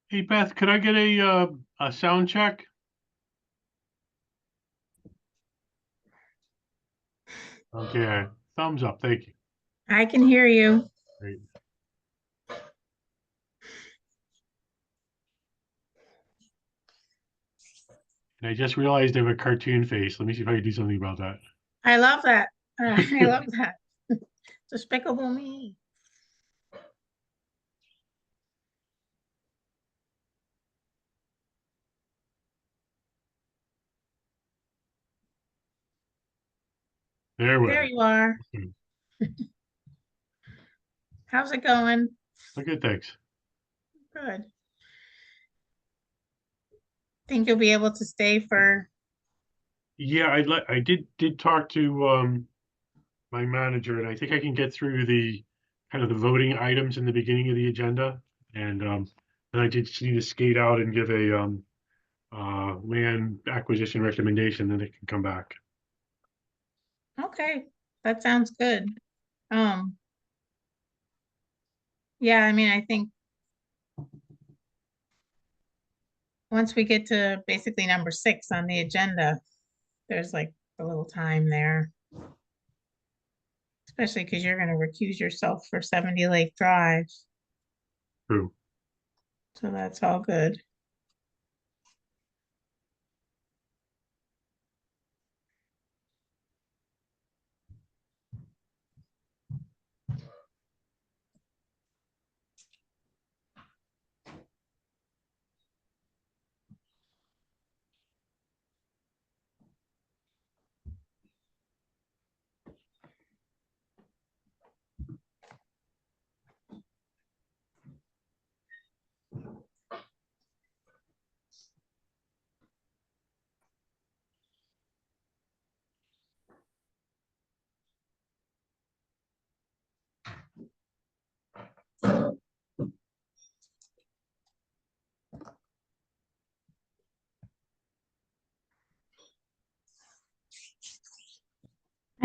Hey Beth, could I get a sound check? Okay, thumbs up. Thank you. I can hear you. Great. And I just realized I have a cartoon face. Let me see if I can do something about that. I love that. I love that. Despicable Me. There we There are. you are. Okay. How's it going? Okay, thanks. Good. Think you'll be able to stay for, Yeah, I did talk to my manager, and I think I can get through the kind of the voting items in the beginning of the agenda, and then I just need to skate out and give a land acquisition recommendation, then it can come back. okay, that sounds good. Um, yeah, I mean, I think once we get to basically number 6 on the agenda, there's like a little time there, especially because you're going to recuse yourself for 70 Lake Drive. True. So that's all good.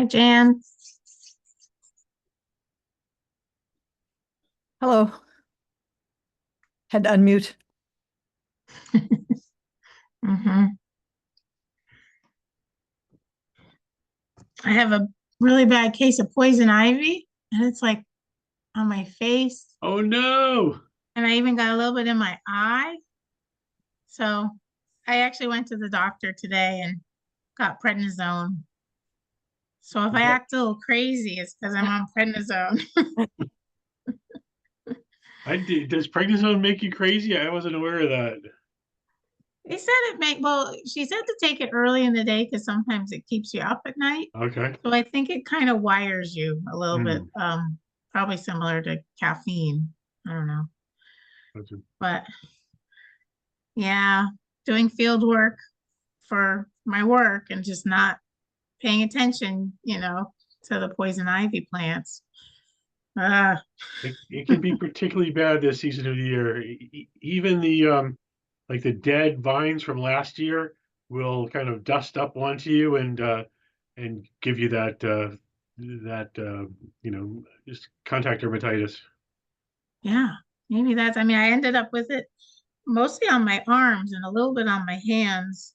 Hi, Jan. Hello. Had to unmute. Mhm. I have a really bad case of poison ivy, and it's like on my face, Oh, no. and I even got a little bit in my eye. So I actually went to the doctor today and got prednisone. So if I Yeah. act a little crazy, it's because I'm on prednisone. Does prednisone make you crazy? I wasn't aware of that. They said well, she said to take it early in the day because sometimes it keeps you up at night. Okay. So I think it kind of wires you a little bit, Hmm. probably similar to caffeine. I don't know. Gotcha. But yeah, doing field work for my work and just not paying attention, to the poison ivy plants. Uh, It can be particularly bad this season of the year. Even the like the dead vines from last year will kind of dust up onto you and give you that just contact dermatitis. yeah, maybe I mean, I ended up with it mostly on my arms and a little bit on my hands.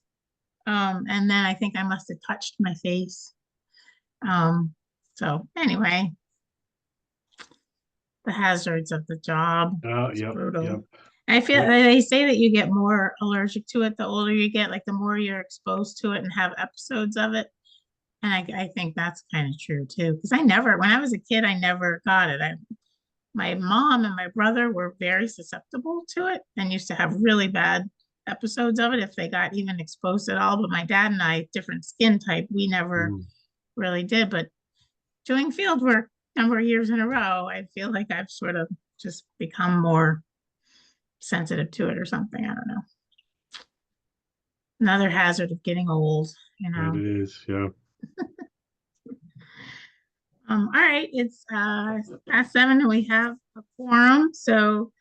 And then I think I must have touched my face. Um, so anyway, the hazards of the job. Oh, It's yep, yep. brutal. I feel Well, they say that you get more allergic to it the older you get, like the more you're exposed to it and have episodes of it. And I think that's kind of true too. Because when I was a kid, I never got it. My mom and my brother were very susceptible to it and used to have really bad episodes of it if they got even exposed at all. But my dad and I, different skin type, we never mm, really did. But doing field work a number of years in a row, I feel like I've sort of just become more sensitive to it or something. I don't know. Another hazard of getting old, you that know. it is, yeah. All right, it's past 7 and we have a quorum. So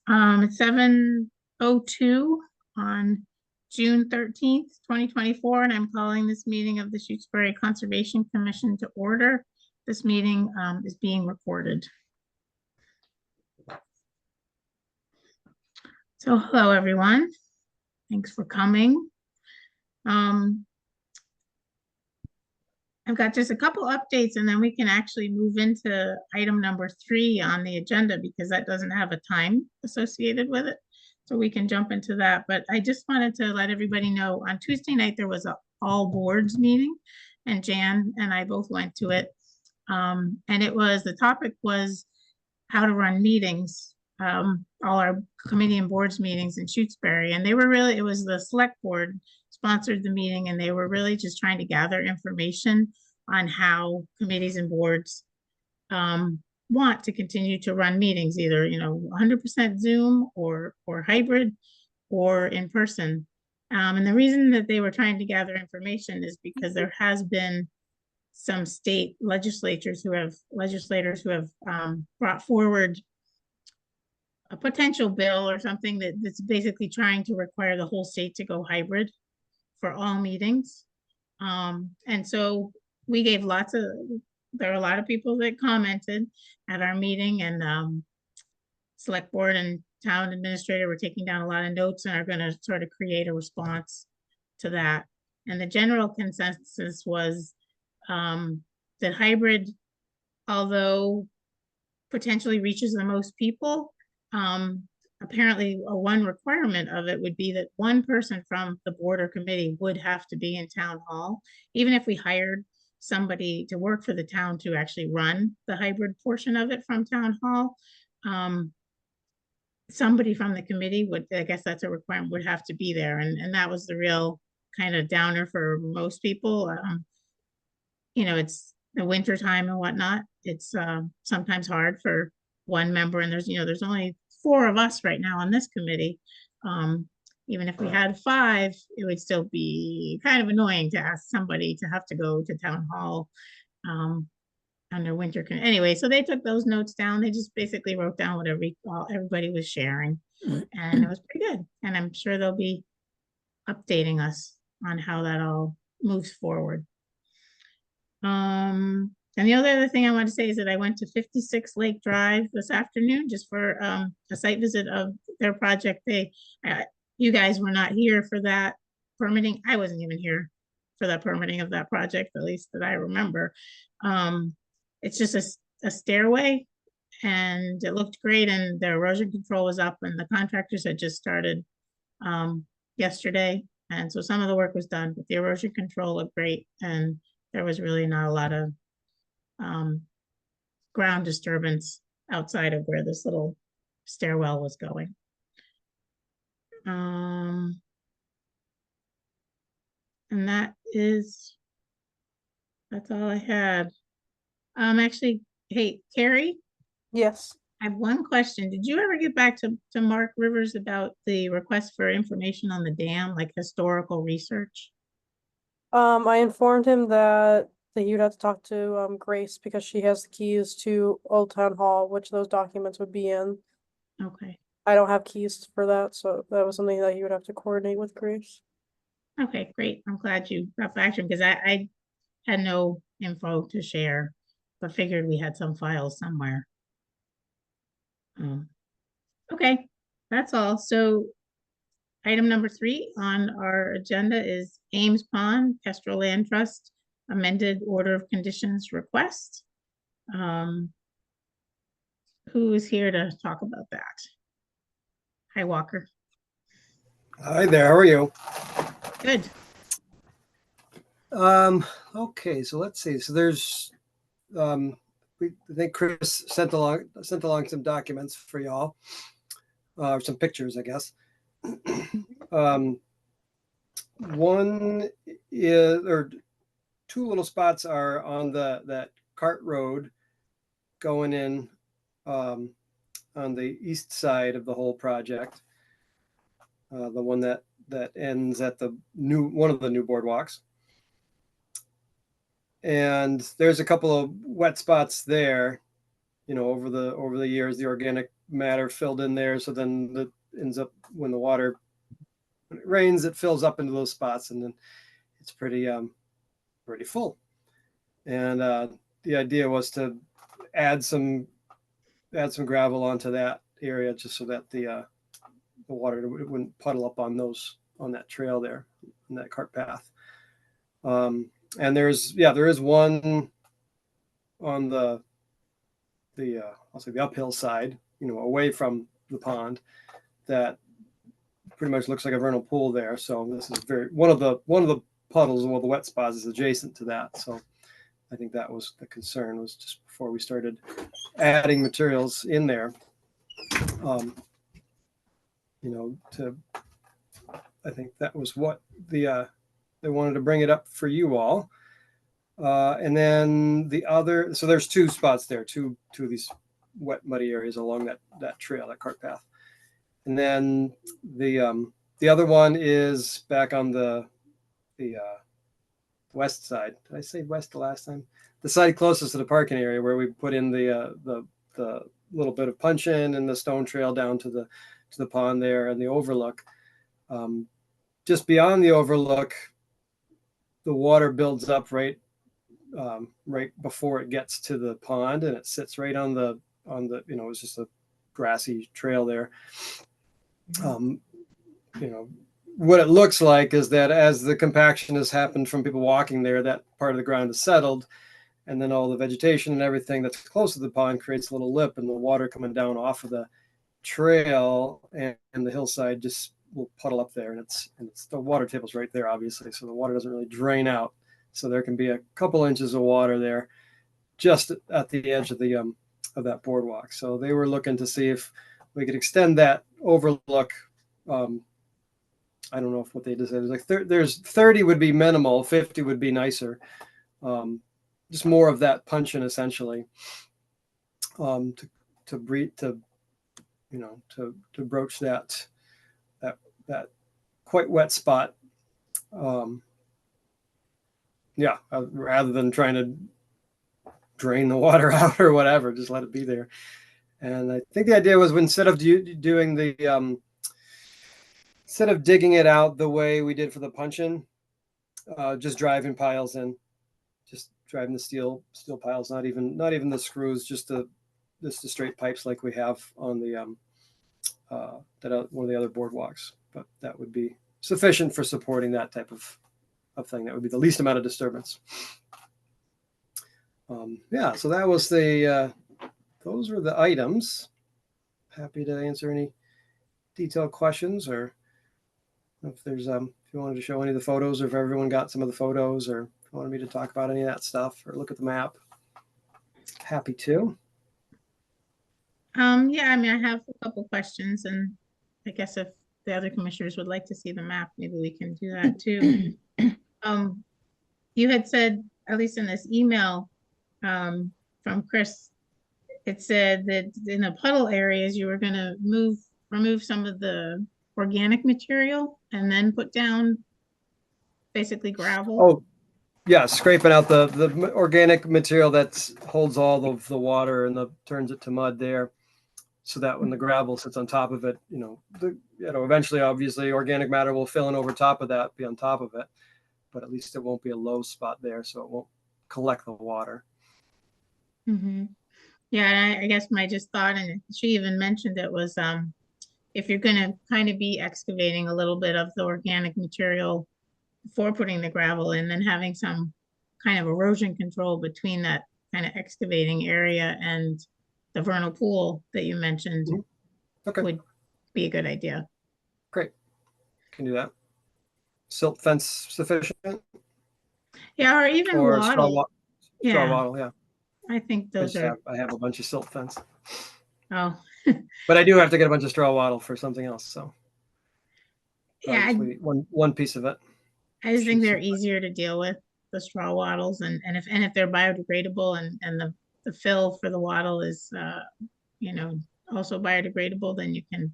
it's 7:02 on June 13th, 2024, and I'm calling this meeting of the Shutesbury Conservation Commission to order. This meeting is being recorded. So hello, everyone. Thanks for coming. Um, I've got just a couple updates and then we can actually move into item number 3 on the agenda because that doesn't have a time associated with it. So we can jump into that. But I just wanted to let everybody know on Tuesday night, there was a all boards meeting and Jan and I both went to it. And the topic was how to run meetings, all our committee and boards meetings in Shutesbury. And it was the select board sponsored the meeting and they were really just trying to gather information on how committees and boards want to continue to run meetings, either 100% Zoom or hybrid or in person. And the reason that they were trying to gather information is because there has been some state legislators who have brought forward a potential bill or something that's basically trying to require the whole state to go hybrid for all meetings. And so we gave there were a lot of people that commented at our meeting and select board and town administrator were taking down a lot of notes and are going to sort of create a response to that. And the general consensus was that hybrid, although potentially reaches the most people, apparently one requirement of it would be that one person from the board or committee would have to be in town hall, even if we hired somebody to work for the town to actually run the hybrid portion of it from town hall. Somebody from the committee I guess that's a requirement, would have to be there. And that was the real kind of downer for most people. It's the winter time and whatnot. It's sometimes hard for one member, and there's only 4 of us right now on this committee. Even if we had 5, it would still be kind of annoying to ask somebody to have to go to town hall under winter. Anyway, so they took those notes down. They just basically wrote down what everybody was sharing, and it was pretty good. And I'm sure they'll be updating us on how that all moves forward. And the other thing I want to say is that I went to 56 Lake Drive this afternoon just for a site visit of their project. Uh, you guys were not here for that permitting. I wasn't even here for that permitting of that project, at least that I remember. It's just a stairway, and it looked great, and the erosion control was up, and the contractors had just started yesterday. And so some of the work was done, but the erosion control looked great, and there was really not a lot of ground disturbance outside of where this little stairwell was going. And that's all I had. Actually, hey, Carrie, Yes. I have one question. Did you ever get back to Mark Rivers about the request for information on the dam, like historical research? I informed him that you'd have to talk to Grace because she has the keys to Old Town Hall, which those documents would be in. Okay. I don't have keys for that, so that was something that you would have to coordinate with Grace. Okay, great. I'm glad you got back to him because I had no info to share, but figured we had some files somewhere. Okay, that's all. So item number 3 on our agenda is Ames Pond Kestrel Land Trust amended order of conditions request. Who is here to talk about that? Hi, Walker. Hi there, how are you? Good. Okay, so let's see. So there's I think Chris sent along some documents for y'all. Some pictures, I guess. One is, or two little spots are on that cart road going in on the east side of the whole project. The one that ends at one of the new boardwalks. And there's a couple of wet spots there, over the years, the organic matter filled in there. So then it ends up when it rains, it fills up into those spots, and then it's pretty full. And the idea was to add some gravel onto that area just so that the water wouldn't puddle up on that trail there, on that cart path. And there is one on the I'll say the uphill side, away from the pond, that pretty much looks like a vernal pool there. So this is one of the puddles, the wet spots is adjacent to that. So I think that was the concern, was just before we started adding materials in there, I think that was what they wanted to bring it up for you all. And then so there's two spots there, two of these wet, muddy areas along that trail, that cart path. And then the other one is back on the west side. Did I say west the last time? The side closest to the parking area, where we put in the little bit of punch in and the stone trail down to the pond there, and the overlook. Just beyond the overlook, the water builds up right before it gets to the pond, and it sits right on the it's just a grassy trail there. What it looks like is that as the compaction has happened from people walking there, that part of the ground is settled, and then all the vegetation and everything that's close to the pond creates a little lip, and the water coming down off of the trail and the hillside just will puddle up there, and it's the water table's right there, obviously, so the water doesn't really drain out. So there can be a couple inches of water there, just at the edge of that boardwalk. So they were looking to see if we could extend that overlook. I don't know if what they decided is like there's 30 would be minimal, 50 would be nicer. Just more of that punch-in, essentially, to broach that quite wet spot. Rather than trying to drain the water out or whatever, just let it be there. And I think the idea was, instead of doing instead of digging it out the way we did for the punch-in, just driving piles in, just driving the steel piles, not even the screws, just the straight pipes like we have on the one of the other boardwalks. But that would be sufficient for supporting that type of thing. That would be the least amount of disturbance. Yeah, so that was those were the items. Happy to answer any detailed questions, or if there's if you wanted to show any of the photos, or if everyone got some of the photos, or if you wanted me to talk about any of that stuff, or look at the map. Happy to. Yeah, I mean, I have a couple questions, and I guess if the other commissioners would like to see the map, maybe we can do that too. You had said, at least in this email, from Chris, it said that in the puddle areas, you were gonna remove some of the organic material and then put down basically gravel. Oh, yeah, scraping out the organic material that holds all of the water and turns it to mud there, so that when the gravel sits on top of it, eventually, obviously, organic matter will fill in over top of that, be on top of it, but at least it won't be a low spot there, so it won't collect the water. Mm-hmm. Yeah, and I guess my just thought, and she even mentioned it, was if you're gonna kind of be excavating a little bit of the organic material before putting the gravel in, then having some kind of erosion control between that kind of excavating area and the vernal pool that you mentioned Okay, would be a good idea. great. Can do that. Silt fence sufficient, Yeah, or even or straw wattle. Yeah, wattle? Yeah, I think those are, I have a bunch of silt fence, oh, but I do have to get a bunch of straw wattle for something else. So yeah, obviously, one piece of it. I just think Should they're suffice. easier to deal with, the straw wattles, and if they're biodegradable, and the fill for the wattle is also biodegradable, then you can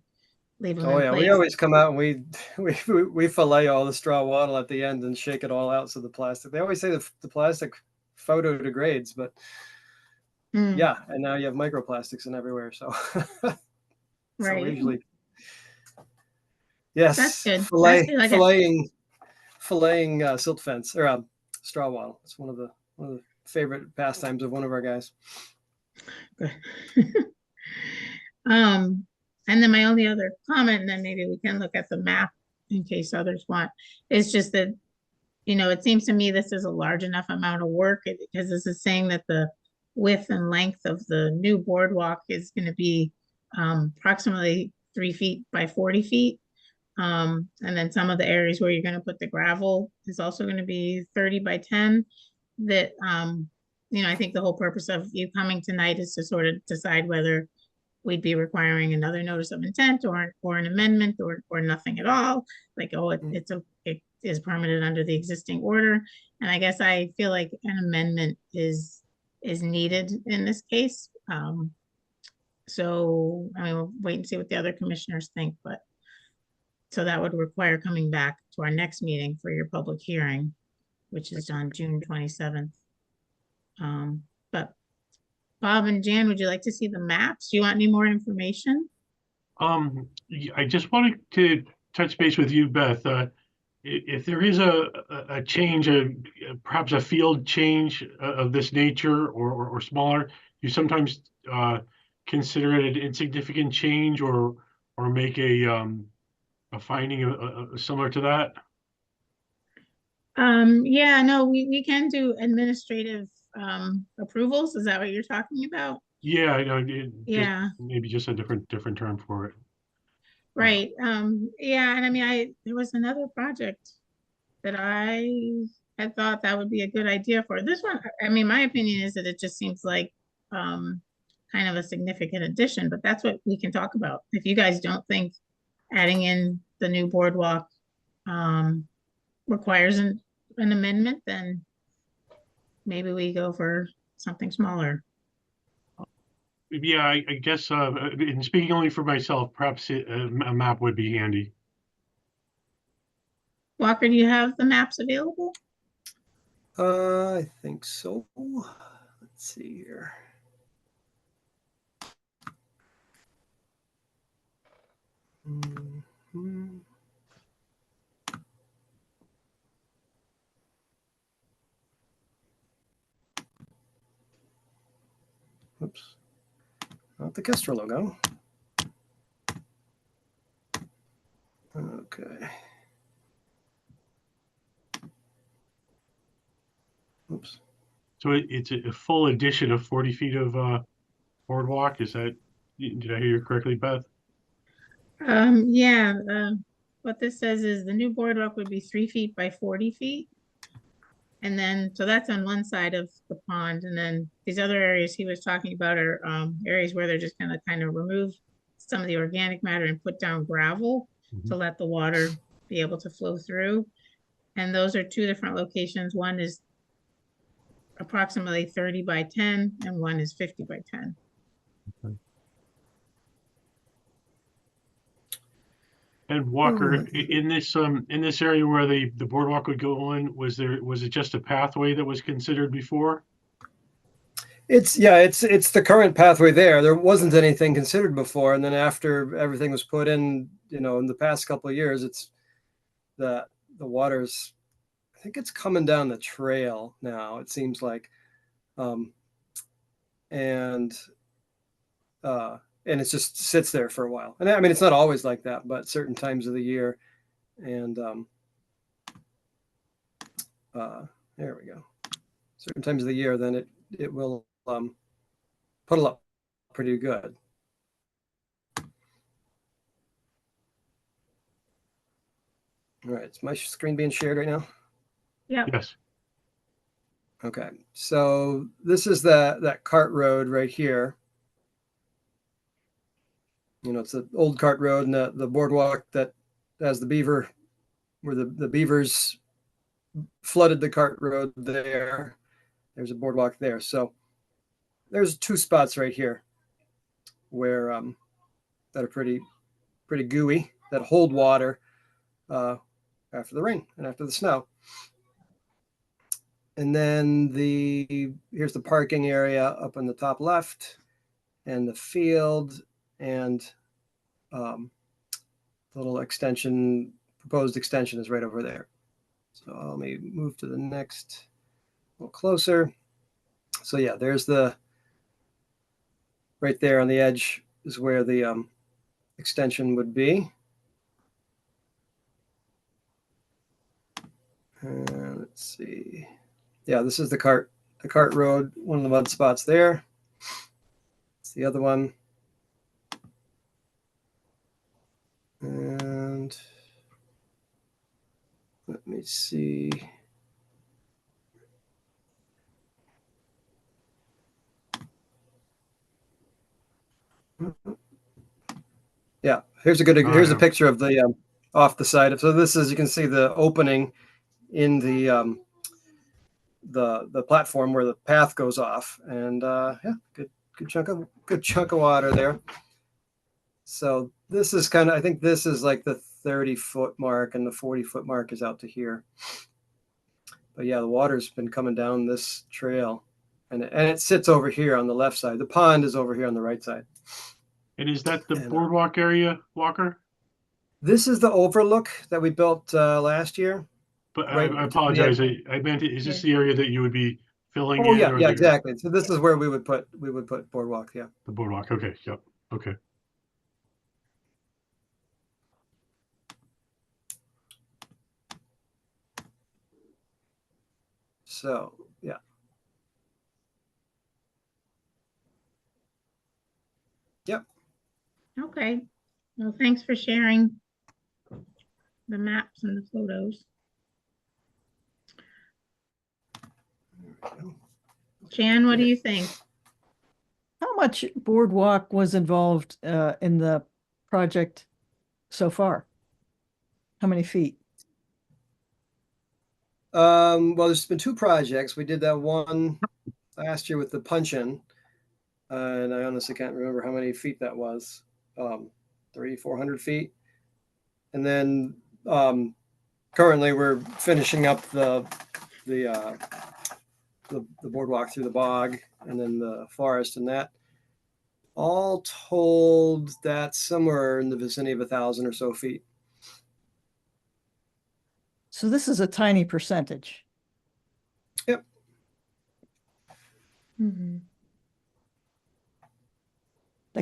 leave them Oh in yeah, we place. always come out and we fillet all the straw wattle at the end and shake it all out so the plastic. They always say the plastic photo degrades, but Mm, yeah, and now you have microplastics in everywhere. So so we right. usually That's yes, good. That's good. Like filleting silt fence or straw wattle. It's one of the favorite pastimes of one of our guys. Um, and then my only other comment, and then maybe we can look at the map in case others want, is just that, it seems to me this is a large enough amount of work, because this is saying that the width and length of the new boardwalk is going to be approximately 3 feet by 40 feet. And then some of the areas where you're going to put the gravel is also going to be 30 by 10. That, I think the whole purpose of you coming tonight is to sort of decide whether we'd be requiring another notice of intent or an amendment or nothing at all. Like, oh, it is permitted under the existing order. And I guess I feel like an amendment is needed in this case. So I mean, we'll wait and see what the other commissioners think, but so that would require coming back to our next meeting for your public hearing, which is on June 27th. But Bob and Jan, would you like to see the maps? Do you want any more information? I just wanted to touch base with you, Beth. If there is a change, perhaps a field change of this nature or smaller, you sometimes consider it an insignificant change or make a finding similar to that. Yeah, no, we can do administrative approvals. Is that what you're talking about? Yeah, I know. Yeah, Maybe just a different term for it. right. Yeah, and I mean, there was another project that I had thought that would be a good idea for this one. I mean, my opinion is that it just seems like kind of a significant addition, but that's what we can talk about. If you guys don't think adding in the new boardwalk requires an amendment, then maybe we go for something smaller. Yeah, I guess. In speaking only for myself, perhaps a map would be handy. Walker, do you have the maps available? I think so. Let's see here. Mhm. Not the Kistra logo. Okay. Oops. So it's a full addition of 40 feet of boardwalk. Is that, did I hear you correctly, Beth? Yeah, what this says is the new boardwalk would be 3 feet by 40 feet. And then, so that's on one side of the pond, and then these other areas he was talking about are areas where they're just gonna kind of remove some of the organic matter and put down gravel to let the water be able to flow through. And those are two different locations. One is approximately 30 by 10, and one is 50 by 10. And Walker, Hmm. in this area where the boardwalk would go on, was it just a pathway that was considered before? It's the current pathway there. There wasn't anything considered before, and then after everything was put in, in the past couple of years, it's the water's. I think it's coming down the trail now. It seems like, and and it just sits there for a while. And I mean, it's not always like that, but certain times of the year, and there we go. Certain times of the year, then it will puddle up pretty good. All right, is my screen being shared right now? Yeah. Yes. Okay, so this is that cart road right here. It's an old cart road, and the boardwalk that has the beaver, where the beavers flooded the cart road there. There's a boardwalk there. So there's two spots right here where that are pretty gooey, that hold water after the rain and after the snow. And then here's the parking area up in the top left, and the field, and the little proposed extension is right over there. So let me move to the next, a little closer. So yeah, there's right there on the edge is where the extension would be. Let's see. Yeah, this is the cart road, one of the mud spots there. It's the other one. And let me see. Yeah, here's a picture of the off the side. So this is, you can see the opening in the platform where the path goes off, and yeah, good chunk of water there. So this is I think this is like the 30-foot mark, and the 40-foot mark is out to here. But yeah, the water's been coming down this trail, and it sits over here on the left side. The pond is over here on the right side. And is that the And, boardwalk area, Walker? This is the overlook that we built last year. But Right. I apologize. I meant, is this the area that you would be filling Oh in, yeah, or yeah, exactly. So this is where we would put boardwalk. Yeah. the boardwalk? Okay. Yep. Okay. So yeah. Yep. Okay. Well, thanks for sharing the maps and the photos. Jan, what do you think? How much boardwalk was involved in the project so far? How many feet? Well, there's been two projects. We did that one last year with the punch-in, and I honestly can't remember how many feet that was. 300-400 feet. And then currently we're finishing up the boardwalk through the bog, and then the forest, and that all told, that's somewhere in the vicinity of 1,000 or so feet. So this is a tiny percentage. Yep. Mhm.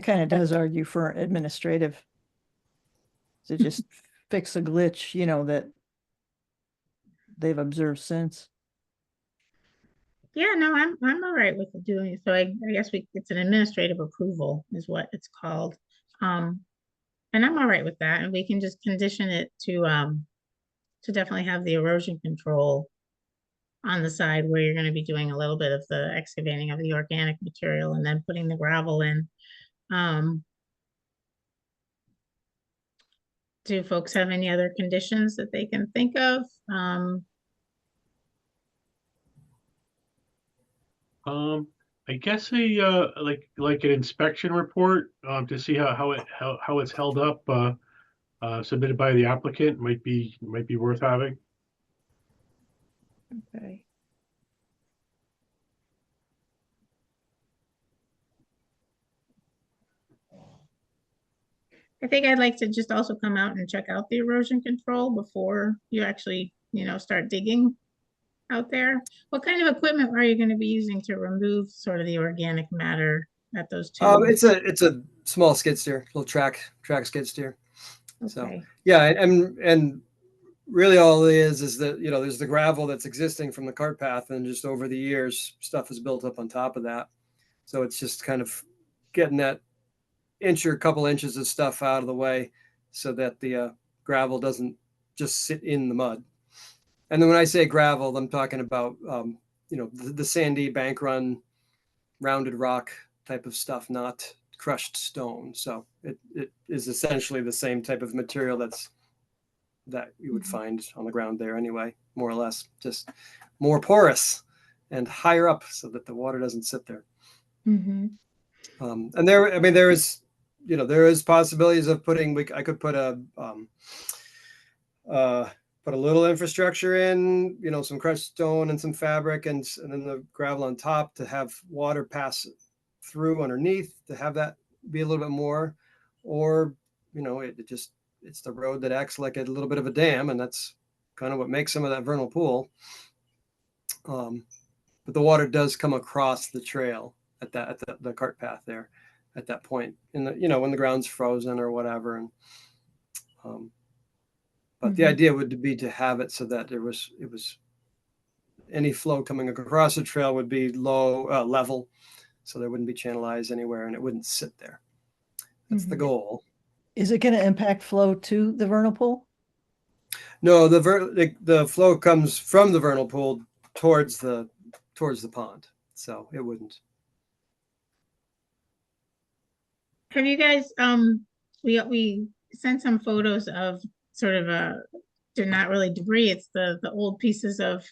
kind of does argue for administrative to just fix a glitch, you know, that they've observed since. Yeah, no, I'm all right with doing, so I guess it's an administrative approval is what it's called. And I'm all right with that, and we can just condition it to definitely have the erosion control on the side where you're gonna be doing a little bit of the excavating of the organic material and then putting the gravel in. Do folks have any other conditions that they can think of? I guess like an inspection report, to see how it's held up, submitted by the applicant might be worth having. Okay. I think I'd like to just also come out and check out the erosion control before you actually, start digging out there. What kind of equipment are you gonna be using to remove sort of the organic matter at those two? It's a small skid steer, little track skid steer. So Okay, yeah, and really all it is that, there's the gravel that's existing from the cart path, and just over the years, stuff is built up on top of that. So it's just kind of getting that inch or a couple inches of stuff out of the way so that the gravel doesn't just sit in the mud. And then when I say gravel, I'm talking about, the sandy bank run, rounded rock type of stuff, not crushed stone. So it is essentially the same type of material that you would find on the ground there anyway, more or less, just more porous and higher up so that the water doesn't sit there. mm-hmm. And there is possibilities of I could put a little infrastructure in, some crushed stone and some fabric, and then the gravel on top to have water pass through underneath, to have that be a little bit more, or it's the road that acts like a little bit of a dam, and that's kind of what makes some of that vernal pool. But the water does come across the trail at the cart path there at that point in the, when the ground's frozen or whatever. And but the idea would be to have it so that it was any flow coming across the trail would be low level, so there wouldn't be channelized anywhere and it wouldn't sit there. That's the goal. Is it going to impact flow to the vernal pool? No, the flow comes from the vernal pool towards the pond, so it wouldn't. Have you guys, we sent some photos of sort of they're not really debris, it's the old pieces of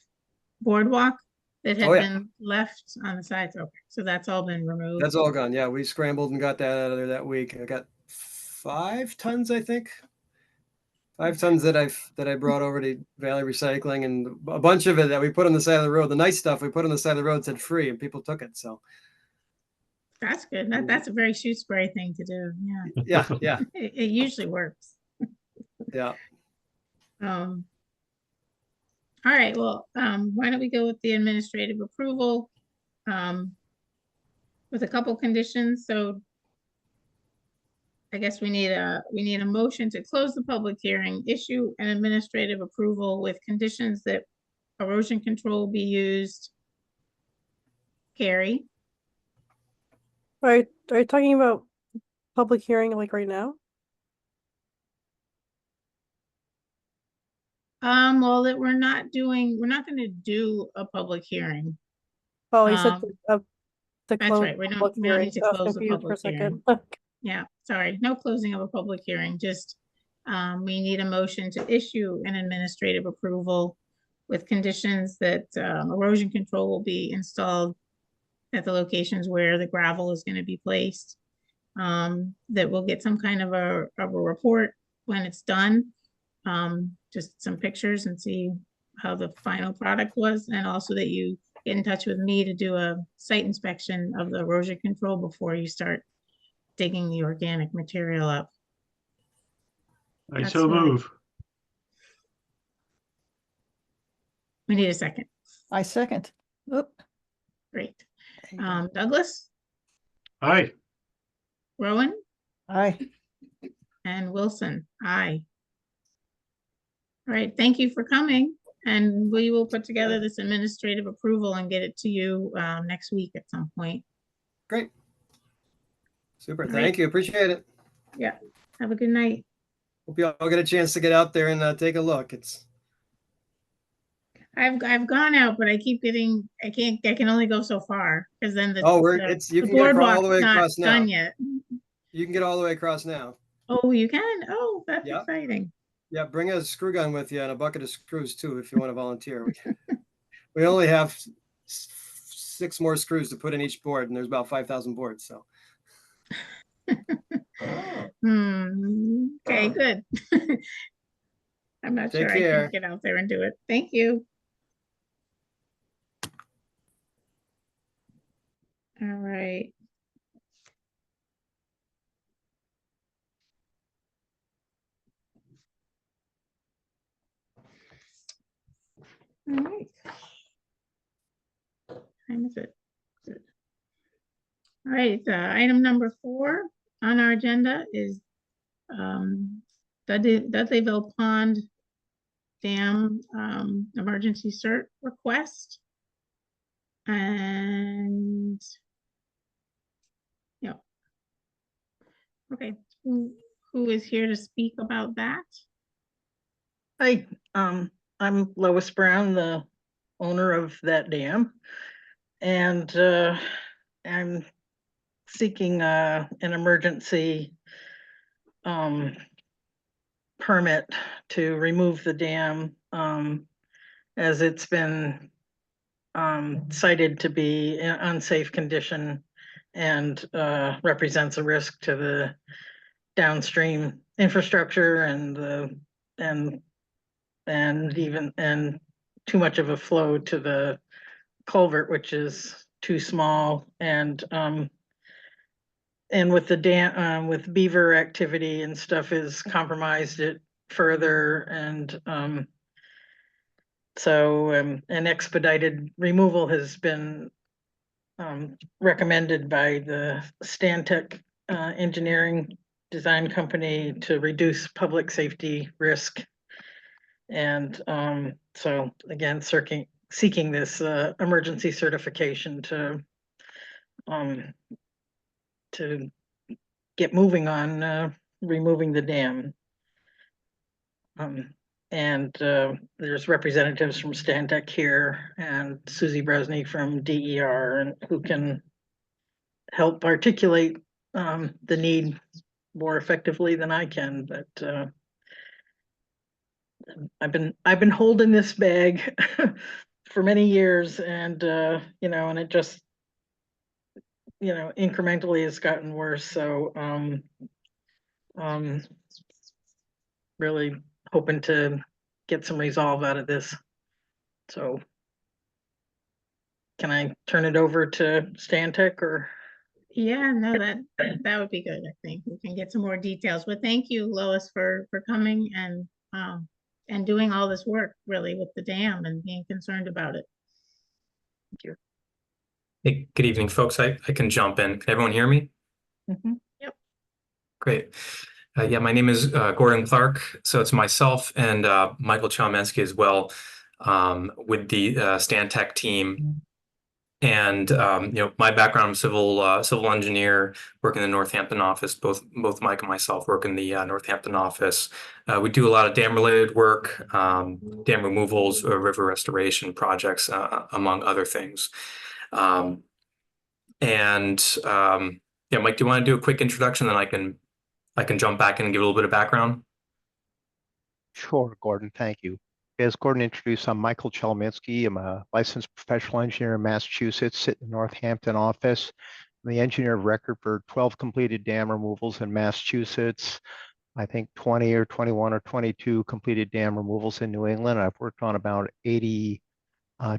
boardwalk that had been left on the sides. Okay, so that's all been removed. That's all gone. Yeah, we scrambled and got that out of there that week. I got 5 tons, I think. 5 tons that I brought over to Valley Recycling, and a bunch of it that we put on the side of the road. The nice stuff we put on the side of the road said free, and people took it. So that's good. That's a very Shutesbury thing to do. Yeah. Yeah. It usually works. Yeah. All right, well, why don't we go with the administrative approval with a couple conditions. So I guess we need a motion to close the public hearing, issue an administrative approval with conditions that erosion control be used. Carrie? Are you talking about public hearing like right now? Well, that we're not gonna do a public hearing. Oh, you said to That's close right, we don't need to I was close the confused for a public hearing. second. Yeah, sorry, no closing of a public hearing, just, we need a motion to issue an administrative approval with conditions that, erosion control will be installed at the locations where the gravel is gonna be placed. That we'll get some kind of a report when it's done. Just some pictures and see how the final product was, and also that you get in touch with me to do a site inspection of the erosion control before you start digging the organic material up. I That's so what I- move. We need a second. I second. Oop. Great. There you go. Douglas, Aye. Rowan, Aye. and Wilson. Aye. All right, thank you for coming, and we will put together this administrative approval and get it to you next week at some point. Great. Super. All Thank right. you. Appreciate it. Yeah, have a good night. Hope you all get a chance to get out there and take a look. It's I've gone out, but I keep getting, I can only go so far, because then the you the can get all the boardwalk's way not across now. done yet. You can get all the way across now. Oh, you can? Oh, that's Yeah. exciting. Yeah, bring a screw gun with you and a bucket of screws too if you want to volunteer. We only have 6 more screws to put in each board, and there's about 5,000 boards. So Okay, good. I'm not Take sure I care. can get out there and do it. Thank you. All right. All right. Time is it? Good. All right, item number 4 on our agenda is Dudleyville Pond Dam emergency cert request. And yeah. Okay, who is here to speak about that? Hi, I'm Lois Brown, the owner of that dam. And I'm seeking an emergency permit to remove the dam as it's been cited to be in unsafe condition and represents a risk to the downstream infrastructure and too much of a flow to the culvert, which is too small, and with the dam with beaver activity and stuff is compromised it further, and so an expedited removal has been recommended by the Stantec engineering design company to reduce public safety risk. And so again, seeking this emergency certification to get moving on removing the dam. And there's representatives from Stantec here and Susie Bresney from DER, and who can help articulate the need more effectively than I can. But I've been holding this bag for many years, and and it just incrementally has gotten worse. So really hoping to get some resolve out of this. So can I turn it over to Stantec or? Yeah, no, that would be good. I think we can get some more details, but thank you, Lois, for coming and doing all this work really with the dam and being concerned about it. Thank you. Hey, good evening, folks. I can jump in. Can everyone hear me? Mm-hmm. Yep. Great. Yeah, my name is Gordon Clark. So it's myself and Michael Chalmensky as well with the Stantec team. And my background, I'm civil engineer, work in the Northampton office. Both Mike and myself work in the Northampton office. We do a lot of dam related work, dam removals, river restoration projects, among other things. Yeah, Mike, do you want to do a quick introduction, then I can jump back in and give a little bit of background? Sure, Gordon, thank you. As Gordon introduced, I'm Michael Chalmensky. I'm a licensed professional engineer in Massachusetts, sit in the Northampton office. I'm the engineer of record for 12 completed dam removals in Massachusetts. I think 20 or 21 or 22 completed dam removals in New England. I've worked on about 80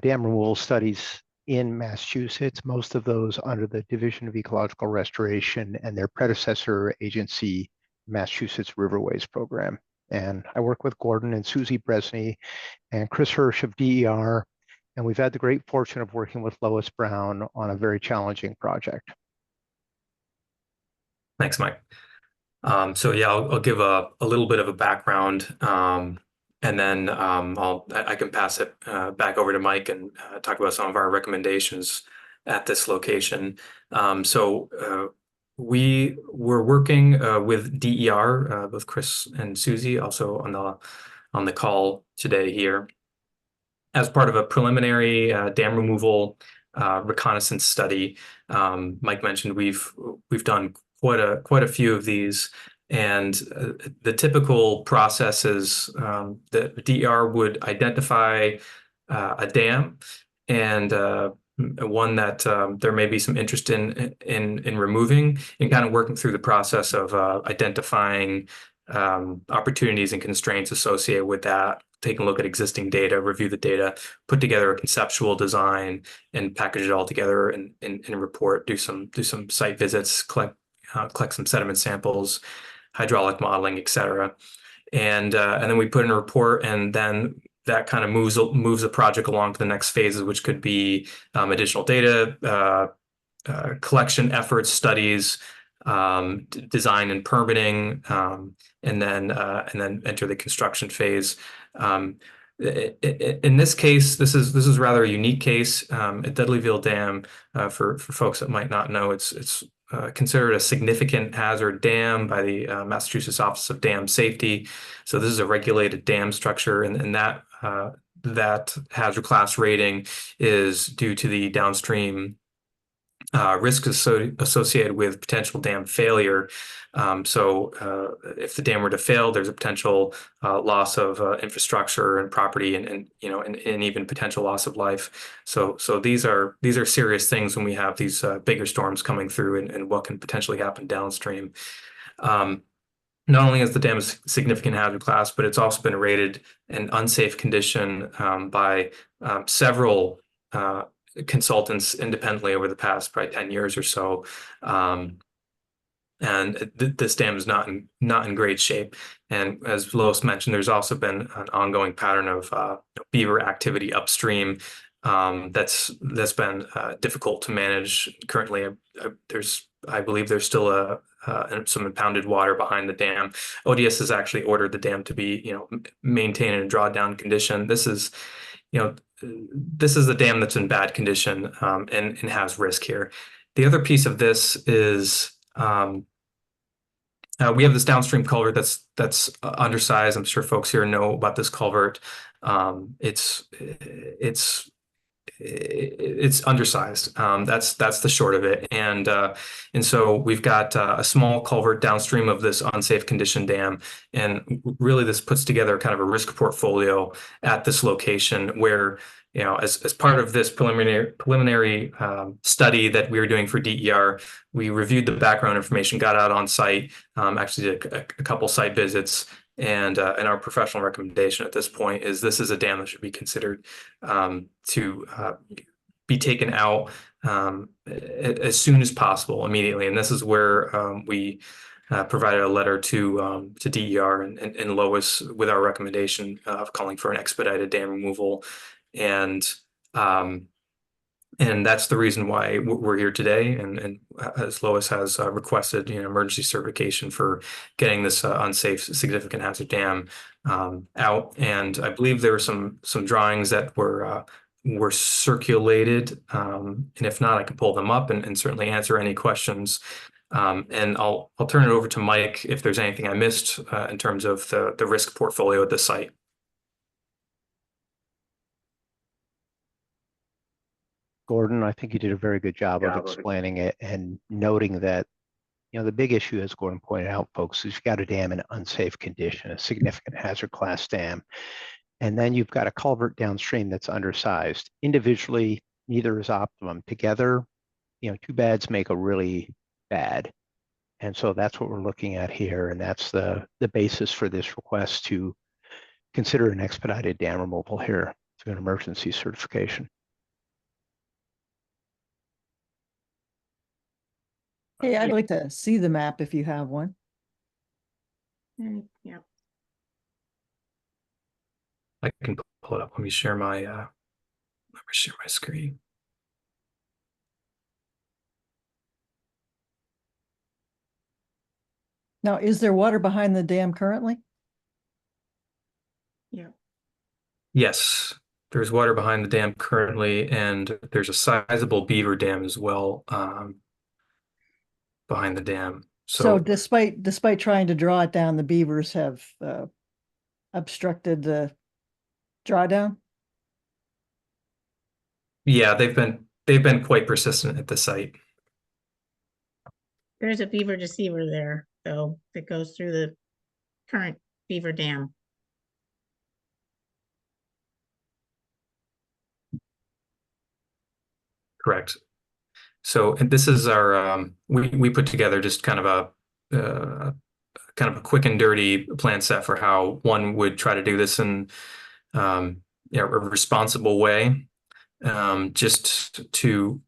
dam removal studies in Massachusetts, most of those under the Division of Ecological Restoration and their predecessor agency, Massachusetts Riverways Program. And I work with Gordon and Susie Bresney and Chris Hirsch of DER, and we've had the great fortune of working with Lois Brown on a very challenging project. Thanks, Mike. So yeah, I'll give a little bit of a background, and then I can pass it back over to Mike and talk about some of our recommendations at this location. We were working with DER, both Chris and Susie, also on the call today here, as part of a preliminary dam removal reconnaissance study. Mike mentioned we've done quite a few of these, and the typical process is that DER would identify a dam and one that there may be some interest in removing, and kind of working through the process of identifying opportunities and constraints associated with that, take a look at existing data, review the data, put together a conceptual design, and package it all together in a report, do some site visits, collect some sediment samples, hydraulic modeling, etc. And then we put in a report, and then that kind of moves the project along to the next phases, which could be additional data, collection efforts, studies, design and permitting, and then enter the construction phase. In this case, this is rather a unique case. At Dudleyville Dam, for folks that might not know, it's considered a significant hazard dam by the Massachusetts Office of Dam Safety. So this is a regulated dam structure, and that hazard class rating is due to the downstream risks associated with potential dam failure. If the dam were to fail, there's a potential loss of infrastructure and property, and even potential loss of life. So these are serious things when we have these bigger storms coming through, and what can potentially happen downstream. Not only is the dam a significant hazard class, but it's also been rated an unsafe condition by several consultants independently over the past probably 10 years or so. This dam is not in great shape. And as Lois mentioned, there's also been an ongoing pattern of beaver activity upstream that's been difficult to manage currently. I believe there's still some impounded water behind the dam. ODS has actually ordered the dam to be maintained in a drawdown condition. This is a dam that's in bad condition, and has risk here. The other piece of this is we have this downstream culvert that's undersized. I'm sure folks here know about this culvert. It's undersized. That's the short of it. And so we've got a small culvert downstream of this unsafe condition dam, and really this puts together kind of a risk portfolio at this location where, as part of this preliminary study that we were doing for DER, we reviewed the background information, got out on site, actually did a couple site visits. And our professional recommendation at this point is this is a dam that should be considered to be taken out as soon as possible, immediately. And this is where we provided a letter to DER and Lois with our recommendation of calling for an expedited dam removal. And that's the reason why we're here today. And as Lois has requested, emergency certification for getting this unsafe significant hazard dam out. And I believe there were some drawings that were circulated. And if not, I can pull them up and certainly answer any questions. And I'll turn it over to Mike if there's anything I missed in terms of the risk portfolio at the site. Gordon, I think you did a very good job of explaining it and noting that, the big issue, as Gordon pointed out, folks, is you've got a dam in unsafe condition, a significant hazard class dam. And then you've got a culvert downstream that's undersized. Individually, neither is optimum. Together, two bads make a really bad. And so that's what we're looking at here. And that's the basis for this request to consider an expedited dam removal here through an emergency certification. Hey, I'd like to see the map if you have one. Yeah. I can pull it up. Let me share my screen. Now, is there water behind the dam currently? Yeah. Yes, there's water behind the dam currently, and there's a sizable beaver dam as well behind the dam. So So despite trying to draw it down, the beavers have obstructed the drawdown? yeah, they've been quite persistent at the site. There's a beaver deceiver there, though, that goes through the current beaver dam. Correct. So, and this is our we put together just kind of a quick and dirty plan set for how one would try to do this in a responsible way, just to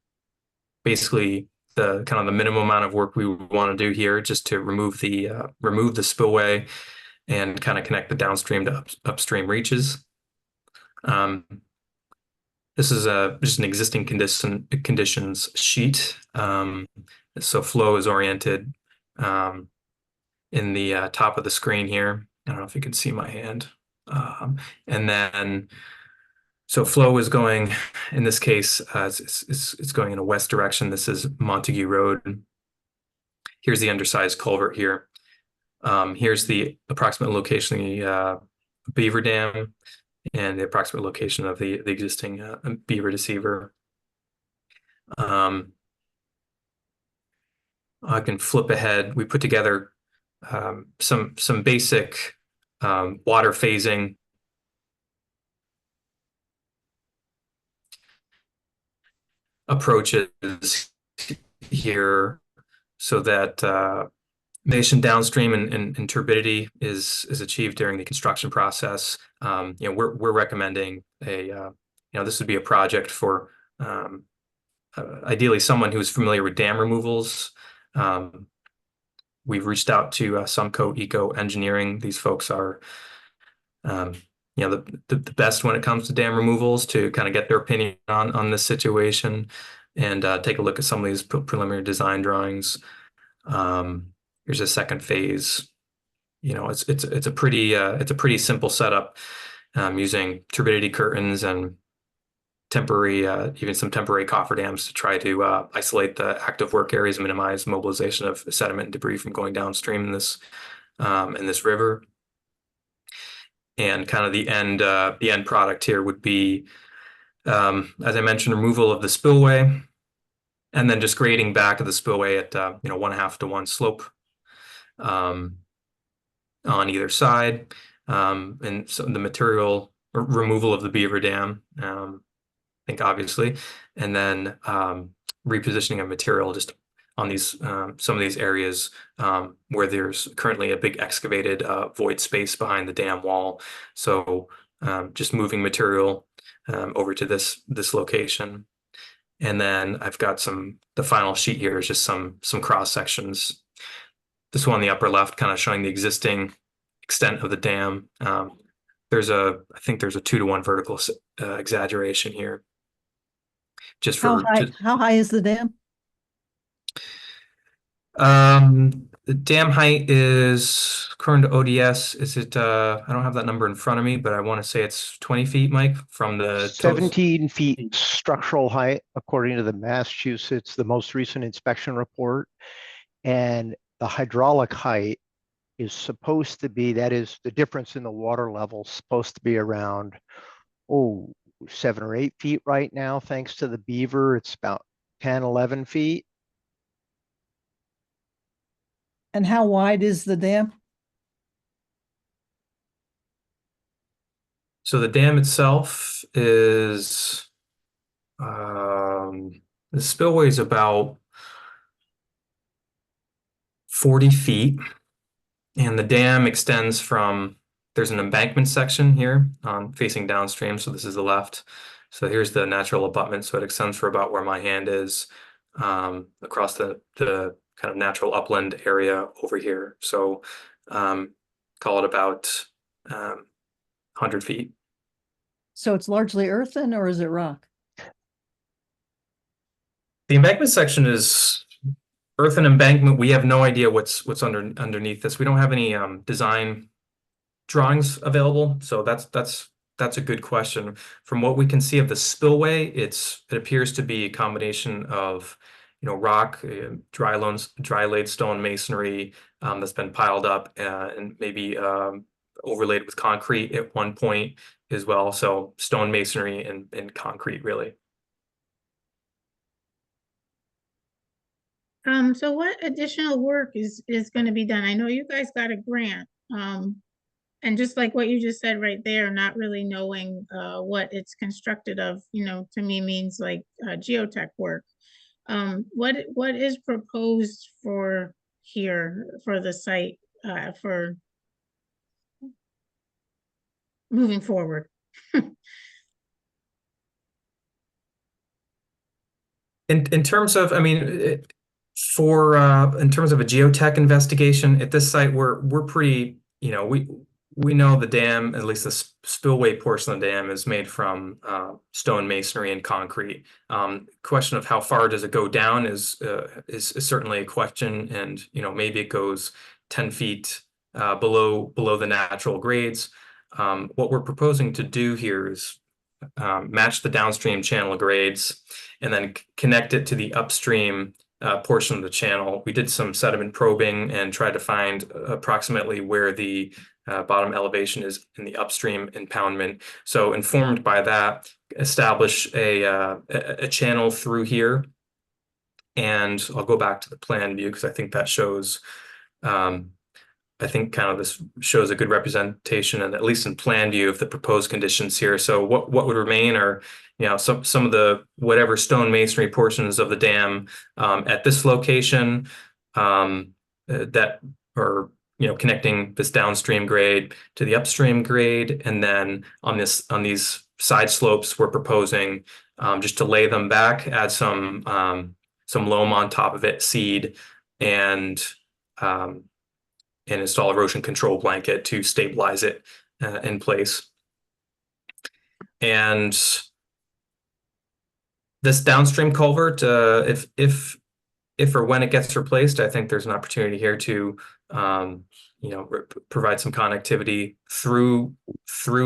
basically the minimum amount of work we want to do here, just to remove the spillway and kind of connect the downstream to upstream reaches. This is just an existing conditions sheet. So flow is oriented in the top of the screen here. I don't know if you can see my hand. And then, so flow is going, in this case, it's going in a west direction. This is Montague Road. Here's the undersized culvert here. Here's the approximate location of the beaver dam and the approximate location of the existing beaver deceiver. I can flip ahead. We put together some basic water phasing approaches here so that nation downstream and turbidity is achieved during the construction process. We're recommending this would be a project for ideally someone who's familiar with dam removals. We've reached out to Sumco Eco Engineering. These folks are the best when it comes to dam removals, to kind of get their opinion on this situation and take a look at some of these preliminary design drawings. Here's a second phase. It's a pretty simple setup, using turbidity curtains and even some temporary cofferdams to try to isolate the active work areas and minimize mobilization of sediment and debris from going downstream in this river. And kind of the end product here would be, as I mentioned, removal of the spillway, and then just grading back of the spillway at 1/2 to 1 slope on either side, and so the material removal of the beaver dam, I think obviously, and then repositioning of material just on these some of these areas where there's currently a big excavated void space behind the dam wall. So just moving material over to this location. And then I've got the final sheet here is just some cross sections. This one on the upper left kind of showing the existing extent of the dam. I think there's a 2-to-1 vertical exaggeration here. Just How for how high is the dam? the dam height is, according to ODS, I don't have that number in front of me, but I want to say it's 20 feet, Mike, from the 17 feet structural height, according to the Massachusetts, the most recent inspection report. And the hydraulic height is supposed to be, that is the difference in the water level, supposed to be around, 7 or 8 feet right now. Thanks to the beaver, it's about 10, 11 feet. And how wide is the dam? So the dam itself is, the spillway is about 40 feet, and the dam extends from, there's an embankment section here facing downstream. So this is the left. So here's the natural abutment. So it extends for about where my hand is, across the kind of natural upland area over here. So call it about 100 feet. So it's largely earthen, or is it rock? The embankment section is earthen embankment, we have no idea what's underneath this. We don't have any design drawings available, so that's a good question. From what we can see of the spillway, it appears to be a combination of, you know, rock, dry laid stone masonry that's been piled up and maybe overlaid with concrete at one point as well. So stone masonry and concrete, really. So what additional work is going to be done? I know you guys got a grant. And just like what you just said right there, not really knowing what it's constructed of, you know, to me means like geotech work. What is proposed for here for the site for moving forward? In terms of, I mean, for in terms of a geotech investigation at this site, we're pretty, you know, we know the dam, at least the spillway portion of the dam, is made from stone masonry and concrete. Question of how far does it go down is certainly a question, and you know, maybe it goes 10 feet below the natural grades. What we're proposing to do here is match the downstream channel grades and then connect it to the upstream portion of the channel. We did some sediment probing and tried to find approximately where the bottom elevation is in the upstream impoundment. So informed by that, establish a channel through here. And I'll go back to the plan view because I think that shows I think kind of this shows a good representation, and at least in plan view, of the proposed conditions here. So what would remain are, you know, some of the whatever stone masonry portions of the dam at this location that are, you know, connecting this downstream grade to the upstream grade, and then on these side slopes, we're proposing just to lay them back, add some loam on top of it, seed, and install erosion control blanket to stabilize it in place. And this downstream culvert, if or when it gets replaced, I think there's an opportunity here to you know, provide some connectivity through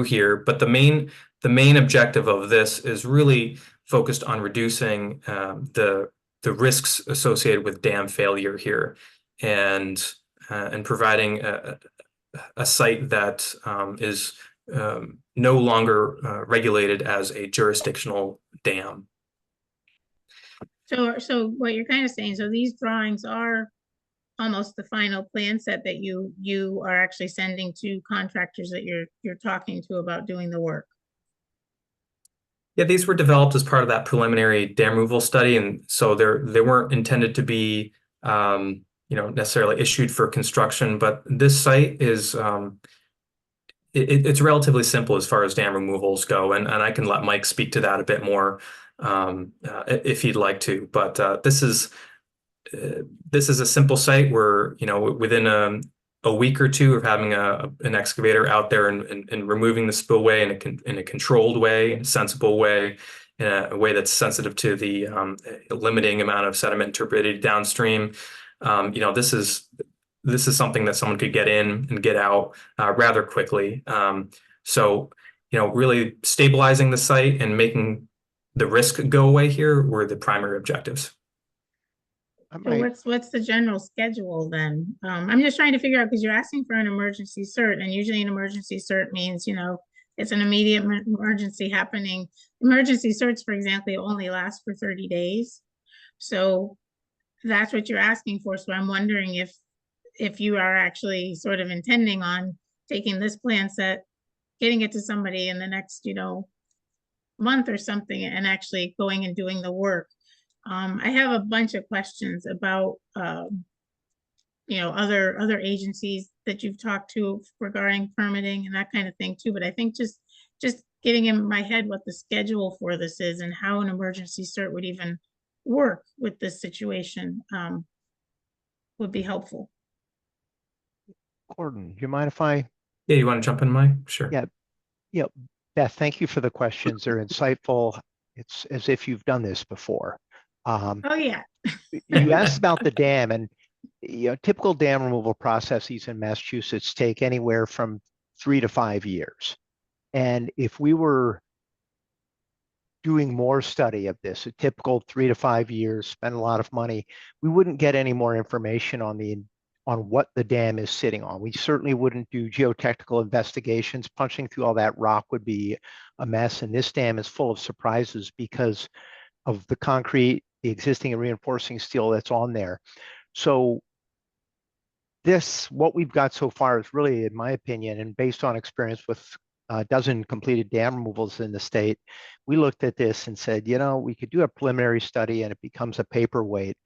here. But the main objective of this is really focused on reducing the risks associated with dam failure here, and providing a site that is no longer regulated as a jurisdictional dam. So what you're kind of saying, so these drawings are almost the final plan set that you are actually sending to contractors that you're talking to about doing the work. Yeah, these were developed as part of that preliminary dam removal study, and so they weren't intended to be you know, necessarily issued for construction, but this site is it's relatively simple as far as dam removals go, and I can let Mike speak to that a bit more if he'd like to. But this is a simple site where, you know, within a week or two of having an excavator out there and removing the spillway in a controlled way, in a sensible way, in a way that's sensitive to the limiting amount of sediment and turbidity downstream. You know, this is something that someone could get in and get out rather quickly. So, you know, really stabilizing the site and making the risk go away here were the primary objectives. So what's the general schedule then? I'm just trying to figure out, because you're asking for an emergency cert, and usually an emergency cert means, you know, it's an immediate emergency happening. Emergency certs, for example, only last for 30 days. So that's what you're asking for. So I'm wondering if you are actually sort of intending on taking this plan set, getting it to somebody in the next, you know, month or something, and actually going and doing the work. I have a bunch of questions about, you know, other agencies that you've talked to regarding permitting and that kind of thing too. But I think just getting in my head what the schedule for this is and how an emergency cert would even work with this situation would be helpful. Gordon, do you mind if I? Yeah, you want to jump in, Mike? Sure. Yeah, Beth, thank you for the questions. They're insightful. It's as if you've done this before. Oh, yeah. You asked about the dam, and typical dam removal processes in Massachusetts take anywhere from 3 to 5 years. And if we were doing more study of this, a typical 3 to 5 years, spend a lot of money, we wouldn't get any more information on what the dam is sitting on. We certainly wouldn't do geotechnical investigations. Punching through all that rock would be a mess. And this dam is full of surprises because of the concrete, the existing and reinforcing steel that's on there. So what we've got so far is really, in my opinion, and based on experience with a dozen completed dam removals in the state, we looked at this and said, we could do a preliminary study and it becomes a paperweight.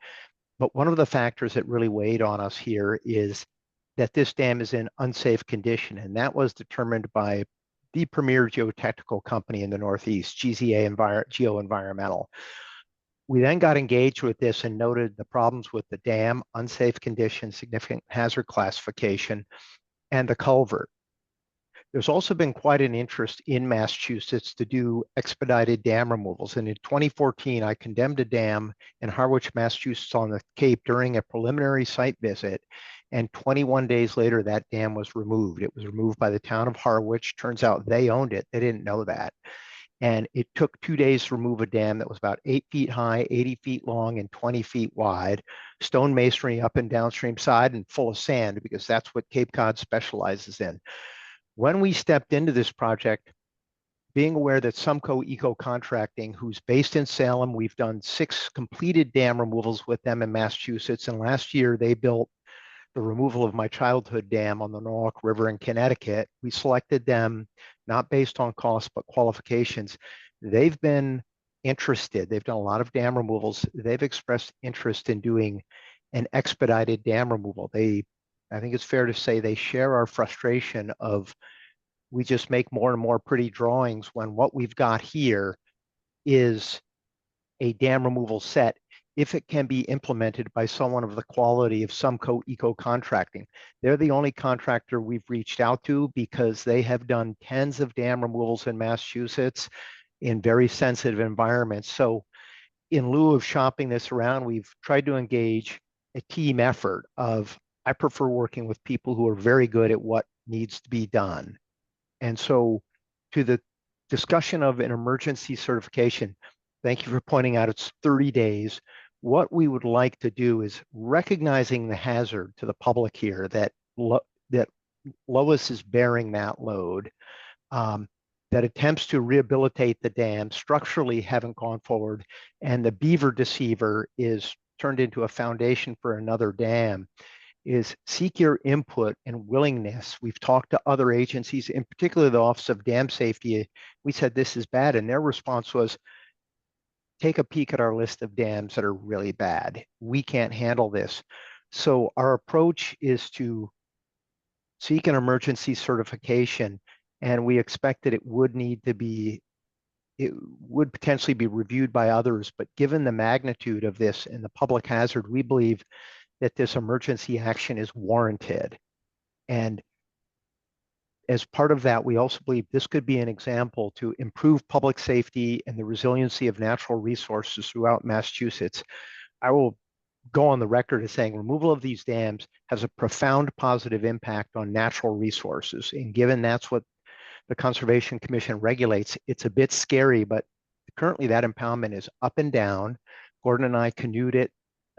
But one of the factors that really weighed on us here is that this dam is in unsafe condition. And that was determined by the premier geotechnical company in the Northeast, GZA Geo-Environmental. We then got engaged with this and noted the problems with the dam, unsafe condition, significant hazard classification, and the culvert. There's also been quite an interest in Massachusetts to do expedited dam removals. And in 2014, I condemned a dam in Harwich, Massachusetts on the Cape during a preliminary site visit. And 21 days later, that dam was removed. It was removed by the town of Harwich. Turns out they owned it. They didn't know that. And it took 2 days to remove a dam that was about 8 feet high, 80 feet long, and 20 feet wide, stone masonry up and downstream side and full of sand, because that's what Cape Cod specializes in. When we stepped into this project, being aware that Sumco Eco Contracting, who's based in Salem, we've done 6 completed dam removals with them in Massachusetts. And last year they built the removal of my childhood dam on the Norwalk River in Connecticut. We selected them not based on cost, but qualifications. They've been interested. They've done a lot of dam removals. They've expressed interest in doing an expedited dam removal. I think it's fair to say they share our frustration of we just make more and more pretty drawings when what we've got here is a dam removal set if it can be implemented by someone of the quality of Sumco Eco Contracting. They're the only contractor we've reached out to because they have done tens of dam removals in Massachusetts in very sensitive environments. So in lieu of shopping this around, we've tried to engage a team effort of, I prefer working with people who are very good at what needs to be done. And so to the discussion of an emergency certification, thank you for pointing out it's 30 days. What we would like to do is recognizing the hazard to the public here that Lois is bearing that load, that attempts to rehabilitate the dam structurally haven't gone forward, and the beaver deceiver is turned into a foundation for another dam, is seek your input and willingness. We've talked to other agencies, in particular the Office of Dam Safety. We said this is bad, and their response was, take a peek at our list of dams that are really bad. We can't handle this. So our approach is to seek an emergency certification, and we expect that it would potentially be reviewed by others. But given the magnitude of this and the public hazard, we believe that this emergency action is warranted. And as part of that, we also believe this could be an example to improve public safety and the resiliency of natural resources throughout Massachusetts. I will go on the record as saying removal of these dams has a profound positive impact on natural resources. And given that's what the Conservation Commission regulates, it's a bit scary, but currently that impoundment is up and down. Gordon and I canoed it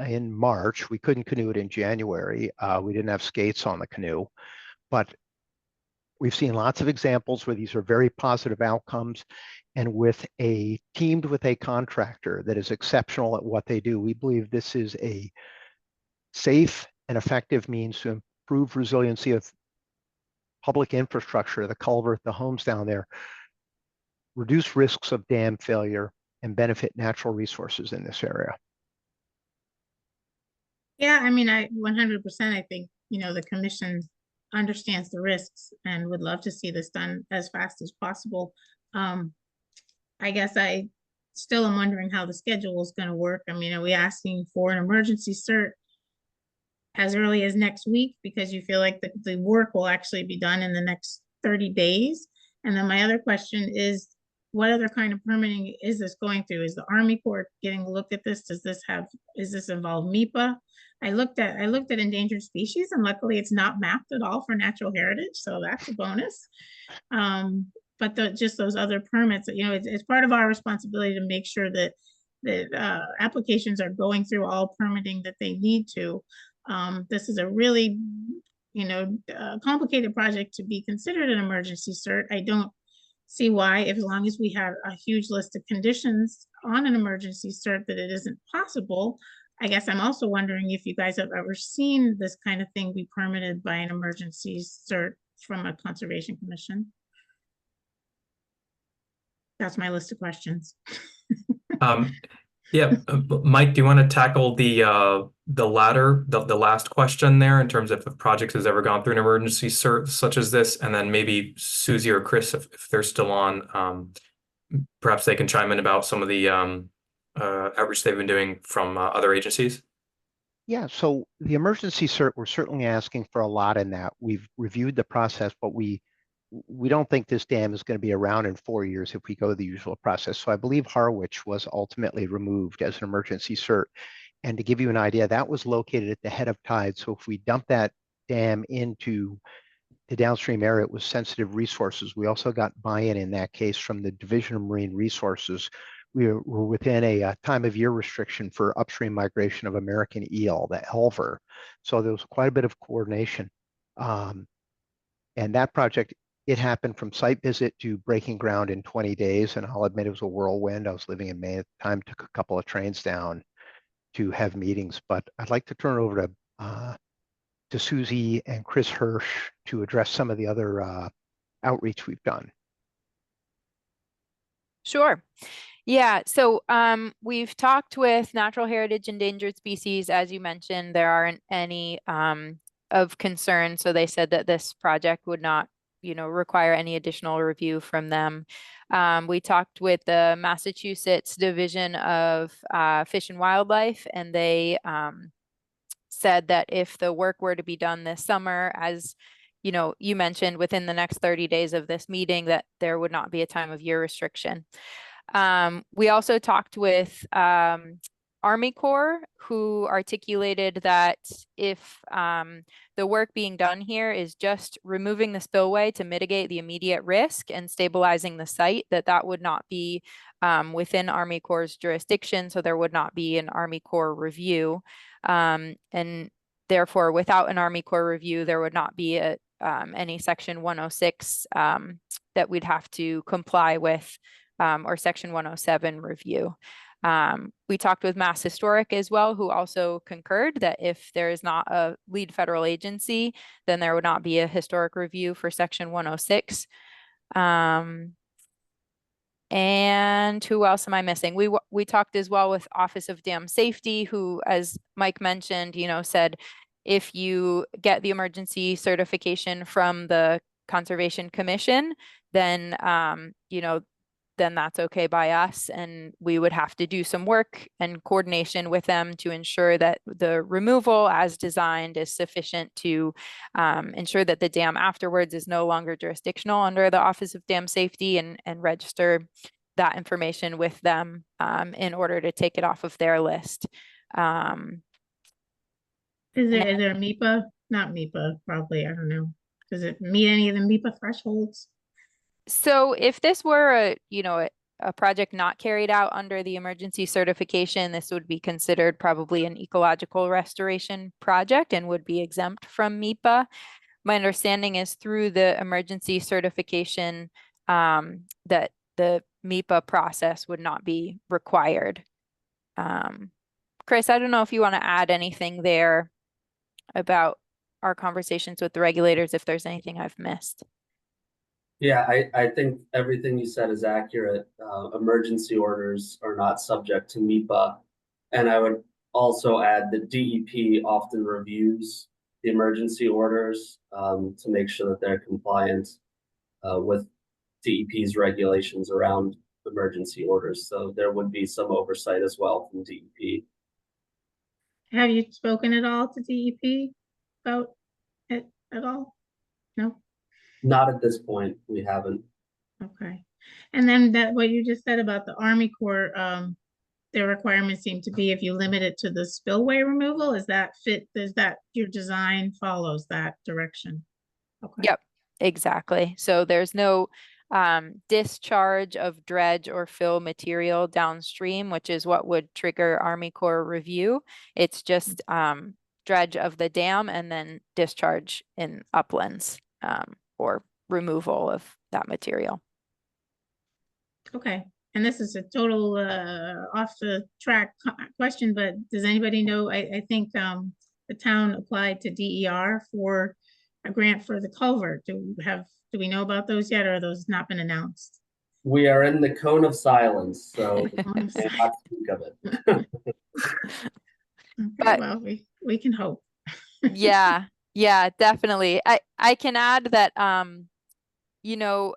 in March. We couldn't canoe it in January. We didn't have skates on the canoe, but we've seen lots of examples where these are very positive outcomes. And teamed with a contractor that is exceptional at what they do, we believe this is a safe and effective means to improve resiliency of public infrastructure, the culvert, the homes down there, reduce risks of dam failure, and benefit natural resources in this area. Yeah, I mean, I 100%, I think, the commission understands the risks and would love to see this done as fast as possible. I guess I still am wondering how the schedule is going to work. I mean, are we asking for an emergency cert as early as next week because you feel like the work will actually be done in the next 30 days? And then my other question is, what other kind of permitting is this going through? Is the Army Corps getting a look at this? Does this involve MIPA? I looked at endangered species, and luckily it's not mapped at all for natural heritage, so that's a bonus. But just those other permits, it's part of our responsibility to make sure that applications are going through all permitting that they need to. This is a really, complicated project to be considered an emergency cert. I don't see why, as long as we have a huge list of conditions on an emergency cert, that it isn't possible. I guess I'm also wondering if you guys have ever seen this kind of thing be permitted by an emergency cert from a conservation commission. That's my list of questions. Yeah, Mike, do you want to tackle the latter, the last question there, in terms of if projects has ever gone through an emergency cert such as this, and then maybe Susie or Chris, if they're still on, perhaps they can chime in about some of the outreach they've been doing from other agencies. Yeah, so the emergency cert, we're certainly asking for a lot in that. We've reviewed the process, but we don't think this dam is going to be around in 4 years if we go the usual process. So I believe Harwich was ultimately removed as an emergency cert. And to give you an idea, that was located at the head of tide. So if we dump that dam into the downstream area, it was sensitive resources. We also got buy-in in that case from the Division of Marine Resources. We were within a time of year restriction for upstream migration of American eel, the elver. So there was quite a bit of coordination. And that project, it happened from site visit to breaking ground in 20 days. And I'll admit it was a whirlwind. I was living in Maine at the time, took a couple of trains down to have meetings. But I'd like to turn it over to Susie and Chris Hirsch to address some of the other outreach we've done. Sure. Yeah, so we've talked with natural heritage endangered species. As you mentioned, there aren't any of concern. So they said that this project would not, require any additional review from them. We talked with the Massachusetts Division of Fish and Wildlife, and they said that if the work were to be done this summer, as you mentioned, within the next 30 days of this meeting, that there would not be a time of year restriction. We also talked with Army Corps, who articulated that if the work being done here is just removing the spillway to mitigate the immediate risk and stabilizing the site, that would not be within Army Corps' jurisdiction, so there would not be an Army Corps review. And therefore, without an Army Corps review, there would not be any Section 106 that we'd have to comply with, or Section 107 review. We talked with Mass Historic as well, who also concurred that if there is not a lead federal agency, then there would not be a historic review for Section 106. And who else am I missing? We talked as well with Office of Dam Safety, who, as Mike mentioned, said if you get the emergency certification from the Conservation Commission, then then that's okay by us, and we would have to do some work and coordination with them to ensure that the removal as designed is sufficient to ensure that the dam afterwards is no longer jurisdictional under the Office of Dam Safety, and register that information with them in order to take it off of their list. Is there a MIPA? Not MIPA, probably, I don't know. Does it meet any of the MIPA thresholds? So if this were a project not carried out under the emergency certification, this would be considered probably an ecological restoration project and would be exempt from MIPA. My understanding is through the emergency certification that the MIPA process would not be required. Chris, I don't know if you want to add anything there about our conversations with the regulators, if there's anything I've missed. Yeah, I think everything you said is accurate. Emergency orders are not subject to MIPA. And I would also add that DEP often reviews the emergency orders to make sure that they're compliant with DEP's regulations around emergency orders. So there would be some oversight as well from DEP. Have you spoken at all to DEP about it at all? No? Not at this point, we haven't. Okay. And then that, what you just said about the Army Corps, their requirements seem to be if you limit it to the spillway removal, is that your design follows that direction? Okay. Yep, exactly. So there's no discharge of dredge or fill material downstream, which is what would trigger Army Corps review. It's just dredge of the dam and then discharge in uplands or removal of that material. Okay, and this is a total off the track question, but does anybody know, I think the town applied to DER for a grant for the culvert. Do we know about those yet, or are those not been announced? We are in the cone of silence, so I'm I sorry. cannot speak of it. Okay, But- well, we can hope. Yeah, yeah, definitely. I can add that you know,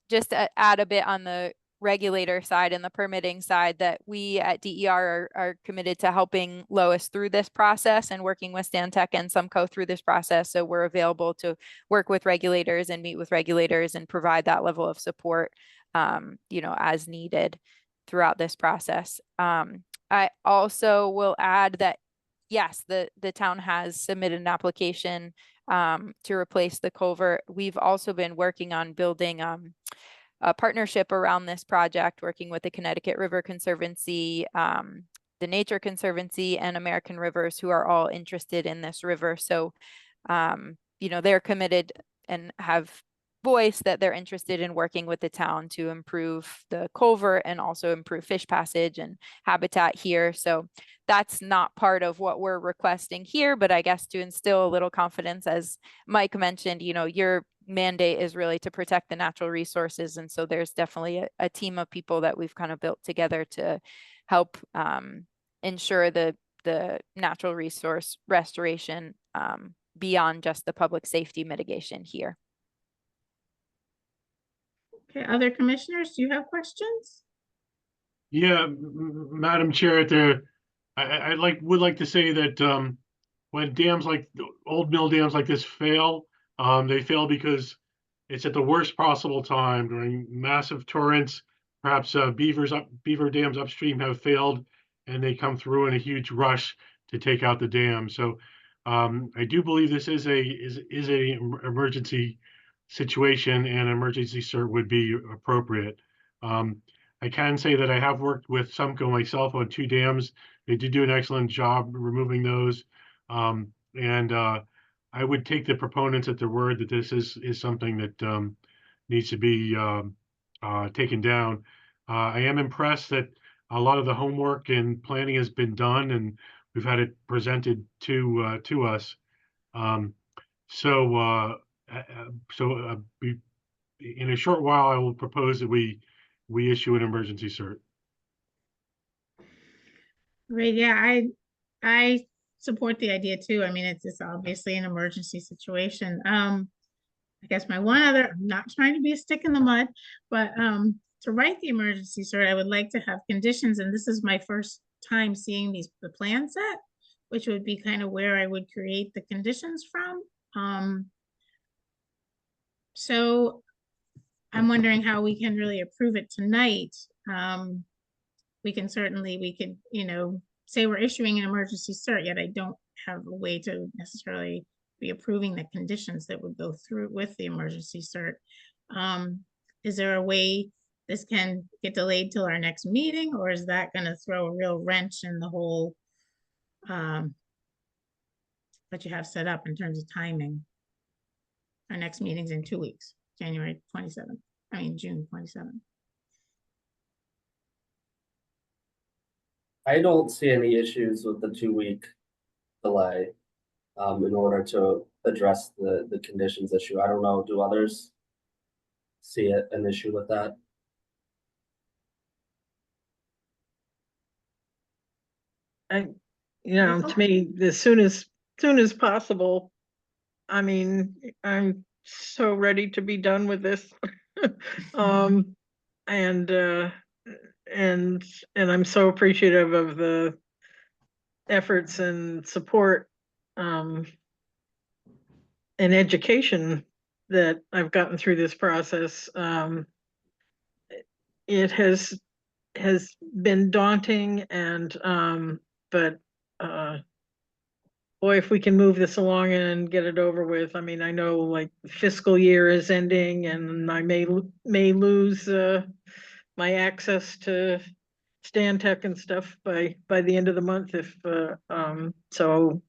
just add a bit on the regulator side and the permitting side that we at DER are committed to helping Lois through this process and working with Stantec and Sumco through this process. So we're available to work with regulators and meet with regulators and provide that level of support, you know, as needed throughout this process. I also will add that yes, the town has submitted an application to replace the culvert. We've also been working on building a partnership around this project, working with the Connecticut River Conservancy, the Nature Conservancy, and American Rivers, who are all interested in this river. So, you know, they're committed and have voiced that they're interested in working with the town to improve the culvert and also improve fish passage and habitat here. So that's not part of what we're requesting here, but I guess to instill a little confidence, as Mike mentioned, you know, your mandate is really to protect the natural resources. And so there's definitely a team of people that we've kind of built together to help ensure the natural resource restoration beyond just the public safety mitigation here. Okay, other commissioners, do you have questions? Yeah, Madam Chair, I would like to say that when dams like old mill dams like this fail, they fail because it's at the worst possible time during massive torrents. Perhaps beaver dams upstream have failed, and they come through in a huge rush to take out the dam. So I do believe this is a emergency situation, and emergency cert would be appropriate. I can say that I have worked with Sumco myself on 2 dams. They did do an excellent job removing those. And I would take the proponents at their word that this is something that needs to be taken down. I am impressed that a lot of the homework and planning has been done, and we've had it presented to us. Um, so in a short while, I will propose that we issue an emergency cert. Great, yeah, I support the idea too. I mean, it's obviously an emergency situation. I guess my one other, I'm not trying to be a stick in the mud, but to write the emergency cert, I would like to have conditions, and this is my first time seeing the plan set, which would be kind of where I would create the conditions from. So I'm wondering how we can really approve it tonight. We could, you know, say we're issuing an emergency cert, yet I don't have a way to necessarily be approving the conditions that would go through with the emergency cert. Is there a way this can get delayed till our next meeting, or is that gonna throw a real wrench in the whole what you have set up in terms of timing? Our next meeting's in 2 weeks, June 27th. I don't see any issues with the 2-week delay in order to address the conditions issue. I don't know, do others see an issue with that? To me, as soon as possible. I mean, I'm so ready to be done with this. And I'm so appreciative of the efforts and support and education that I've gotten through this process. it has been daunting and, but, boy, if we can move this along and get it over with. I mean, I know like fiscal year is ending and I may lose, my access to Stan Tech and stuff by the end of the month if, so,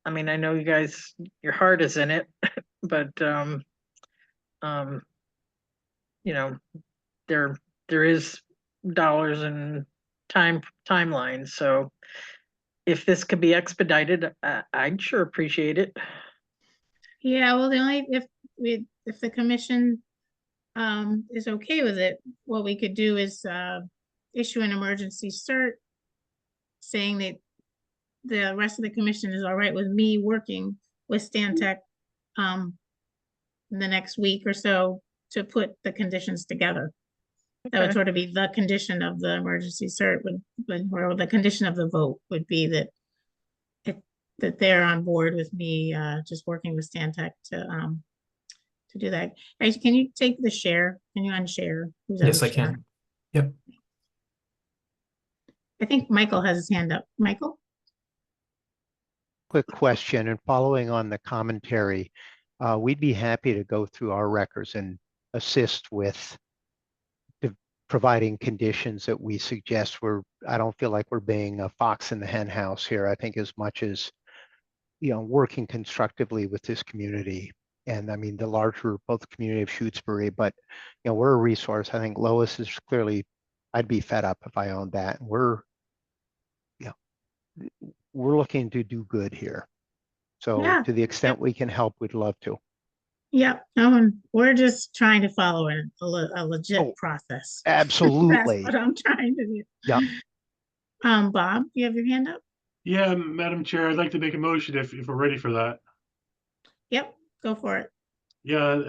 I mean, I know you guys, your heart is in it, but, um, you know, there is dollars and timelines, so if this could be expedited, I'd sure appreciate it. Yeah, well, the only, if the commission is okay with it, what we could do is issue an emergency cert saying that the rest of the commission is all right with me working with Stan Tech in the next week or so to put the conditions together. That would Okay. sort of be the condition of the emergency cert or the condition of the vote would be that that they're on board with me just working with Stan Tech to do that. Guys, can you take the share? Can you unshare? Who's on Yes, the I share? can. Yep. I think Michael has his hand up. Michael? Quick question, and following on the commentary, we'd be happy to go through our records and assist with providing conditions that we suggest. I don't feel like we're being a fox in the hen house here. I think as much as, working constructively with this community. And I mean, the larger, both the community of Shutesbury, but, we're a resource. I think Lois is clearly, I'd be fed up if I owned that. We're looking to do good here. So Yeah. to the extent we can help, we'd love to. Yeah, we're just trying to follow a legit process. Absolutely. That's what I'm trying to do. Yeah. Bob, you have your hand up? Yeah, Madam Chair, I'd like to make a motion if we're ready for that. Yep, go for it. Yeah,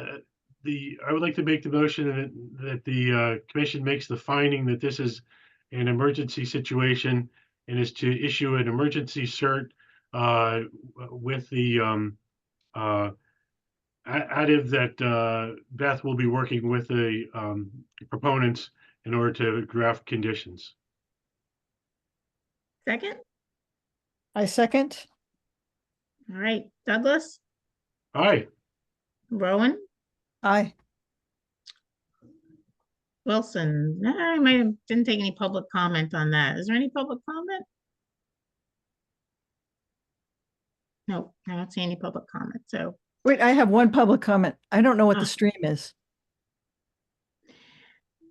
I would like to make the motion that the commission makes the finding that this is an emergency situation and is to issue an emergency cert with the added that Beth will be working with the proponents in order to draft conditions. Second? I second. All right, Douglas, Aye. Rowan, Aye. Wilson. I didn't take any public comment on that. Is there any public comment? No, I don't see any public comment. So Wait, I have one public comment. I don't know what Ah. the stream is.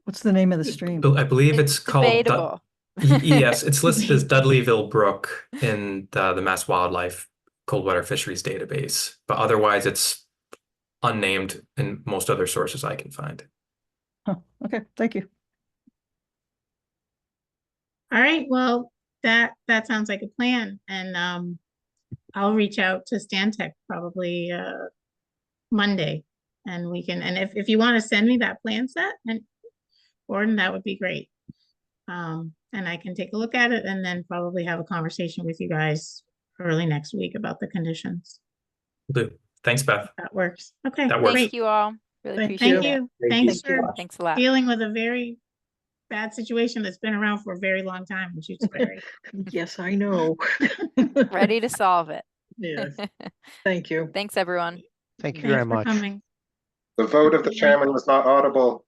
What's the name of the stream? I believe it's called debatable. Yes, it's listed as Dudleyville Brook in the Mass Wildlife Coldwater Fisheries Database, but otherwise it's unnamed in most other sources I can find. Huh, okay, thank you. all right, well, that sounds like a plan. And I'll reach out to Stan Tech probably Monday. And we can, and if you want to send me that plan set, and Gordon, that would be great. And I can take a look at it and then probably have a conversation with you guys early next week about the conditions. Will do. Thanks, Beth. That works. Okay, That works. Thank great. you all. Really But appreciate thank it. you. Thank Thanks you. for Thanks a lot. dealing with a very bad situation that's been around for a very long time in Shutesbury. Yes, I know. Ready to solve it. Yes, thank you. Thanks, everyone. Thank you Thanks very for much. coming. The vote of the chairman was not audible.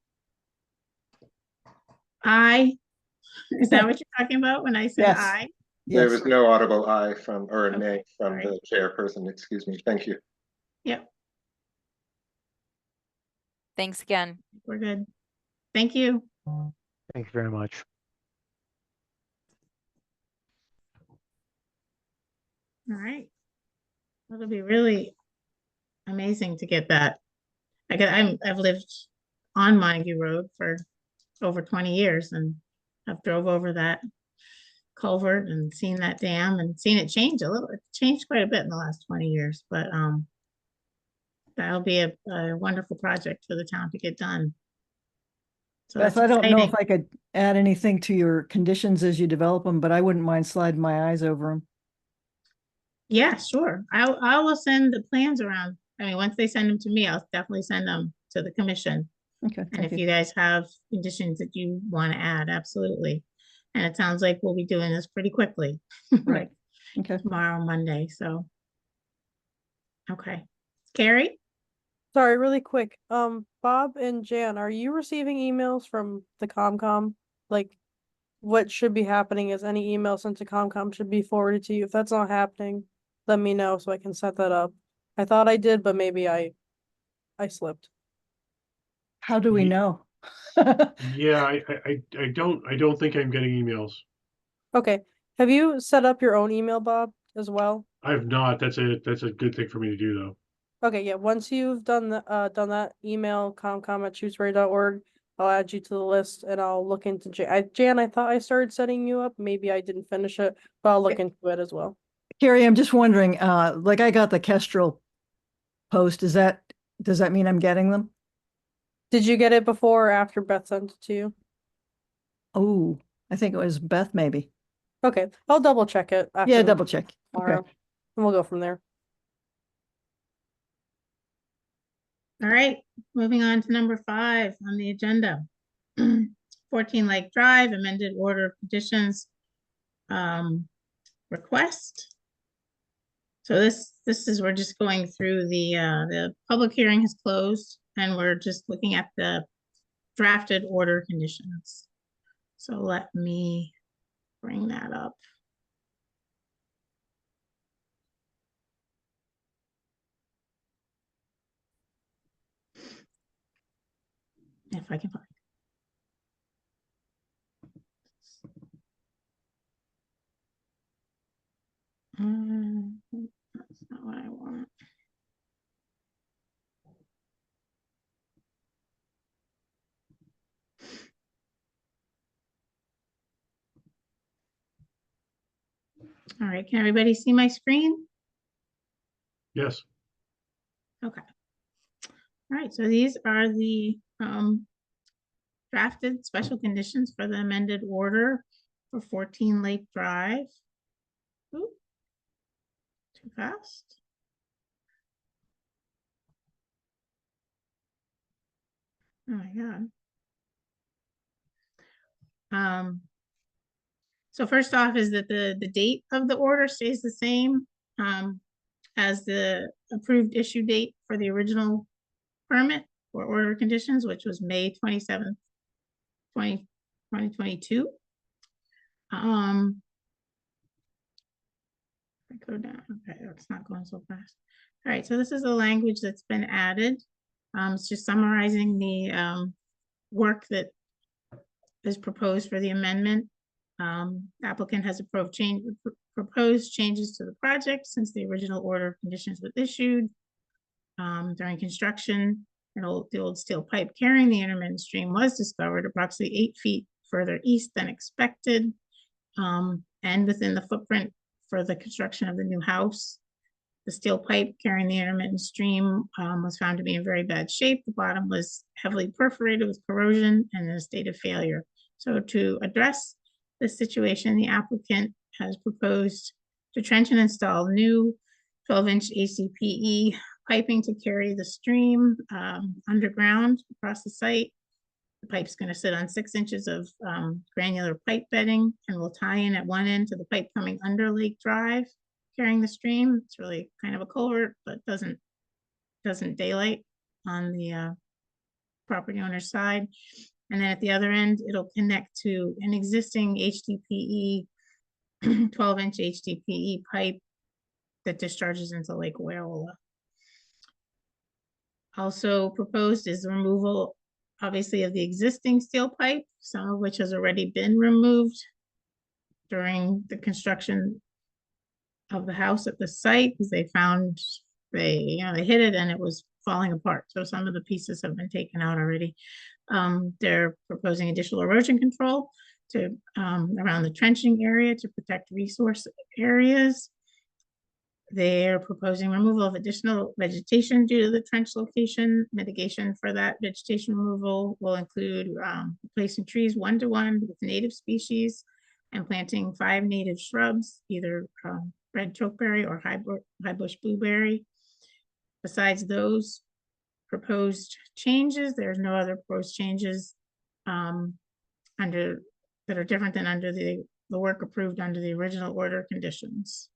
Aye. Is that what you're talking about when I said Yes. aye? There Yes. was no audible aye from, or Okay, nay from sorry. the chairperson, excuse me. Thank you. Yep, Thanks again. we're good. Thank you. Thank you very much. All right. It'll be really amazing to get that. I've lived on Montague Road for over 20 years and I've drove over that culvert and seen that dam and seen it change a little. It changed quite a bit in the last 20 years, but that'll be a wonderful project for the town to get done. So Beth, that's I don't know if exciting. I could add anything to your conditions as you develop them, but I wouldn't mind sliding my eyes over them. Yeah, sure. I will send the plans around. I mean, once they send them to me, I'll definitely send them to the commission. Okay, And thank if you. you guys have conditions that you want to add, absolutely. And it sounds like we'll be doing this pretty quickly. Right. Like Okay. tomorrow, Monday, so. Okay. Carrie? Sorry, really quick. Bob and Jan, are you receiving emails from the ComCom? Like, what should be happening is any email sent to ComCom should be forwarded to you. If that's not happening, let me know so I can set that up. I thought I did, but maybe I slipped. How do we Ye- know? Yeah, I don't think I'm getting emails. Okay. Have you set up your own email, Bob, as well? I have not. That's a good thing for me to do though. Okay, yeah. Once you've done that, email comcom@shutesbury.org. I'll add you to the list and I'll look into Jan, I thought I started setting you up. Maybe I didn't finish it, but I'll look into it as well. Carrie, I'm just wondering, like I got the Kestrel post. Does that mean I'm getting them? Did you get it before or after Beth sent it to you? Oh, I think it was Beth, maybe. Okay, I'll double check it after Yeah, the double check. tomorrow, Okay. and we'll go from there. All right, moving on to number 5 on the agenda. 14 Lake Drive, amended order of conditions request. So this is, we're just going through the public hearing has closed and we're just looking at the drafted order conditions. So let me bring that up. If I can find. That's not what I want. All right, can everybody see my screen? Yes. Okay. All right, so these are the drafted special conditions for the amended order for 14 Lake Drive. Ooh, too fast. Oh my God. So first off is that the date of the order stays the same as the approved issue date for the original permit or order conditions, which was May 27th, 2022. I go down. Okay, that's not going so fast. All right, so this is the language that's been added. It's just summarizing the work that is proposed for the amendment. Applicant has proposed changes to the project since the original order of conditions was issued. During construction, the old steel pipe carrying the intermittent stream was discovered approximately 8 feet further east than expected, and within the footprint for the construction of the new house. The steel pipe carrying the intermittent stream was found to be in very bad shape. The bottom was heavily perforated with corrosion and in a state of failure. So to address this situation, the applicant has proposed to trench and install new 12-inch ACPE piping to carry the stream underground across the site. The pipe's going to sit on 6 inches of granular pipe bedding and will tie in at one end to the pipe coming under Lake Drive, carrying the stream. It's really kind of a culvert, but doesn't daylight on the property owner's side. And then at the other end, it'll connect to an existing HDPE, 12-inch HDPE pipe that discharges into Lake Waiola. Also proposed is the removal, obviously, of the existing steel pipe, some of which has already been removed during the construction of the house at the site, because they found they hit it and it was falling apart. So some of the pieces have been taken out already. They're proposing additional erosion control to around the trenching area to protect resource areas. They're proposing removal of additional vegetation due to the trench location. Mitigation for that vegetation removal will include replacing trees 1-to-1 with native species and planting 5 native shrubs, either red chokeberry or high bush blueberry. Besides those proposed changes. There's no other proposed changes under that are different than under the work approved under the original order conditions.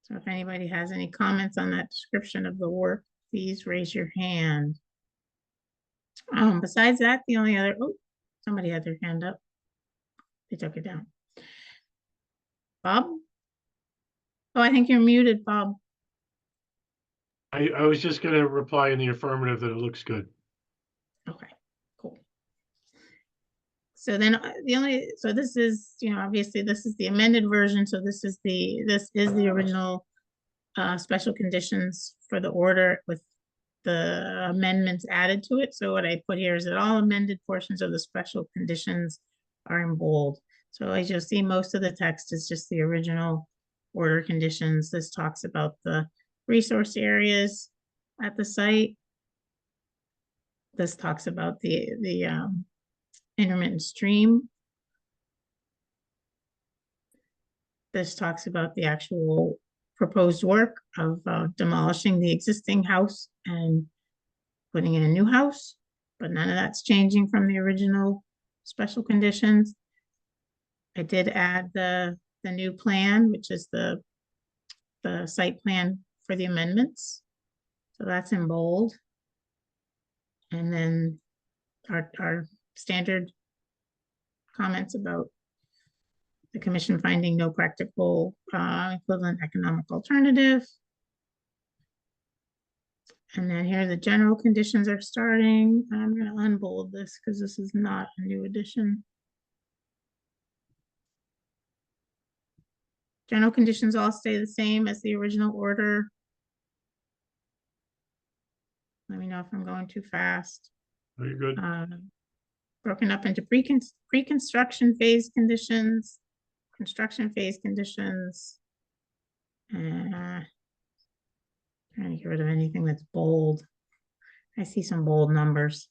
So if anybody has any comments on that description of the work, please raise your hand. Besides that, the only other, oh, somebody had their hand up. They took it down. Bob? Oh, I think you're muted, Bob. I was just gonna reply in the affirmative that it looks good. Okay, cool. So then so this is, obviously this is the amended version. So this is the original special conditions for the order with the amendments added to it. So what I put here is that all amended portions of the special conditions are in bold. So as you'll see, most of the text is just the original order conditions. This talks about the resource areas at the site. This talks about the intermittent stream. This talks about the actual proposed work of demolishing the existing house and putting in a new house, but none of that's changing from the original special conditions. I did add the new plan, which is the site plan for the amendments. So that's in bold. And then our standard comments about the commission finding no practical equivalent economic alternative. And then here the general conditions are starting. I'm going to unbold this because this is not a new addition. General conditions all stay the same as the original order. Let me know if I'm going too fast. Are you good? Broken up into pre-construction phase conditions, construction phase conditions. Trying to get rid of anything that's bold. I see some bold numbers.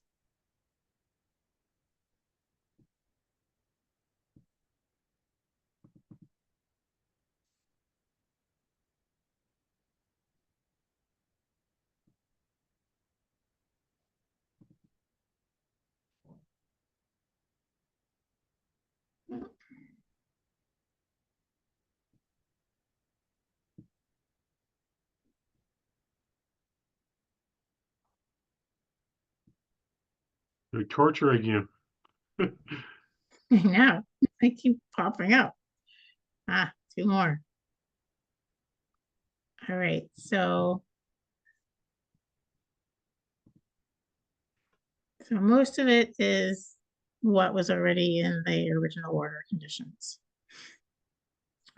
They're torturing you. I know, they keep popping up. Two more. All right, so most of it is what was already in the original order conditions.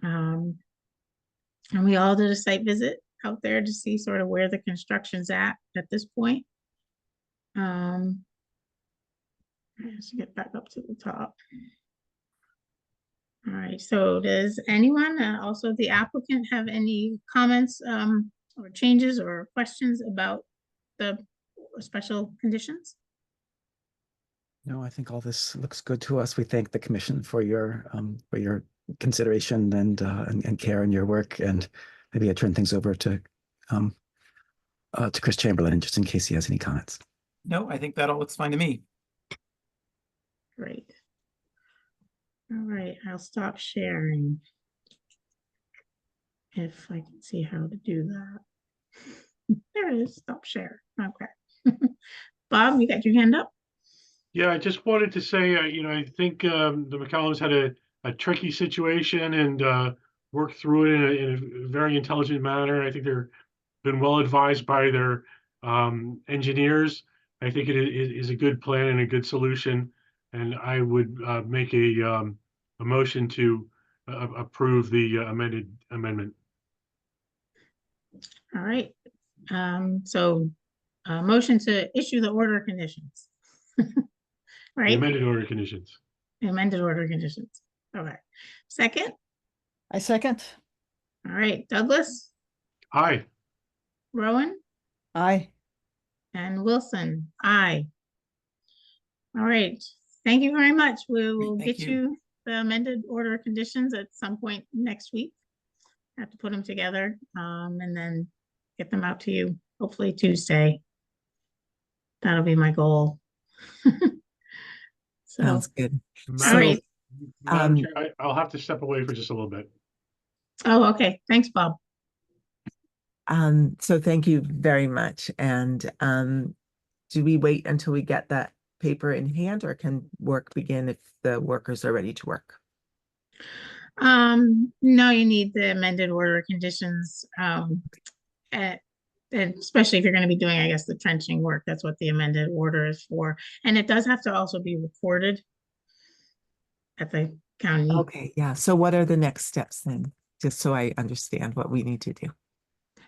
And we all did a site visit out there to see sort of where the construction's at this point. Let's get back up to the top. All right, so does anyone, also the applicant, have any comments or changes or questions about the special conditions? No, I think all this looks good to us. We thank the commission for your consideration and care in your work. And maybe I turn things over to Chris Chamberlain just in case he has any comments. No, I think that all looks fine to me. Great. All right, I'll stop sharing. If I can see how to do that. There it is, stop share. Okay. Bob, you got your hand up? Yeah, I just wanted to say, I think the McCallums had a tricky situation and worked through it in a very intelligent manner. I think they're been well advised by their engineers. I think it is a good plan and a good solution. And I would make a motion to approve the amendment. All right. So motion to issue the order conditions. Right? The amended order conditions. The amended order conditions. Okay. Second? I second. All right. Douglas? Aye. Rowan? Aye. And Wilson? Aye. All right. Thank you very much. We will get you the amended order conditions at some point next week. Have to put them together. And then get them out to you, hopefully Tuesday. That'll be my goal. So, Sounds good. all right. Madam Chair, I'll have to step away for just a little bit. Oh, okay. Thanks, Bob. So thank you very much. And do we wait until we get that paper in hand, or can work begin if the workers are ready to work? No, you need the amended order of conditions. And especially if you're going to be doing, I guess, the trenching work, that's what the amended order is for. And it does have to also be recorded at the county. Okay, yeah. So what are the next steps then? Just so I understand what we need to do.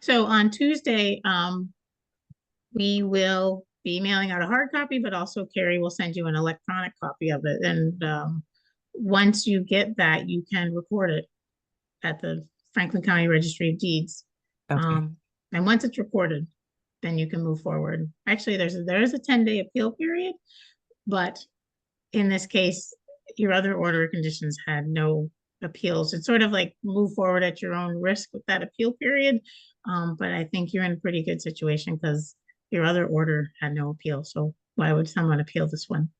So on Tuesday, we will be mailing out a hard copy, but also Carrie will send you an electronic copy of it. And once you get that, you can record it at the Franklin County Registry of Deeds. Okay. And once it's recorded, then you can move forward. Actually, there is a 10-day appeal period, but in this case, your other order of conditions had no appeals. It's sort of like move forward at your own risk with that appeal period. But I think you're in a pretty good situation because your other order had no appeal. So why would someone appeal this one?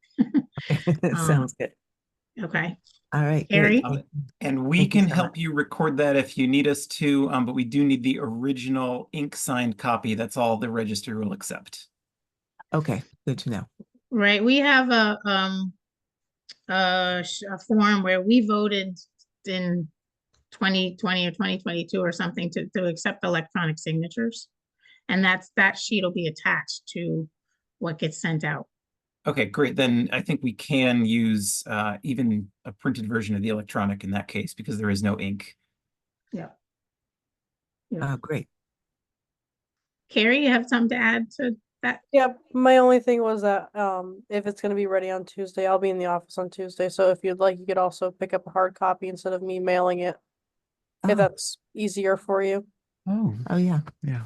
Sounds good. Okay. All right, Harry? great. And we Thank you can so help much. you record that if you need us to, but we do need the original ink signed copy. That's all the registry will accept. Okay, good to know. Right. We have a form where we voted in 2020 or 2022 or something to accept electronic signatures. And that sheet will be attached to what gets sent out. Okay, great. Then I think we can use even a printed version of the electronic in that case because there is no ink. Yeah. Great. Carrie, you have something to add to that? Yep, my only thing was that if it's gonna be ready on Tuesday, I'll be in the office on Tuesday. So if you'd like, you could also pick up a hard copy instead of me mailing it. Oh. If that's easier for you. Oh, Oh, yeah. yeah.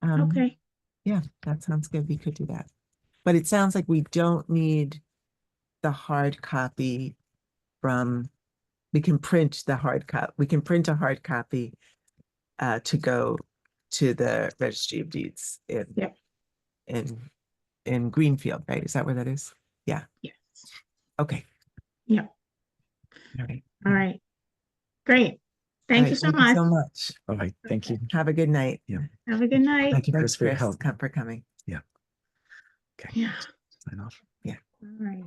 Okay. Yeah, that sounds good. We could do that. But it sounds like we don't need the hard copy from, we can print the hard copy. We can print a hard copy to go to the Registry of Deeds Yep. in Greenfield, right? Is that where that is? Yeah. Yes. Okay. Yep. All right. All right. Great. Thank you so Thank much. you so much. All right. Thank you. Have a good night. Yeah. Have a good night. Thank you, Chris, Thanks, for your Chris, help. for coming. Okay. Yeah. Sign off. All right.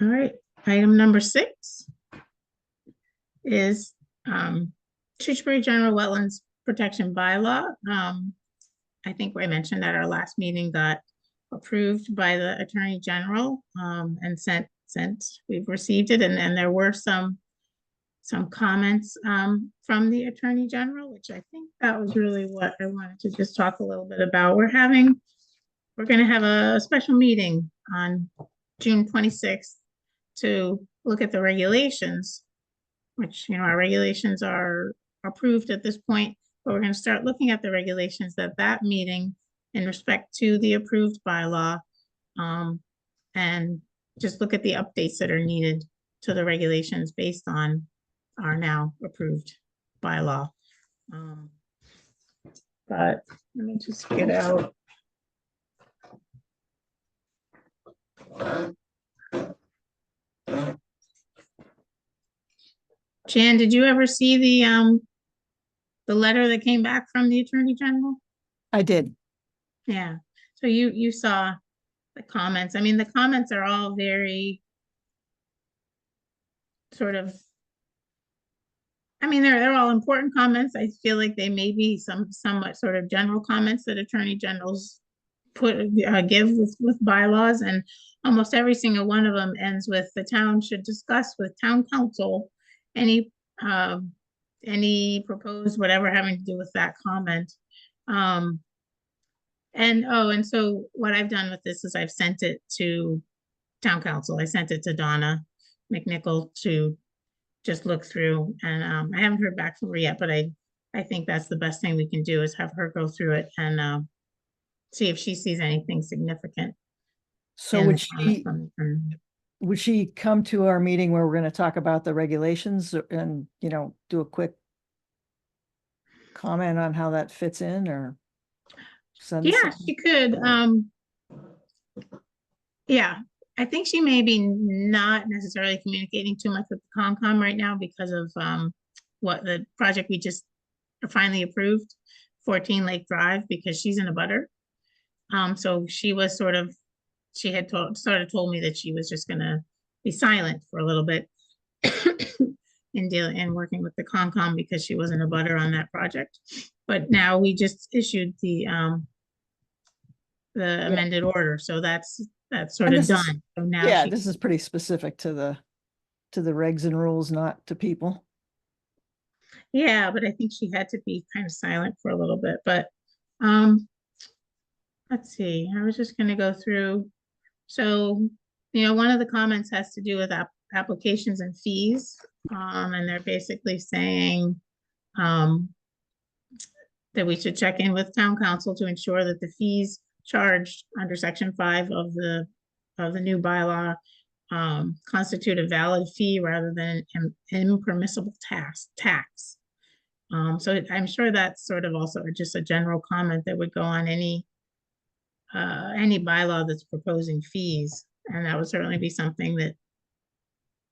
All right. Item number 6 is Shutesbury General Wetlands Protection Bylaw. I think I mentioned that our last meeting got approved by the Attorney General and sent. We've received it, and then there were some comments from the Attorney General, which I think that was really what I wanted to just talk a little bit about. We're going to have a special meeting on June 26th to look at the regulations, which, our regulations are approved at this point, but we're going to start looking at the regulations that meeting in respect to the approved bylaw, and just look at the updates that are needed to the regulations based on our now approved bylaw. But let me just get out. Jan, did you ever see the letter that came back from the Attorney General? I did. Yeah, so you saw the comments. I mean, the comments are all very sort of, I mean, they're all important comments. I feel like they may be somewhat sort of general comments that attorney generals give with bylaws, and almost every single one of them ends with the town should discuss with town council any proposed whatever having to do with that comment. And so what I've done with this is I've sent it to town council. I sent it to Donna McNichol to just look through, and I haven't heard back from her yet, but I think that's the best thing we can do is have her go through it and see if she sees anything significant. So in would the comments she, from the attorney. would she come to our meeting where we're going to talk about the regulations and, do a quick comment on how that fits in or send Yeah, something? she could. Yeah, I think she may be not necessarily communicating too much with the Concom right now because of what the project we just finally approved, 14 Lake Drive, because she's in a butter. So she was she had told me that she was just gonna be silent for a little bit in working with the Concom because she wasn't a butter on that project. But now we just issued the amended order, so that's sort And of this is- done. So now Yeah, she, this is pretty specific to the regs and rules, not to people. yeah, but I think she had to be kind of silent for a little bit, but um let's see, I was just gonna go through. So, one of the comments has to do with applications and fees. And they're basically saying that we should check in with town council to ensure that the fees charged under section 5 of the new bylaw constitute a valid fee rather than an impermissible tax. So I'm sure that's sort of also just a general comment that would go on any bylaw that's proposing fees. And that would certainly be something that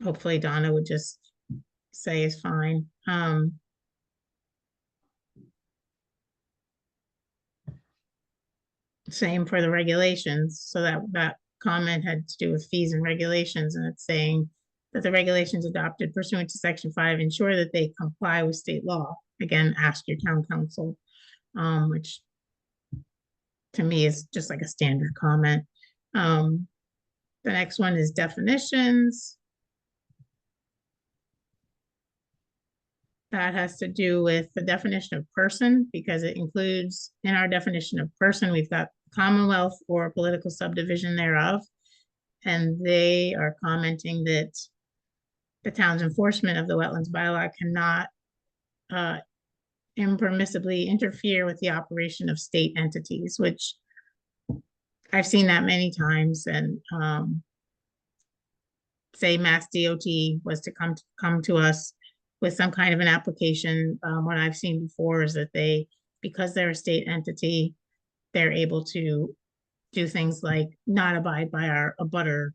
hopefully Donna would just say is fine. Same for the regulations. So that comment had to do with fees and regulations, and it's saying that the regulations adopted pursuant to section 5 ensure that they comply with state law. Again, ask your town council, which to me is just like a standard comment. The next one is definitions. That has to do with the definition of person, because it includes, in our definition of person, we've got Commonwealth or political subdivision thereof. And they are commenting that the town's enforcement of the wetlands bylaw cannot impermissibly interfere with the operation of state entities, which I've seen that many times. And say Mass DOT was to come to us with some kind of an application, what I've seen before is that because they're a state entity, they're able to do things like not abide by our abutter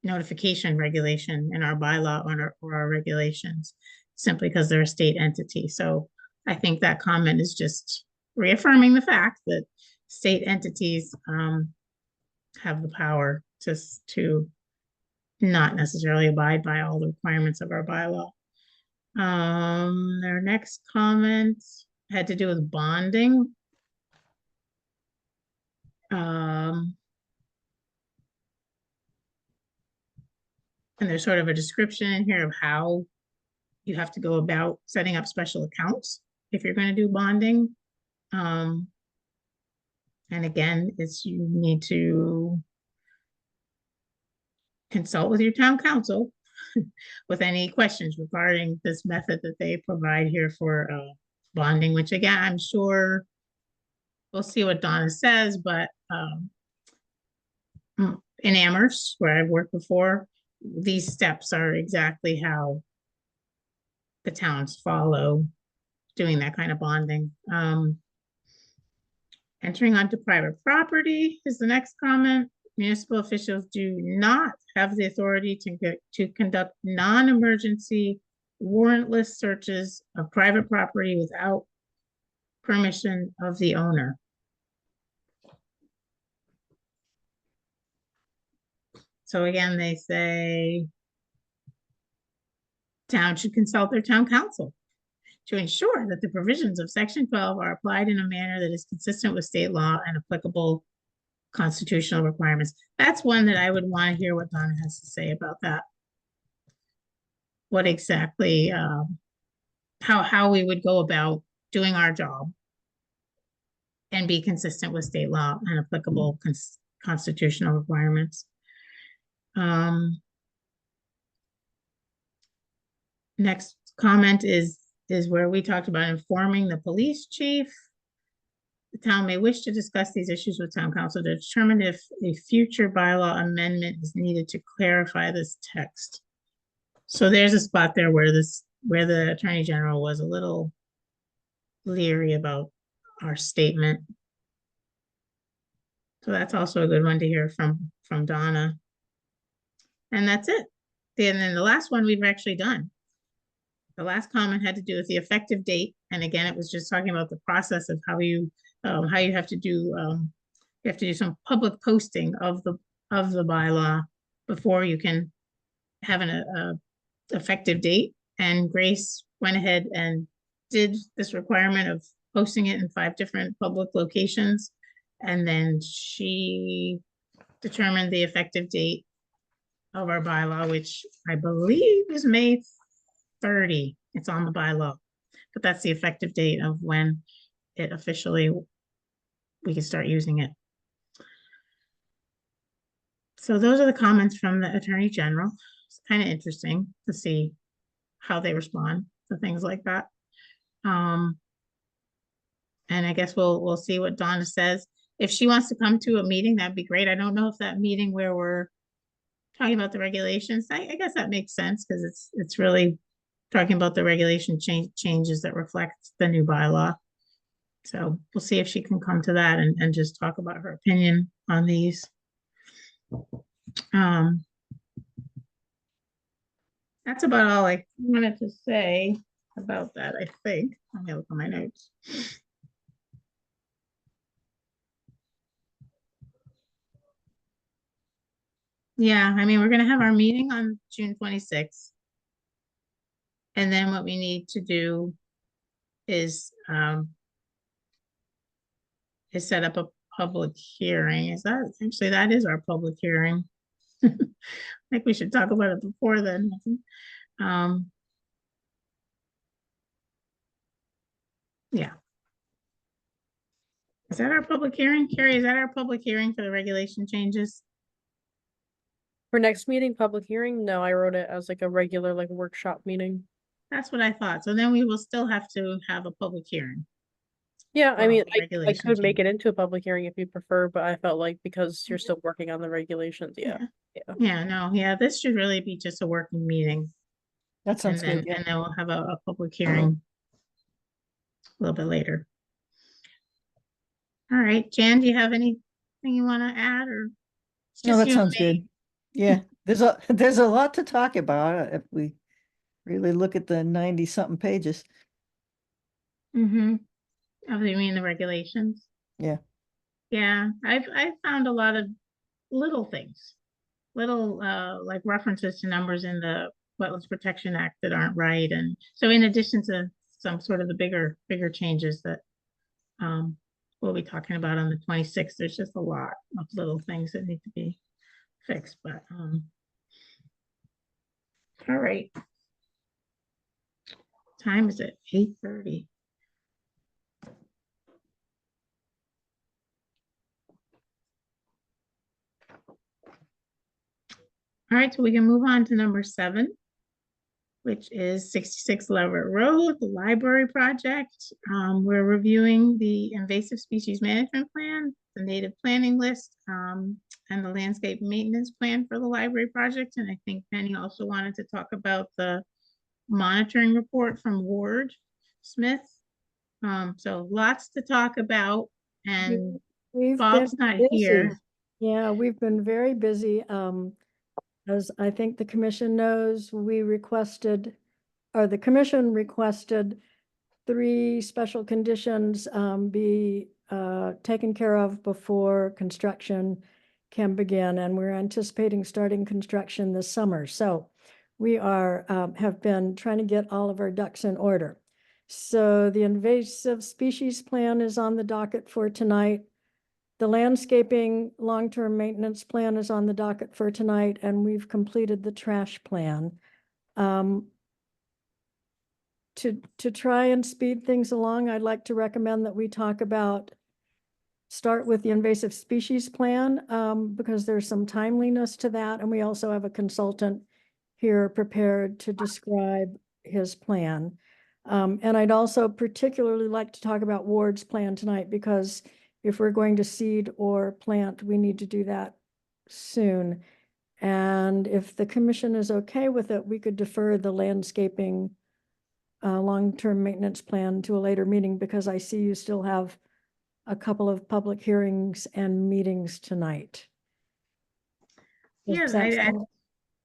notification regulation in our bylaw or our regulations, simply because they're a state entity. So I think that comment is just reaffirming the fact that state entities have the power to not necessarily abide by all the requirements of our bylaw. Their next comment had to do with bonding. And there's sort of a description in here of how you have to go about setting up special accounts if you're going to do bonding. And again, you need to consult with your town council with any questions regarding this method that they provide here for bonding, which again, I'm sure we'll see what Donna says, but in Amherst, where I've worked before, these steps are exactly how the towns follow doing that kind of bonding. Entering onto private property is the next comment. Municipal officials do not have the authority to conduct non-emergency warrantless searches of private property without permission of the owner. So again, they say town should consult their town council to ensure that the provisions of section 12 are applied in a manner that is consistent with state law and applicable constitutional requirements. That's one that I would want to hear what Donna has to say about that. What exactly, how we would go about doing our job and be consistent with state law and applicable constitutional requirements. Next comment is where we talked about informing the police chief. the town may wish to discuss these issues with town council to determine if a future bylaw amendment is needed to clarify this text. So there's a spot there where where the Attorney General was a little leery about our statement. So that's also a good one to hear from Donna. And that's it. And then the last one we've actually done. The last comment had to do with the effective date. And again, it was just talking about the process of how you have to do some public posting of the bylaw before you can have an effective date. And Grace went ahead and did this requirement of posting it in 5 different public locations. And then she determined the effective date of our bylaw, which I believe is May 30. It's on the bylaw, but that's the effective date of when it officially, we can start using it. So those are the comments from the Attorney General. It's kind of interesting to see how they respond to things like that. And I guess we'll see what Donna says. If she wants to come to a meeting, that'd be great. I don't know if that meeting where we're talking about the regulations, I guess that makes sense because it's really talking about the regulation changes that reflect the new bylaw. So we'll see if she can come to that and just talk about her opinion on these. That's about all I wanted to say about that, I think. Let me look at my notes. Yeah, I mean, we're gonna have our meeting on June 26th. And then what we need to do is set up a public hearing. Actually, that is our public hearing. I think we should talk about it before then. Yeah. Is that our public hearing? Carrie, is that our public hearing for the regulation changes? For next meeting, public hearing? No, I wrote it as like a regular like workshop meeting. That's what I thought. So then we will still have to have a public hearing. Yeah, I mean, I could make change. it into a public hearing if you prefer, but I felt like because you're still working on the regulations, yeah. This should really be just a working meeting. That sounds good. Yeah. And then we'll have a public hearing a little bit later. All right, Jan, do you have anything you want to add or? No, that sounds good. Yeah, there's a lot to talk about if we really look at the 90-something pages. Mm-hmm. Oh, you mean the regulations? Yeah. Yeah, I've found a lot of little things, little like references to numbers in the Wetlands Protection Act that aren't right. And so in addition to some sort of the bigger changes that we'll be talking about on the 26th, there's just a lot of little things that need to be fixed, but all right. Time is at 8:30. All right, so we can move on to number 7, which is 66 Leverett Road, the library project. We're reviewing the invasive species management plan, the native planning list, and the landscape maintenance plan for the library project. And I think Penny also wanted to talk about the monitoring report from Ward Smith. So lots to talk about, and Bob's not here. Yeah, we've been very busy. As I think the commission knows, the commission requested 3 special conditions be taken care of before construction can begin, and we're anticipating starting construction this summer. So we have been trying to get all of our ducks in order. So the invasive species plan is on the docket for tonight. The landscaping long-term maintenance plan is on the docket for tonight, and we've completed the trash plan. To try and speed things along, I'd like to recommend that we start with the invasive species plan because there's some timeliness to that, and we also have a consultant here prepared to describe his plan. And I'd also particularly like to talk about Ward's plan tonight, because if we're going to seed or plant, we need to do that soon. And if the commission is okay with it, we could defer the landscaping long-term maintenance plan to a later meeting, because I see you still have a couple of public hearings and meetings tonight. Does Yeah, that sound-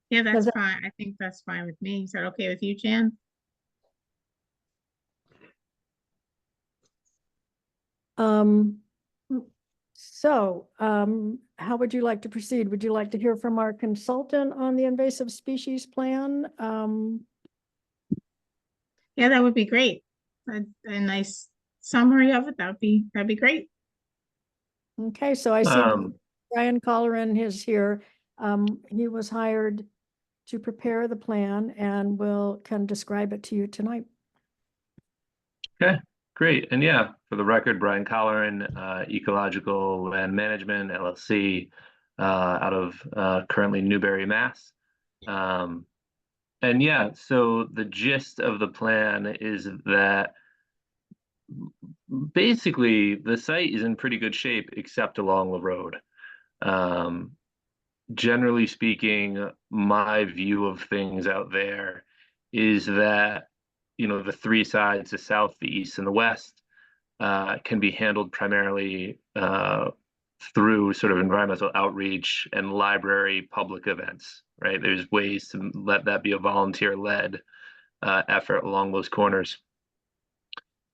yeah, does that's that- fine. I think that's fine with me. Is that okay with you, Jan? Um, how would you like to proceed? Would you like to hear from our consultant on the invasive species plan? Yeah, that would be great. A nice summary of it. That'd be great. Okay, so I see Um, Brian Colleran is here. He was hired to prepare the plan and can describe it to you tonight. Okay, great. And yeah, for the record, Brian Colleran, Ecological Land Management, LLC, out of currently Newbury, Mass. And yeah, so the gist of the plan is that basically the site is in pretty good shape except along the road. Generally speaking, my view of things out there is that, you know, the three sides, the south, the east, and the west, can be handled primarily through sort of environmental outreach and library public events, right? There's ways to let that be a volunteer-led effort along those corners.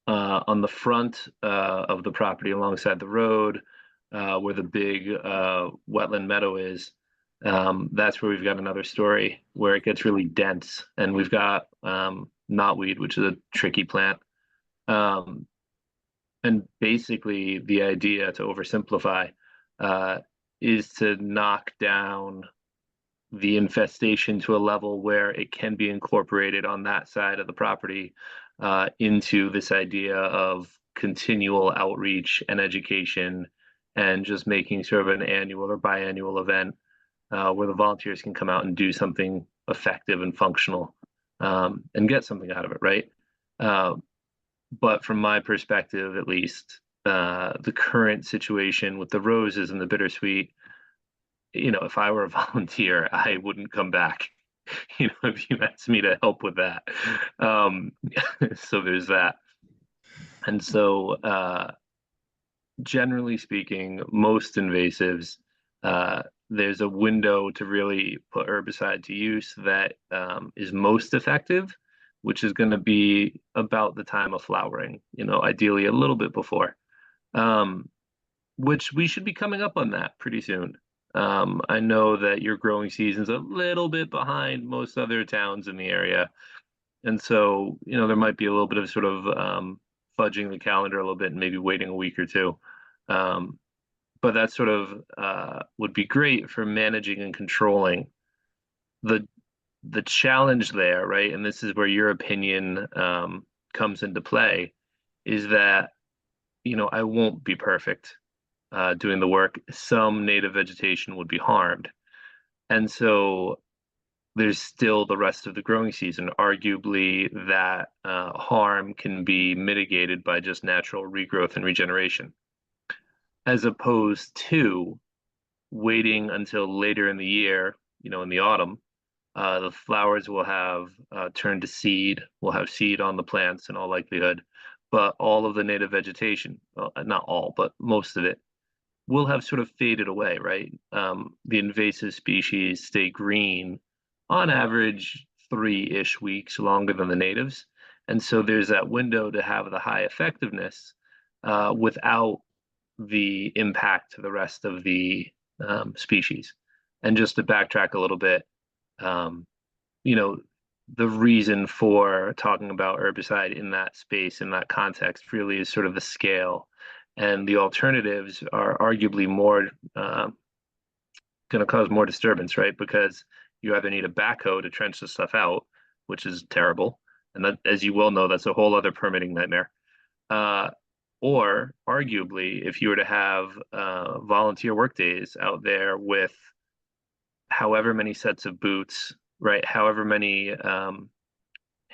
On the front of the property alongside the road, where the big wetland meadow is, that's where we've got another story where it gets really dense, and we've got knotweed, which is a tricky plant. And basically the idea, to oversimplify, is to knock down the infestation to a level where it can be incorporated on that side of the property into this idea of continual outreach and education, and just making sort of an annual or biannual event where the volunteers can come out and do something effective and functional, and get something out of it, right? But from my perspective, at least, the current situation with the roses and the bittersweet, you know, if I were a volunteer, I wouldn't come back. You know, if you asked me to help with that. So there's that. And so, generally speaking, most invasives, there's a window to really put herbicide to use that is most effective, which is going to be about the time of flowering, you know, ideally a little bit before, which we should be coming up on that pretty soon. I know that your growing season's a little bit behind most other towns in the area. And so, you know, there might be a little bit of sort of fudging the calendar a little bit and maybe waiting a week or two. But that sort of would be great for managing and controlling. The challenge there, right? And this is where your opinion comes into play, is that, you know, I won't be perfect doing the work. Some native vegetation would be harmed. And so there's still the rest of the growing season. Arguably, that harm can be mitigated by just natural regrowth and regeneration, as opposed to waiting until later in the year, you know, in the autumn. The flowers will have turned to seed, will have seed on the plants in all likelihood, but all of the native vegetation, well, not all, but most of it, will have sort of faded away, right? The invasive species stay green on average 3-ish weeks longer than the natives. And so there's that window to have the high effectiveness without the impact to the rest of the species. And just to backtrack a little bit, you know, the reason for talking about herbicide in that space, in that context, really is sort of the scale. And the alternatives are arguably more going to cause more disturbance, right? Because you either need a backhoe to trench the stuff out, which is terrible. And that, as you well know, that's a whole other permitting nightmare. Or arguably, if you were to have volunteer work days out there with however many sets of boots, right? However many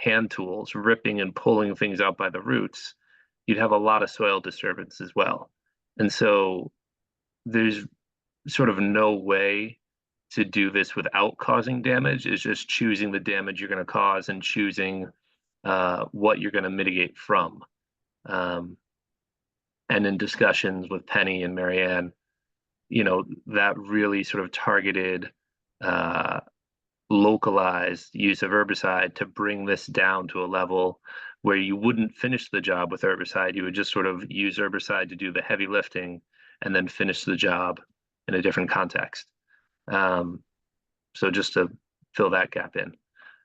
hand tools, ripping and pulling things out by the roots, you'd have a lot of soil disturbance as well. And so there's sort of no way to do this without causing damage. It's just choosing the damage you're going to cause and choosing what you're going to mitigate from. And in discussions with Penny and Marianne, that really sort of targeted localized use of herbicide to bring this down to a level where you wouldn't finish the job with herbicide. You would just sort of use herbicide to do the heavy lifting and then finish the job in a different context. So just to fill that gap in.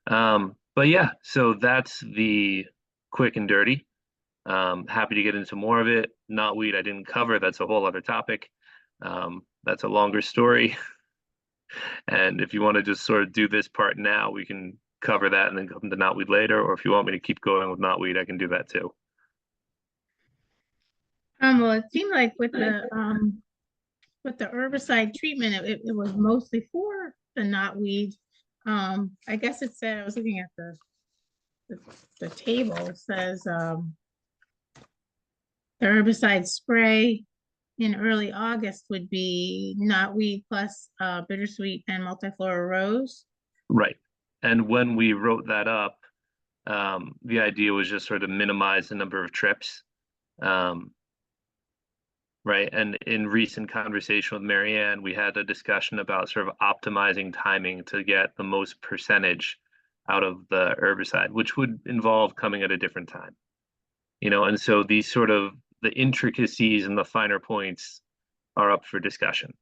But yeah, so that's the quick and dirty. Happy to get into more of it. Knotweed I didn't cover. That's a whole other topic. That's a longer story. And if you want to just sort of do this part now, we can cover that and then come to knotweed later. Or if you want me to keep going with knotweed, I can do that too. Well, it seemed like with the herbicide treatment, it was mostly for the knotweed. I guess it said, I was looking at the table, it says the herbicide spray in early August would be knotweed plus bittersweet and multiflora rose. Right. And when we wrote that up, the idea was just sort of minimize the number of trips. Right. And in recent conversation with Marianne, we had a discussion about sort of optimizing timing to get the most percentage out of the herbicide, which would involve coming at a different time. And so these sort of the intricacies and the finer points are up for discussion.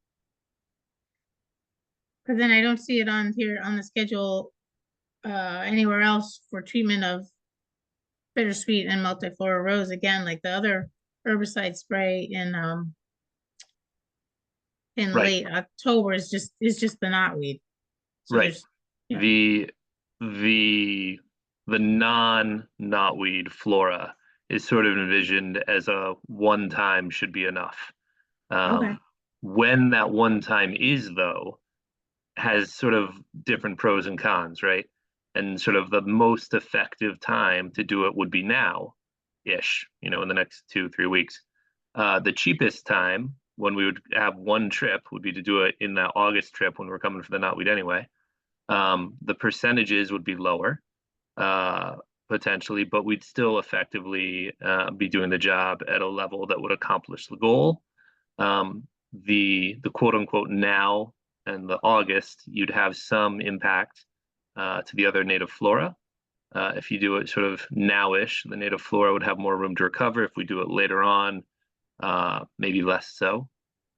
Because then I don't see it on here on the schedule anywhere else for treatment of bittersweet and multiflora rose. Again, like the other herbicide spray in Right. late October is just the knotweed. So Right. yeah. The non-knotweed flora is sort of envisioned as a one time should be enough. Okay. When that one time is, though, has sort of different pros and cons, right? And sort of the most effective time to do it would be now-ish, in the next 2-3 weeks. The cheapest time when we would have one trip would be to do it in that August trip when we're coming for the knotweed anyway. The percentages would be lower, potentially, but we'd still effectively be doing the job at a level that would accomplish the goal. The quote unquote now and the August, you'd have some impact to the other native flora. If you do it sort of now-ish, the native flora would have more room to recover. If we do it later on, maybe less so.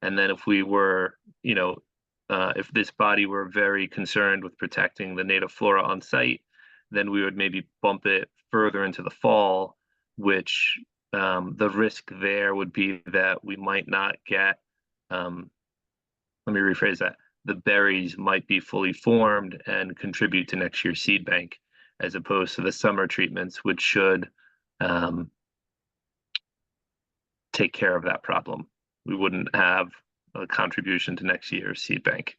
And then if we were, if this body were very concerned with protecting the native flora on site, then we would maybe bump it further into the fall, which the risk there would be that we might not get, let me rephrase that, the berries might be fully formed and contribute to next year's seed bank, as opposed to the summer treatments, which should take care of that problem. We wouldn't have a contribution to next year's seed bank.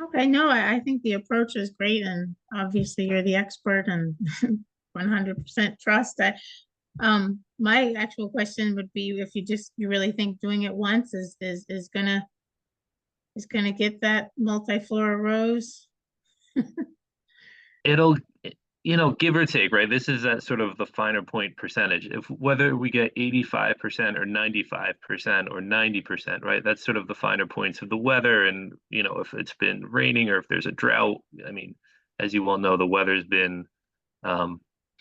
Okay, no, I think the approach is great, and obviously you're the expert and 100% trust. My actual question would be if you really think doing it once is gonna get that multiflora rose. It'll, give or take, right? This is that sort of the finer point percentage. If whether we get 85% or 95% or 90%, right? That's sort of the finer points of the weather, and if it's been raining or if there's a drought. I mean, as you well know, the weather's been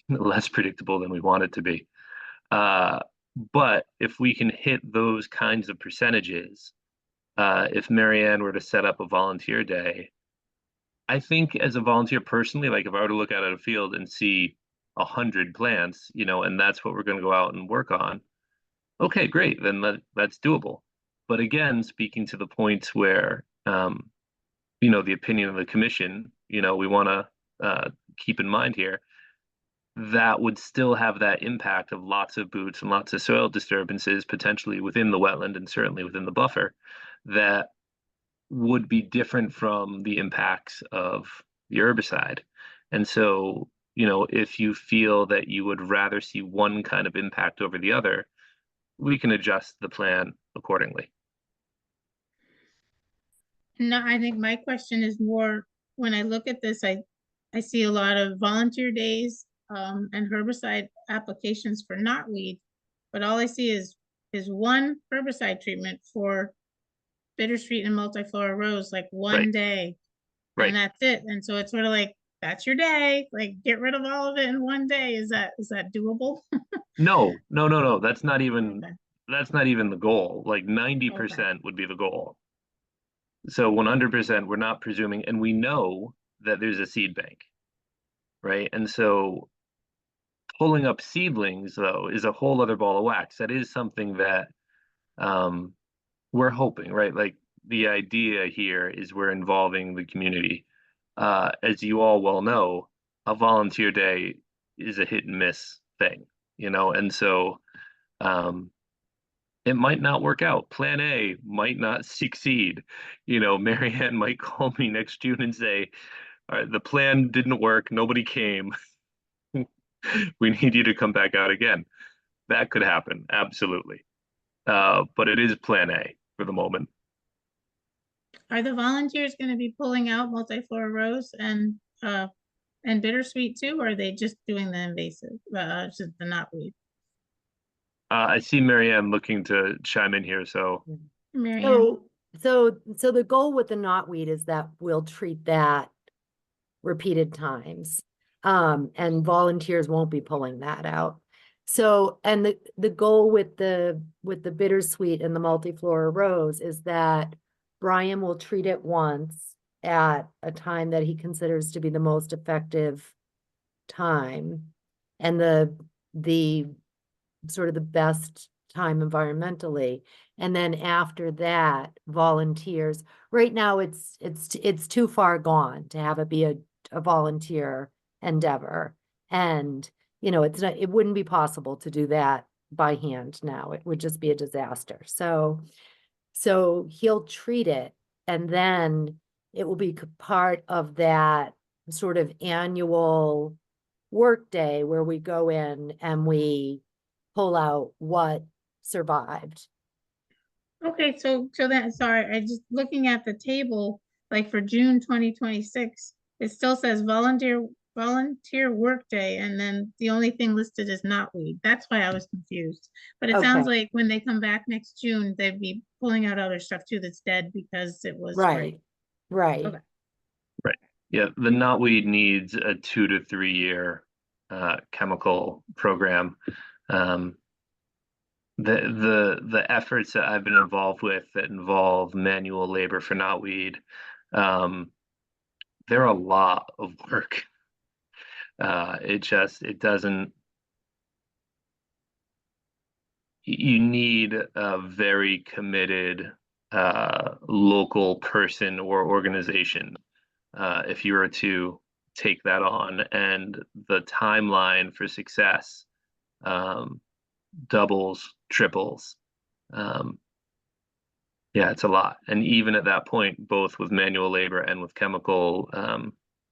less predictable than we want it to be. But if we can hit those kinds of percentages, if Marianne were to set up a volunteer day, I think as a volunteer personally, like if I were to look out at a field and see 100 plants, and that's what we're going to go out and work on, okay, great, then that's doable. But again, speaking to the points where, the opinion of the commission, we want to keep in mind here, that would still have that impact of lots of boots and lots of soil disturbances potentially within the wetland and certainly within the buffer that would be different from the impacts of the herbicide. And so, you know, if you feel that you would rather see one kind of impact over the other, we can adjust the plan accordingly. No, I think my question is more, when I look at this, I see a lot of volunteer days, and herbicide applications for knotweed. But all I see is one herbicide treatment for bittersweet and multiflora rose, like one Right. day. Right. And that's it. And so it's sort of like, that's your day, like get rid of all of it in one day. Is that doable? No, no, no, no. That's not even Okay. the goal. Like 90% would be the goal. So 100%, we're not presuming, and we know that there's a seed bank, right? And so pulling up seedlings, though, is a whole other ball of wax. That is something that we're hoping, right? Like the idea here is we're involving the community. As you all well know, a volunteer day is a hit and miss thing, you know, and so it might not work out. Plan A might not succeed. You know, Marianne might call me next June and say, all right, the plan didn't work. Nobody came. We need you to come back out again. That could happen. Absolutely. But it is plan A for the moment. Are the volunteers gonna be pulling out multiflora rose and bittersweet too, or are they just doing the invasive, just the knotweed? I see Marianne looking to chime in here, so. Marianne? So the goal with the knotweed is that we'll treat that repeated times. And volunteers won't be pulling that out. So, and the goal with the bittersweet and the multiflora rose is that Brian will treat it once at a time that he considers to be the most effective time, and the sort of the best time environmentally. And then after that, volunteers, right now it's too far gone to have it be a volunteer endeavor. And, you know, it wouldn't be possible to do that by hand now. It would just be a disaster. So he'll treat it, and then it will be part of that sort of annual work day where we go in and we pull out what survived. Okay, so that, sorry, I just looking at the table, like for June 2026, it still says volunteer work day, and then the only thing listed is knotweed. That's why I was confused. But it sounds Okay. like when they come back next June, they'd be pulling out other stuff too that's dead because it was Right. Right. Okay. Right. Yeah, the knotweed needs a 2 to 3 year chemical program. The efforts that I've been involved with that involve manual labor for knotweed, they're a lot of work. It doesn't. You need a very committed local person or organization if you were to take that on, and the timeline for success doubles, triples. Yeah, it's a lot. And even at that point, both with manual labor and with chemical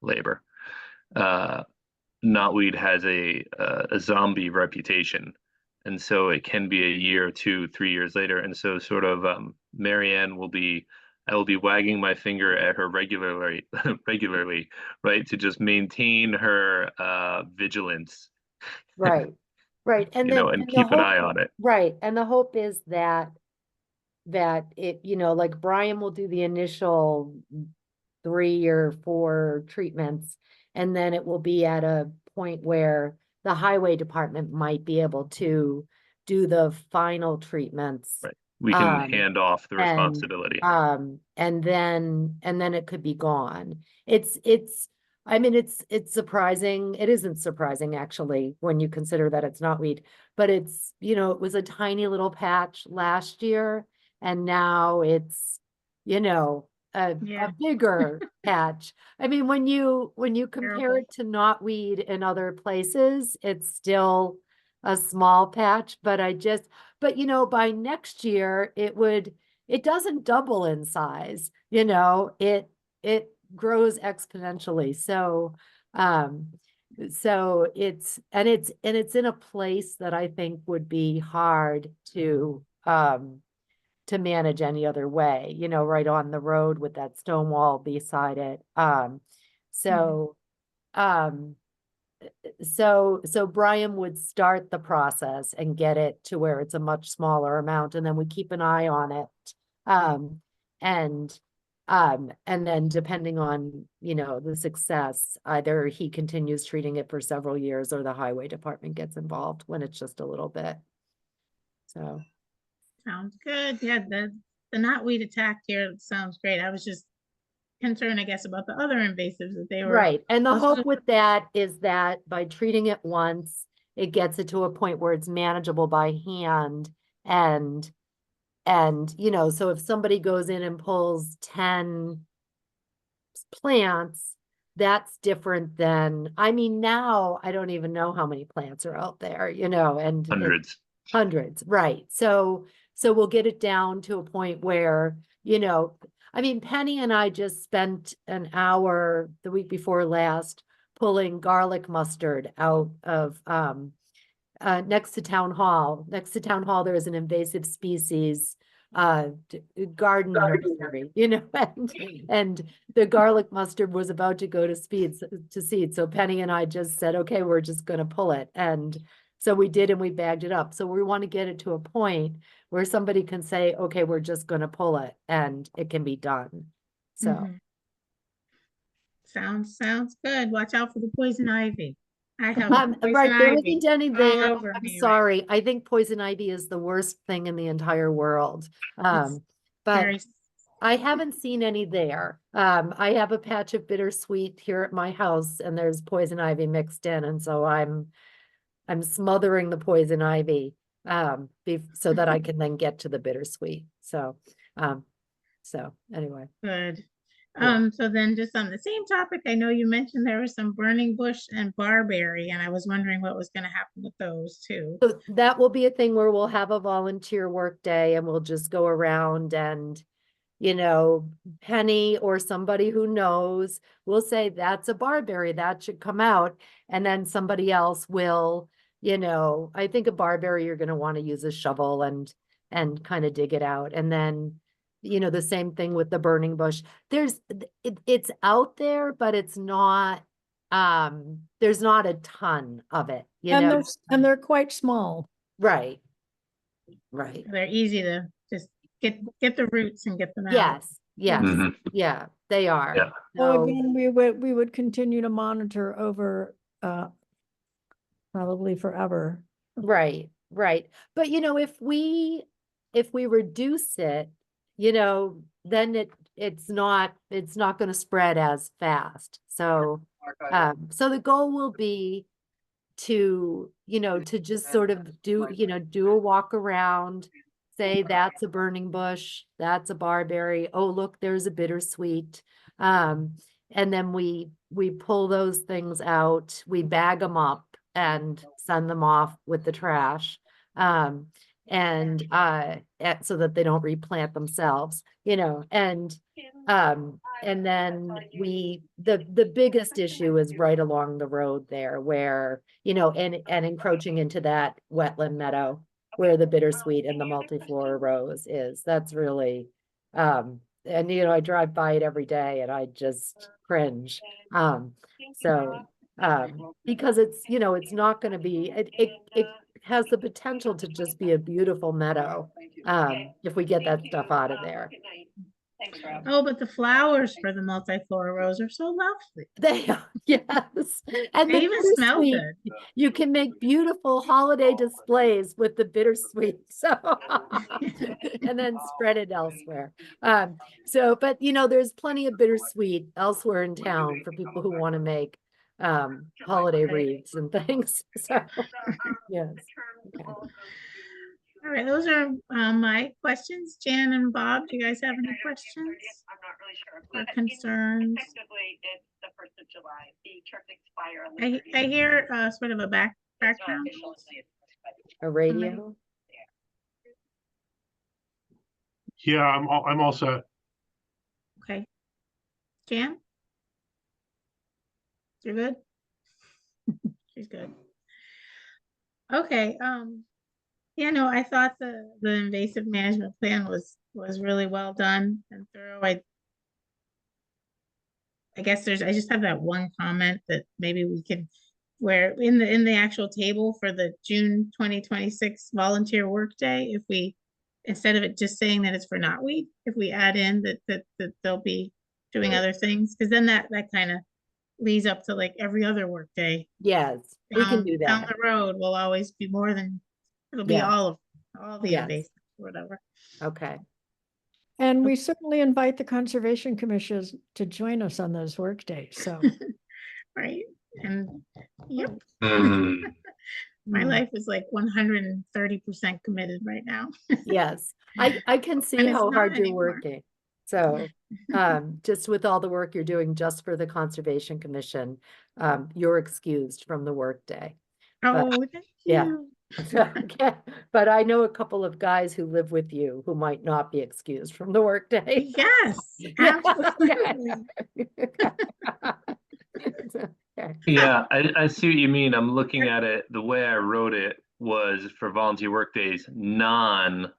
labor, knotweed has a zombie reputation. And so it can be a year, 2, 3 years later. And so sort of Marianne I will be wagging my finger at her regularly, right, to just maintain her vigilance. Right. Right. And you then know, and the keep an hope- eye on it. Right. And the hope is that it, you know, like Brian will do the initial 3 or 4 treatments, and then it will be at a point where the highway department might be able to do the final treatments. Right. We can hand off the and, responsibility. And then it could be gone. I mean, it's surprising. It isn't surprising actually, when you consider that it's knotweed, but it's, you know, it was a tiny little patch last year, and now it's, you know, a bigger patch. I mean, when you compare Terrible. it to knotweed in other places, it's still a small patch, but you know, by next year, it doesn't double in size, you know, it grows exponentially. So So it's in a place that I think would be hard to manage any other way, right on the road with that stone wall beside it. So, so Brian would start the process and get it to where it's a much smaller amount, and then we keep an eye on it. And then depending on, the success, either he continues treating it for several years or the highway department gets involved when it's just a little bit. So. Sounds good. Yeah, the knotweed attack here sounds great. I was just concerned, I guess, about the other invasives that they were. Right. And the hope with that is that by treating it once, it gets it to a point where it's manageable by hand. And so if somebody goes in and pulls 10 plants, that's different than, now I don't even know how many plants are out there, and hundreds, right. So we'll get it down to a point where, Penny and I just spent an hour the week before last pulling garlic mustard out of next to town hall. Next to town hall, there is an invasive species garden nursery, and the garlic mustard was about to go to seed. So Penny and I just said, okay, we're just going to pull it. And so we did, and we bagged it up. So we want to get it to a point where somebody can say, okay, we're just going to pull it and it can be done. So. Sounds good. Watch out for the poison ivy. I have right, there isn't any there. I'm me, sorry. I think poison ivy is the worst thing in the entire world. But I haven't seen any there. I have a patch of bittersweet here at my house, and there's poison ivy mixed in, and so I'm smothering the poison ivy so that I can then get to the bittersweet. So anyway. Good. Yeah. So then just on the same topic, I know you mentioned there was some burning bush and barberry, and I was wondering what was going to happen with those too. So that will be a thing where we'll have a volunteer work day, and we'll just go around and, Penny or somebody who knows will say, that's a barberry, that should come out. And then somebody else will, I think a barberry, you're going to want to use a shovel and kind of dig it out. And then, the same thing with the burning bush. It's out there, but it's not, there's not a ton of it, and they're quite small. Right. They're easy to just get the roots and get them out. Yes. Yeah, they are. Yeah. So again, we would continue to monitor over probably forever. Right. But if we reduce it, then it's not going to spread as fast. So the goal will be to just sort of do a walk around, say that's a burning bush, that's a barberry, oh look, there's a bittersweet, and then we pull those things out, we bag them up and send them off with the trash, and so that they don't replant themselves, and then the biggest issue is right along the road there where, and encroaching into that wetland meadow where the bittersweet and the multiflora rose is. That's really, and I drive by it every day and I just cringe. Because it's, it's not going to be, it has the potential to just be a beautiful meadow, if we get that stuff out of there. Oh, but the flowers for the multiflora rose are so lovely. They are, yes. And they even smell good. You can make beautiful holiday displays with the bittersweet. So, and then spread it elsewhere. But there's plenty of bittersweet elsewhere in town for people who want to make holiday wreaths and things. So, yes. Okay. All right, those are my questions. Jan and Bob, do you guys have any questions or concerns? It's the 1st of July. The terms expire. I hear sort of a background. A radio? Yeah, I'm all set. Okay. Jan? You're good? She's good. Okay, yeah, no, I thought the invasive management plan was really well done and thorough. I guess I just have that one comment that maybe we could, where in the actual table for the June 2026 volunteer workday, if we, instead of it just saying that it's for knotweed, if we add in that they'll be doing other things, because then that kind of leads up to like every other workday. Yes, we can do Down that. the road will always be more than, it'll be Yes. all the Yes. invasive, whatever. Okay. And we certainly invite the Conservation Commissioners to join us on those work days, so. Right, and, yep. Mm. My Mm. life is like 130% committed right now. Yes, I can see And it's how not hard you're anymore. working. So, just with all the work you're doing just for the Conservation Commission, you're excused from the workday. Oh, thank Yeah. you. Okay, but I know a couple of guys who live with you who might not be excused from the workday. Yes, Yeah, absolutely. Okay. Yeah, I see what you mean. I'm looking at it. The way I wrote it was for volunteer workdays, non-R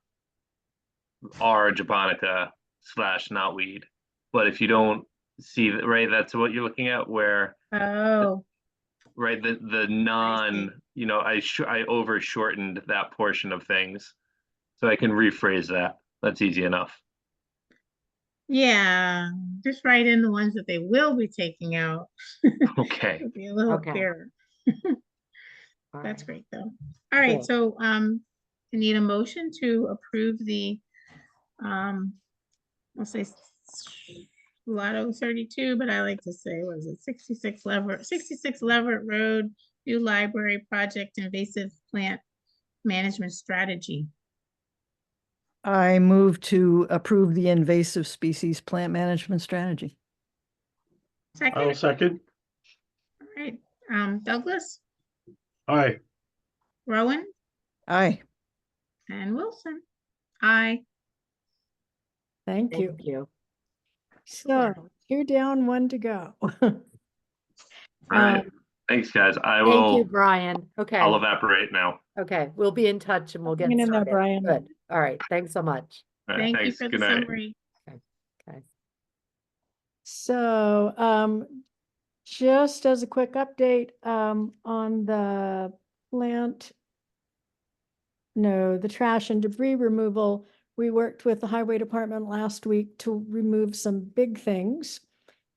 japonica / knotweed. But if you don't see that, right, that's what you're looking at, where Oh, right the non, I over shortened that portion of things, so I can rephrase that. That's easy enough. yeah, just write in the ones that they will be taking out. Okay. It'll be a little Okay. clearer. All That's right. great, though. All right, Good. so, I need a motion to approve the, I'll say Lotto 32, but I like to say, what is it, 66 Leverett Road, new library project invasive plant management strategy. I move to approve the invasive species plant management strategy. I will Second, second. all right, Douglas, Aye. Rowan, Aye. and Wilson. Aye. Thank you. Thank you. So, 2 down, 1 to go. All right. Thanks, guys. Thank you, Brian. Okay. I'll evaporate now. Okay, we'll be in touch and we'll get Hang in there, started. Brian. Good. All right. Thanks so much. All right, Thank you thanks. for the Good night. summary. Okay. So, just as a quick update, on the the trash and debris removal, we worked with the highway department last week to remove some big things.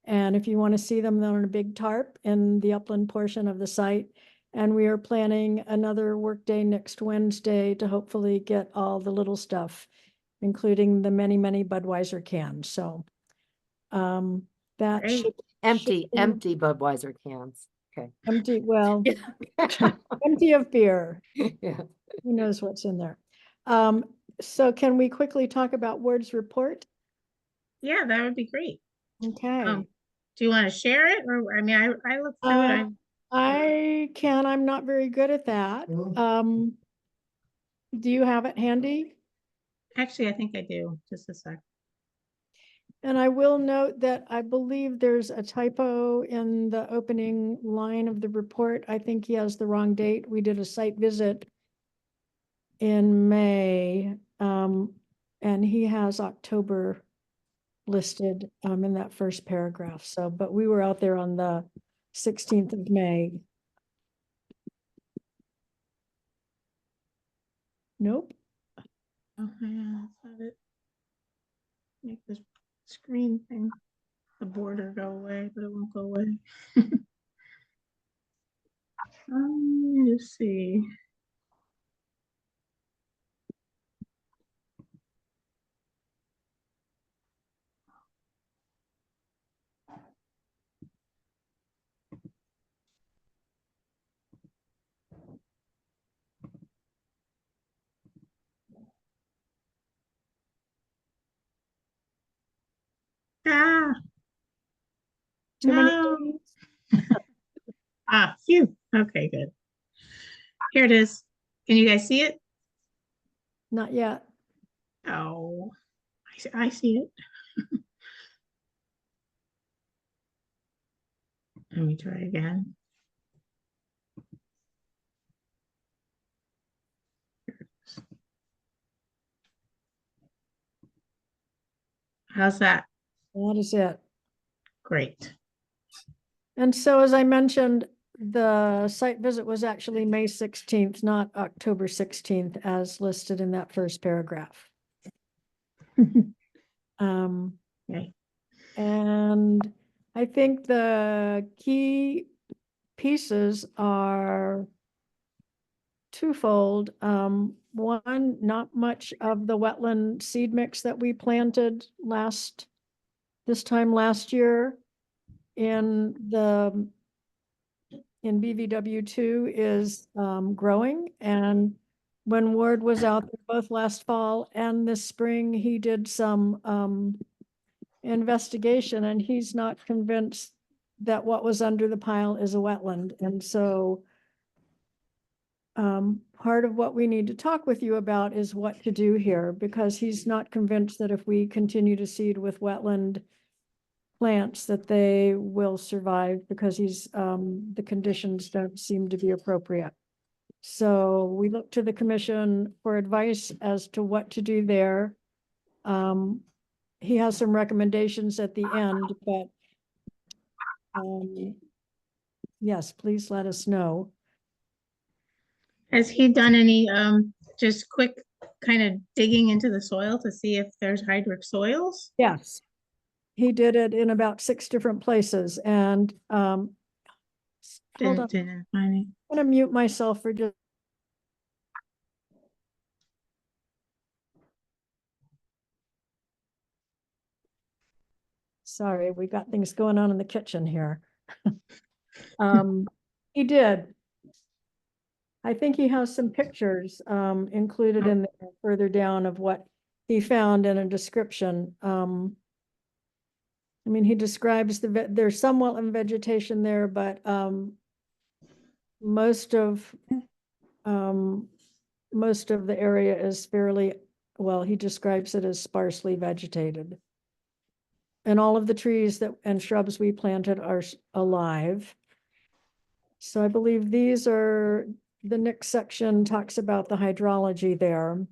And if you want to see them, they're on a big tarp in the upland portion of the site. And we are planning another workday next Wednesday to hopefully get all the little stuff, including the many, many Budweiser cans. So, that Great. should Empty be Budweiser cans. Okay. empty, well, Yeah. empty of beer. Yeah. Who knows what's in there? So can we quickly talk about Ward's report? Yeah, that would be great. Okay. Do you want to share it, or, I mean, I looked through it. I can, I'm not very good at that. Do you have it handy? Actually, I think I do. Just a sec. And I will note that I believe there's a typo in the opening line of the report. I think he has the wrong date. We did a site visit in May, and he has October listed in that first paragraph. So, but we were out there on the 16th of May. Nope. Oh, yeah, that's not it. Make this screen thing, the border go away, but it won't go away. Let's see. Ah, Too many no. things? Phew. Okay, good. Here it is. Can you guys see it? Not yet. Oh, I see it. Let me try again. How's that? That is it. Great. And so, as I mentioned, the site visit was actually May 16th, not October 16th, as listed in that first paragraph. Okay. And I think the key pieces are twofold. One, not much of the wetland seed mix that we planted this time last year in BVW2 is growing. And when Ward was out there both last fall and this spring, he did some investigation, and he's not convinced that what was under the pile is a wetland. And so part of what we need to talk with you about is what to do here, because he's not convinced that if we continue to seed with wetland plants that they will survive, because the conditions don't seem to be appropriate. So we look to the commission for advice as to what to do there. He has some recommendations at the end, but yes, please let us know. Has he done any just quick kind of digging into the soil to see if there's hydric soils? Yes. He did it in about 6 different places, and hold on. Didn't find it. I'm gonna mute myself for just. Sorry, we got things going on in the kitchen here. He did. I think he has some pictures included in there further down of what he found in a description. I mean, he describes there's some wetland vegetation there, but most of the area is fairly, well, he describes it as sparsely vegetated. And all of the trees and shrubs we planted are alive. So I believe these are, the next section talks about the hydrology there.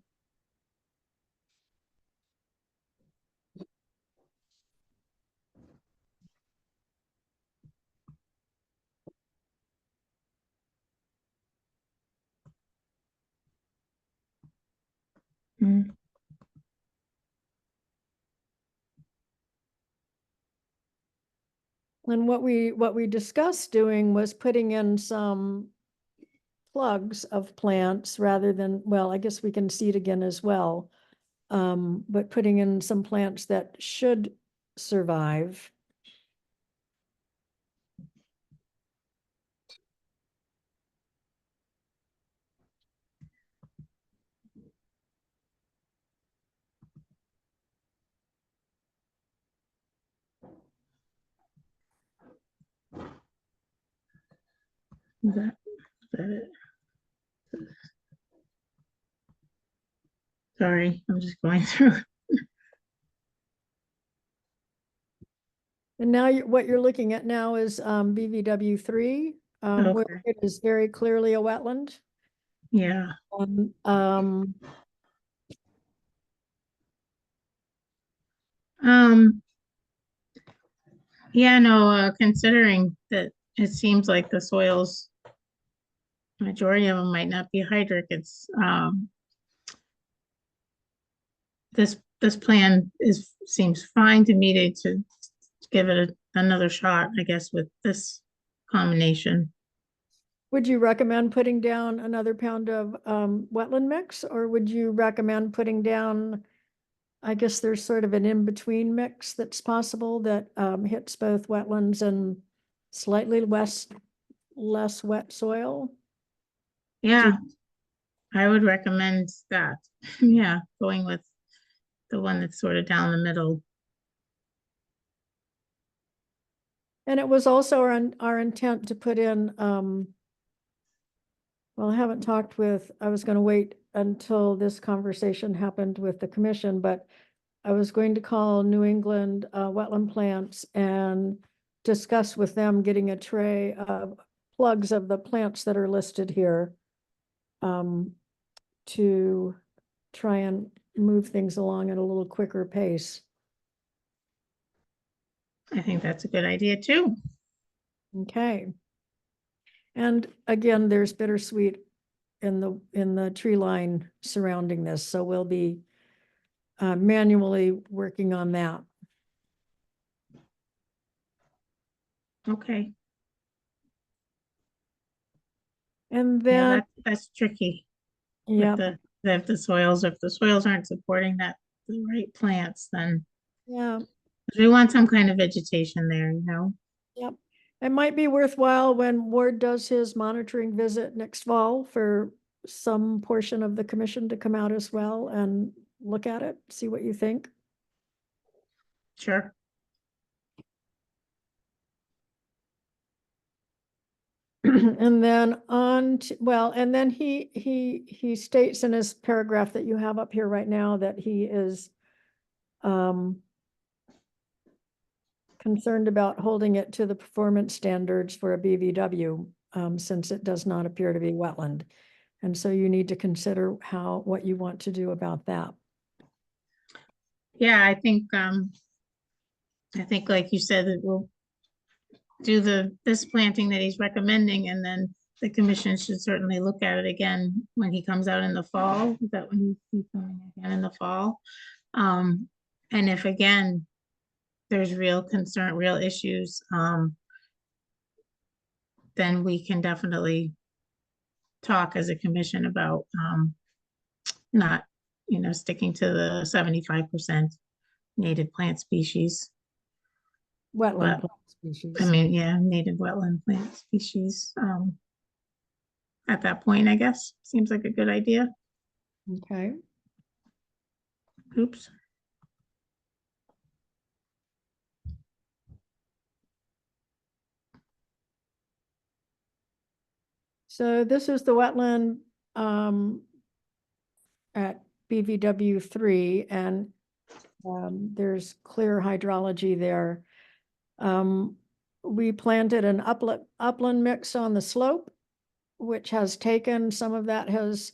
And what we discussed doing was putting in some plugs of plants rather than, well, I guess we can seed again as well. But putting in some plants that should survive. Is that it? Sorry, I'm just going through. And now what you're looking at now is BVW3, where it is very clearly a wetland. Yeah. Yeah, no, considering that it seems like the soils, majority of them might not be hydric, it's this plan seems fine to me to give it another shot, I guess, with this combination. Would you recommend putting down another pound of wetland mix, or would you recommend putting down, I guess there's sort of an in-between mix that's possible that hits both wetlands and slightly less wet soil? Yeah, I would recommend that. Yeah, going with the one that's sort of down the middle. And it was also our intent to put in, well, I haven't talked I was going to wait until this conversation happened with the commission, but I was going to call New England wetland plants and discuss with them getting a tray of plugs of the plants that are listed here to try and move things along at a little quicker pace. I think that's a good idea too. Okay. And again, there's bittersweet in the tree line surrounding this, so we'll be manually working on that. Okay. And Yeah, then, that's tricky. yeah, With if the soils aren't supporting the right plants, then yeah, we want some kind of vegetation there, you know? yep. It might be worthwhile when Ward does his monitoring visit next fall for some portion of the commission to come out as well and look at it, see what you think. Sure. And then and then he states in his paragraph that you have up here right now that he is concerned about holding it to the performance standards for a BVW, since it does not appear to be wetland. And so you need to consider what you want to do about that. Yeah, I think like you said, that we'll do this planting that he's recommending, and then the commission should certainly look at it again when he comes out in the fall. Is that when he's coming again in the fall? And if again, there's real concern, real issues, then we can definitely talk as a commission about not, sticking to the 75% native plant species. Wetland But, plant species. I mean, yeah, native wetland plant species. At that point, I guess, seems like a good idea. Okay. Oops. So this is the wetland at BVW 3, and there's clear hydrology there. We planted an upland mix on the slope, which has taken, some of that has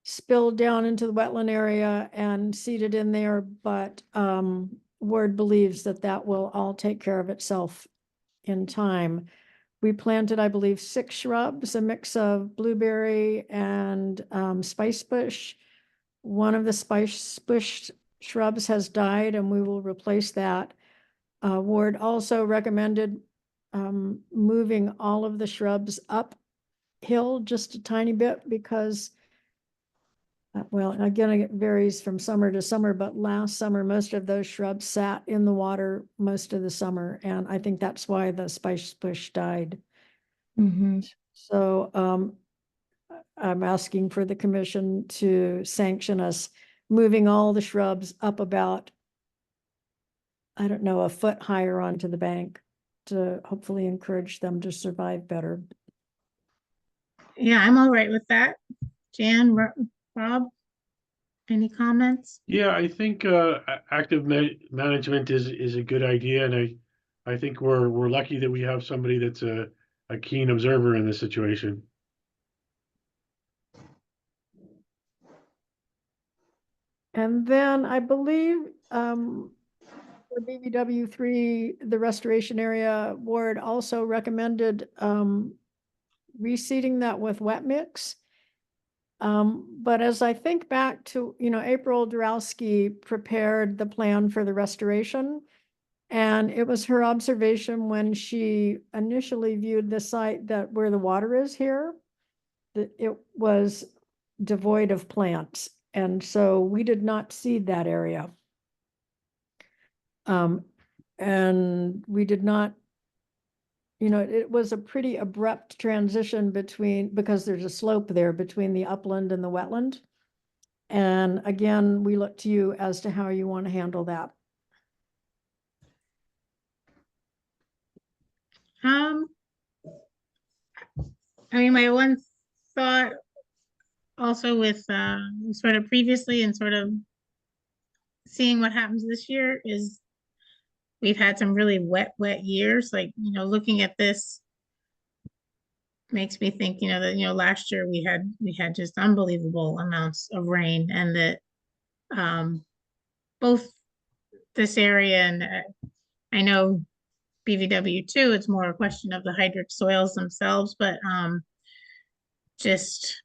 spilled down into the wetland area and seeded in there, but Ward believes that will all take care of itself in time. We planted, I believe, 6 shrubs, a mix of blueberry and spice bush. One of the spice bush shrubs has died, and we will replace that. Ward also recommended moving all of the shrubs uphill just a tiny bit because, well, again, it varies from summer to summer, but last summer, most of those shrubs sat in the water most of the summer, and I think that's why the spice bush died. Mm-hmm. So I'm asking for the commission to sanction us moving all the shrubs up about, I don't know, a foot higher onto the bank to hopefully encourage them to survive better. Yeah, I'm all right with that. Jan, Rob, any comments? Yeah, I think active management is a good idea, and I think we're lucky that we have somebody that's a keen observer in this situation. And then I believe for BVW 3, the restoration area Ward also recommended reseeding that with wet mix. But as I think back to, April Dorowski prepared the plan for the restoration, and it was her observation when she initially viewed the site that where the water is here, that it was devoid of plants. And so we did not seed that area. And we did not, it was a pretty abrupt transition because there's a slope there between the upland and the wetland. And again, we look to you as to how you want to handle that. I mean, my one thought also with sort of previously and sort of seeing what happens this year is we've had some really wet years, like, looking at this makes me think, that, last year we had just unbelievable amounts of rain, and that both this area and I know BVW too, it's more a question of the hydric soils themselves, but just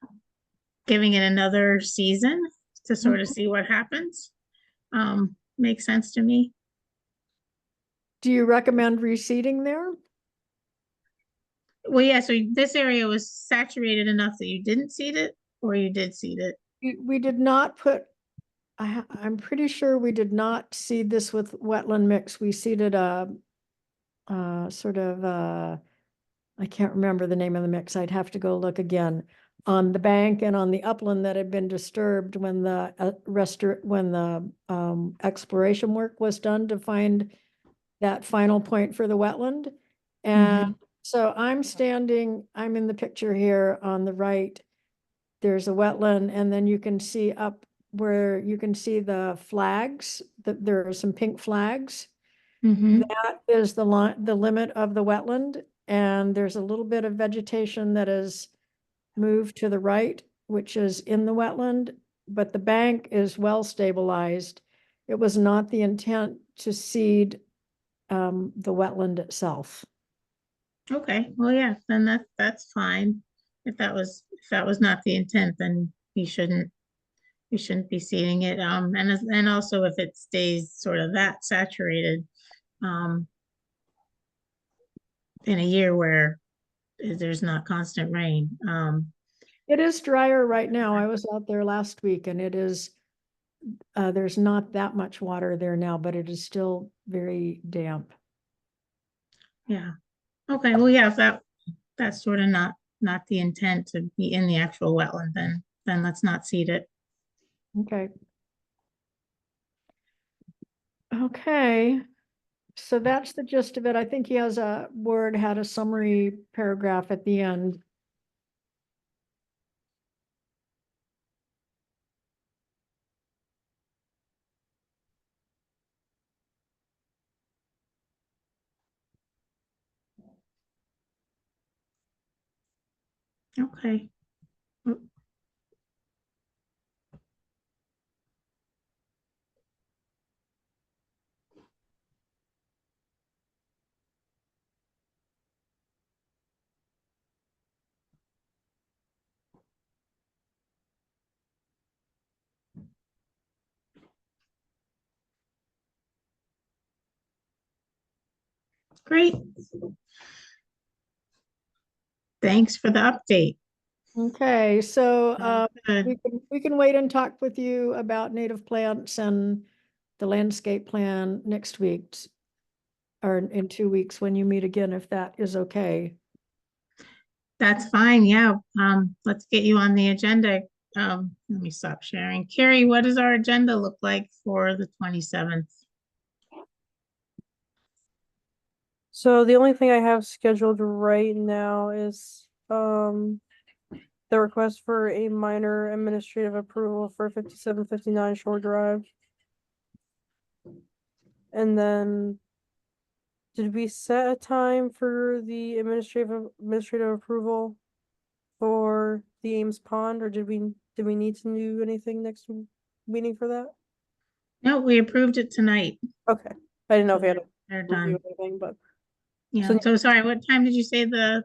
giving it another season to sort of see what happens makes sense to me. Do you recommend reseeding there? Well, yeah, so this area was saturated enough that you didn't seed it, or you did seed it? We did not put, I'm pretty sure we did not seed this with wetland mix. We seeded a sort of, I can't remember the name of the mix. I'd have to go look again. On the bank and on the upland that had been disturbed when the exploration work was done to find that final point for the wetland. And so I'm in the picture here on the right. There's a wetland, and then you can see up where you can see the flags, that there are some pink flags. That is the limit of the wetland, and there's a little bit of vegetation that is moved to the right, which is in the wetland, but the bank is well stabilized. It was not the intent to seed the wetland itself. Okay, well, yeah, then that's fine. If that was not the intent, then we shouldn't be seeding it. And also if it stays sort of that saturated in a year where there's not constant rain. It is drier right now. I was out there last week, and it is, there's not that much water there now, but it is still very damp. Yeah. Okay, well, yeah, if that's sort of not the intent to be in the actual wetland, then let's not seed it. Okay. Okay, so that's the gist of it. I think he has had a summary paragraph at the end. Okay. Great. Thanks for the update. Okay, so we can wait and talk with you about native plants and the landscape plan next week, or in 2 weeks when you meet again, if that is okay. That's fine, yeah. Let's get you on the agenda. Let me stop sharing. Carrie, what does our agenda look like for the 27th? So the only thing I have scheduled right now is the request for a minor administrative approval for 5759 Shore Drive. And then did we set a time for the administrative approval for the Ames Pond, or did we need to do anything next meeting for that? No, we approved it tonight. Okay. I didn't know if we had They're to done. review anything, but Yeah, so sorry, what time did you say the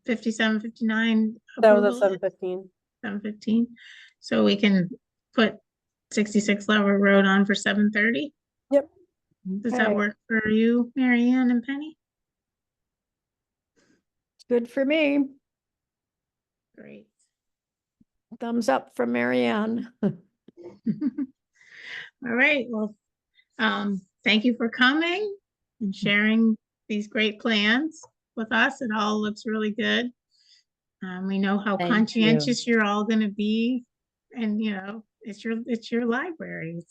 5759 that was at approval is? 7:15. 7:15. So we can put 66 Lever Road on for 7:30? Yep. Does that work for you, Mary Ann and Penny? It's good for me. Great. Thumbs up from Mary Ann. All right, well, thank you for coming and sharing these great plans with us. It all looks really good. We know how Thank conscientious you're all going to be, and it's your library.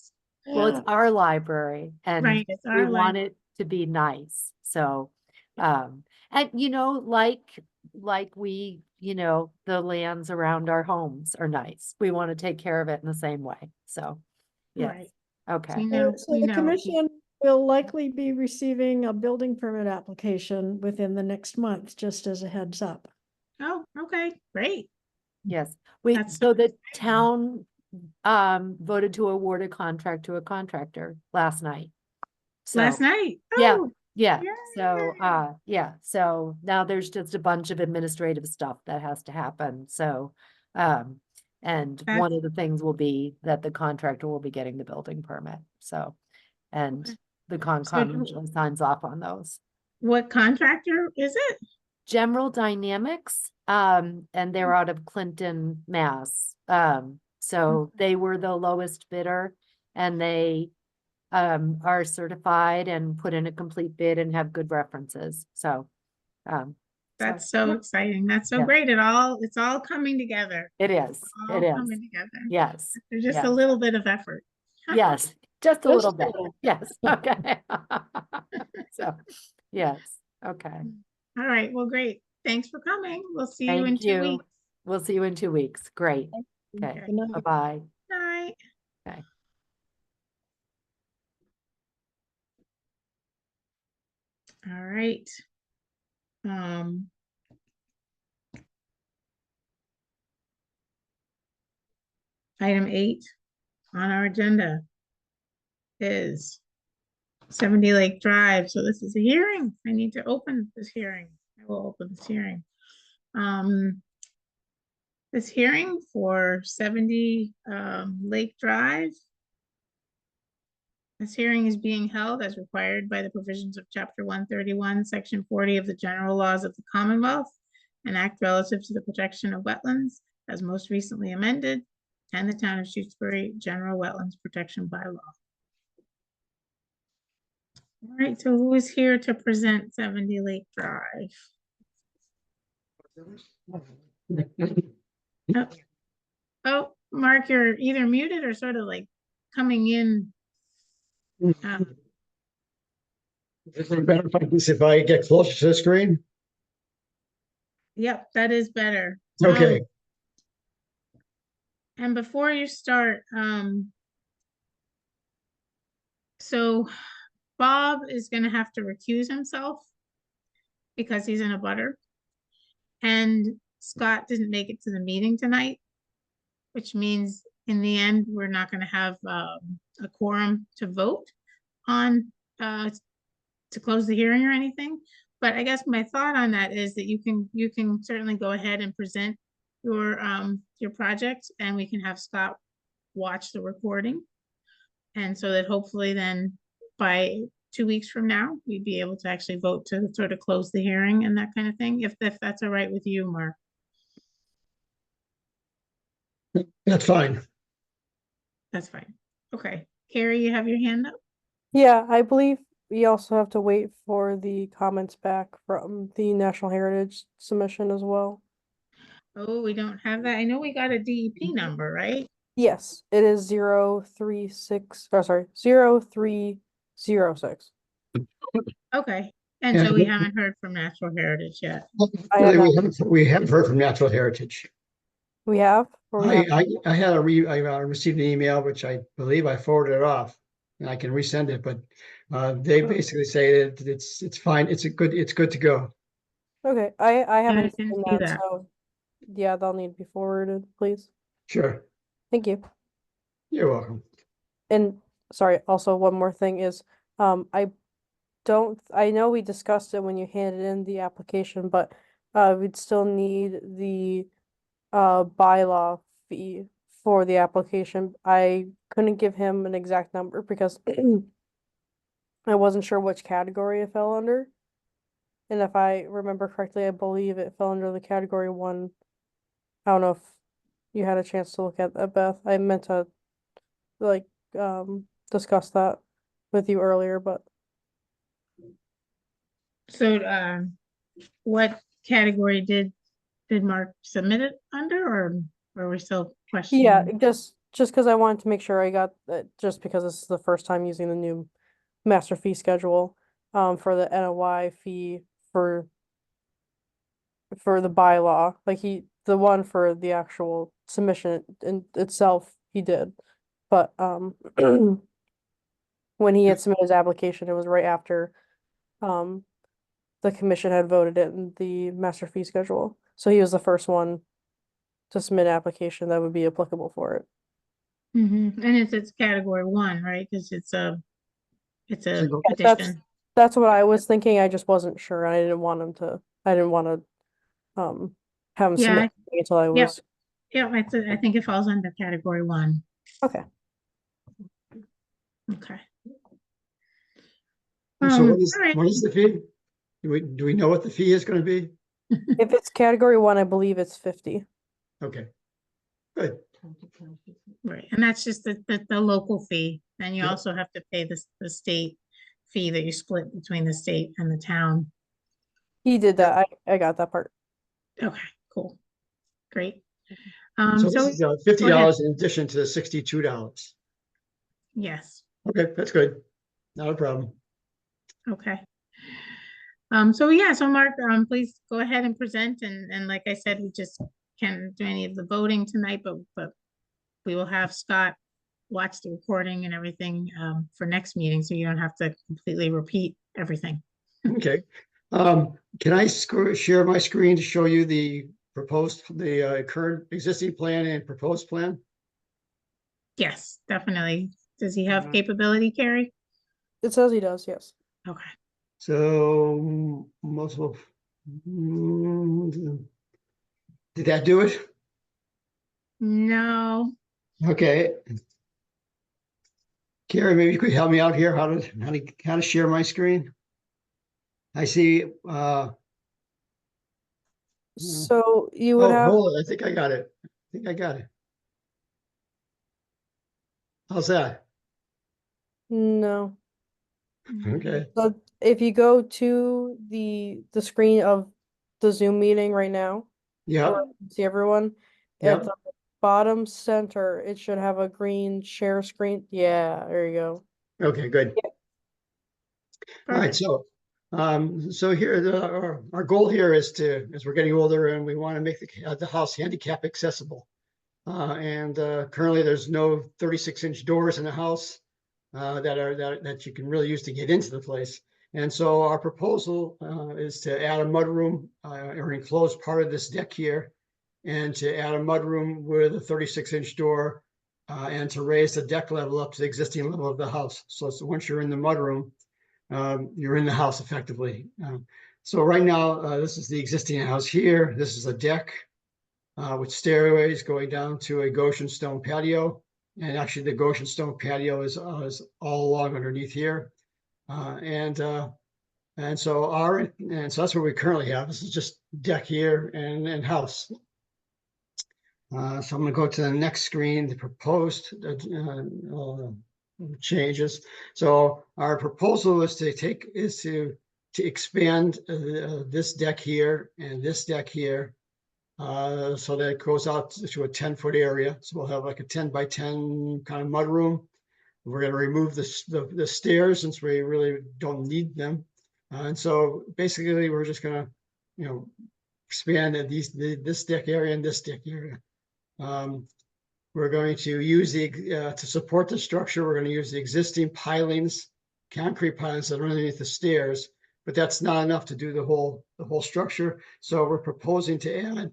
Well, it's our library, and Right, it's we our want it to be nice. So, and like we, the lands around our homes are nice. We want to take care of it in the same way. So, yes. Right. Okay. So the commission We'll likely be receiving a building permit application within the next month, just as a heads up. Oh, okay, great. Yes, That's so the town voted to award a contract to a contractor last night. last So, night. yeah, Oh, yeah, yay. so, yeah, so now there's just a bunch of administrative stuff that has to happen, so, and one of the things will be that the contractor will be getting the building permit, so, and Okay. the Concom usually signs off on those. What contractor is it? General Dynamics, and they're out of Clinton, Mass. So they were the lowest bidder and they are certified and put in a complete bid and have good references. So, That's so yeah. exciting. That's so Yeah. great. It's all coming together. It is. All It is. coming together. Yes. There's just yes. a little bit of effort. Yes, just a little bit. Yes, okay. So, yes, okay. All right, well, great. Thanks for coming. We'll see you in Thank 2 you. weeks. We'll see you in 2 weeks. Great. Okay, Good night. bye-bye. Night. Okay. All right. Item 8 on our agenda is 70 Lake Drive. So this is a hearing. I need to open this hearing. I will open this hearing. This hearing for 70 Lake Drive. This hearing is being held as required by the provisions of Chapter 131, Section 40 of the General Laws of the Commonwealth, an act relative to the protection of wetlands, as most recently amended, and the Town of Shutesbury General Wetlands Protection Bylaw. All right, so who is here to present 70 Lake Drive? Oh, Mark, you're either muted or sort of like coming in. Is it better if I get closer to the screen? Yep, that is better. Okay. And before you start, so Bob is gonna have to recuse himself because he's in a butter. And Scott didn't make it to the meeting tonight, which means in the end, we're not gonna have a quorum to vote on to close the hearing or anything. But I guess my thought on that is that you can certainly go ahead and present your project, and we can have Scott watch the recording. And so that hopefully then by 2 weeks from now, we'd be able to actually vote to sort of close the hearing and that kind of thing, if that's all right with you, Mark. That's fine. That's fine. Okay. Carrie, you have your hand up? Yeah, I believe we also have to wait for the comments back from the National Heritage submission as well. Oh, we don't have that. I know we got a DEP number, right? Yes, it is 036, oh sorry, 0306. Okay. And so we haven't heard from Natural Heritage yet. We have heard from Natural Heritage. We have? Or we have? I received an email, which I believe I forwarded it off, and I can resend it, but they basically say that it's fine. It's good to go. Okay, I haven't didn't seen see that, that. so yeah, they'll need to be forwarded, please. Sure. Thank you. You're welcome. And sorry, also one more thing is, I know we discussed it when you handed in the application, but we'd still need the bylaw fee for the application. I couldn't give him an exact number because I wasn't sure which category it fell under. And if I remember correctly, I believe it fell under the category 1. I don't know if you had a chance to look at that, Beth. I meant to like discuss that with you earlier, but So what category did Mark submit it under, or are we still questioning? yeah, just because I wanted to make sure I got that, just because this is the first time using the new master fee schedule for the NOI fee for the bylaw. Like the one for the actual submission in itself he did, but when he had submitted his application, it was right after the commission had voted it in the master fee schedule. So he was the first one to submit an application that would be applicable for it. And it's category 1, right? Because it's a Single. petition. That's what I was thinking. I just wasn't sure. I didn't want to have him Yeah, submit until I yeah. was Yeah, I think it falls under category 1. okay. Okay. So all right. what is the fee? Do we know what the fee is going to be? If it's category 1, I believe it's 50. Okay, good. Right, and that's just the local fee. And you Yep. also have to pay the state fee that you split between the state and the town. He did that. I got that part. Okay, cool. Great. So this is go ahead. $50 in addition to the $62. Yes, Okay, that's good. Not a problem. okay. So Mark, please go ahead and present, and like I said, we just can't do any of the voting tonight, but we will have Scott watch the recording and everything for next meeting, so you don't have to completely repeat everything. Okay. Can I share my screen to show you the current existing plan and proposed plan? Yes, definitely. Does he have capability, Carrie? It says he does, yes. Okay. So multiple. Did that do it? No. Okay. Carrie, maybe you could help me out here. How to share my screen? I see. So you would have. Hold on. I think I got it. How's that? No. Okay. So if you go to the screen of the Zoom meeting right now, Yeah. where you can see everyone, Yep. at the bottom center, it should have a green share screen. Yeah, there you go. Okay, good. All right, so here our goal here is as we're getting older and we want to make the house handicap accessible. Currently there's no 36-inch doors in the house that you can really use to get into the place. And so our proposal is to add a mudroom or enclose part of this deck here, and to add a mudroom with a 36-inch door, and to raise the deck level up to the existing level of the house. So once you're in the mudroom, you're in the house effectively. So right now, this is the existing house here. This is a deck with stairways going down to a Goshen stone patio. And actually the Goshen stone patio is all along underneath here. And so that's what we currently have. This is just deck here and house. So I'm going to go to the next screen, the proposed changes. So our proposal is to expand this deck here and this deck here, so that it goes out to a 10-foot area. So we'll have like a 10 by 10 kind of mudroom. We're going to remove the stairs since we really don't need them. And so basically we're just going to, expand this deck area and this deck area. We're going to use to support the structure, we're going to use the existing pilings, concrete pilings that are underneath the stairs, but that's not enough to do the whole structure. So we're proposing to add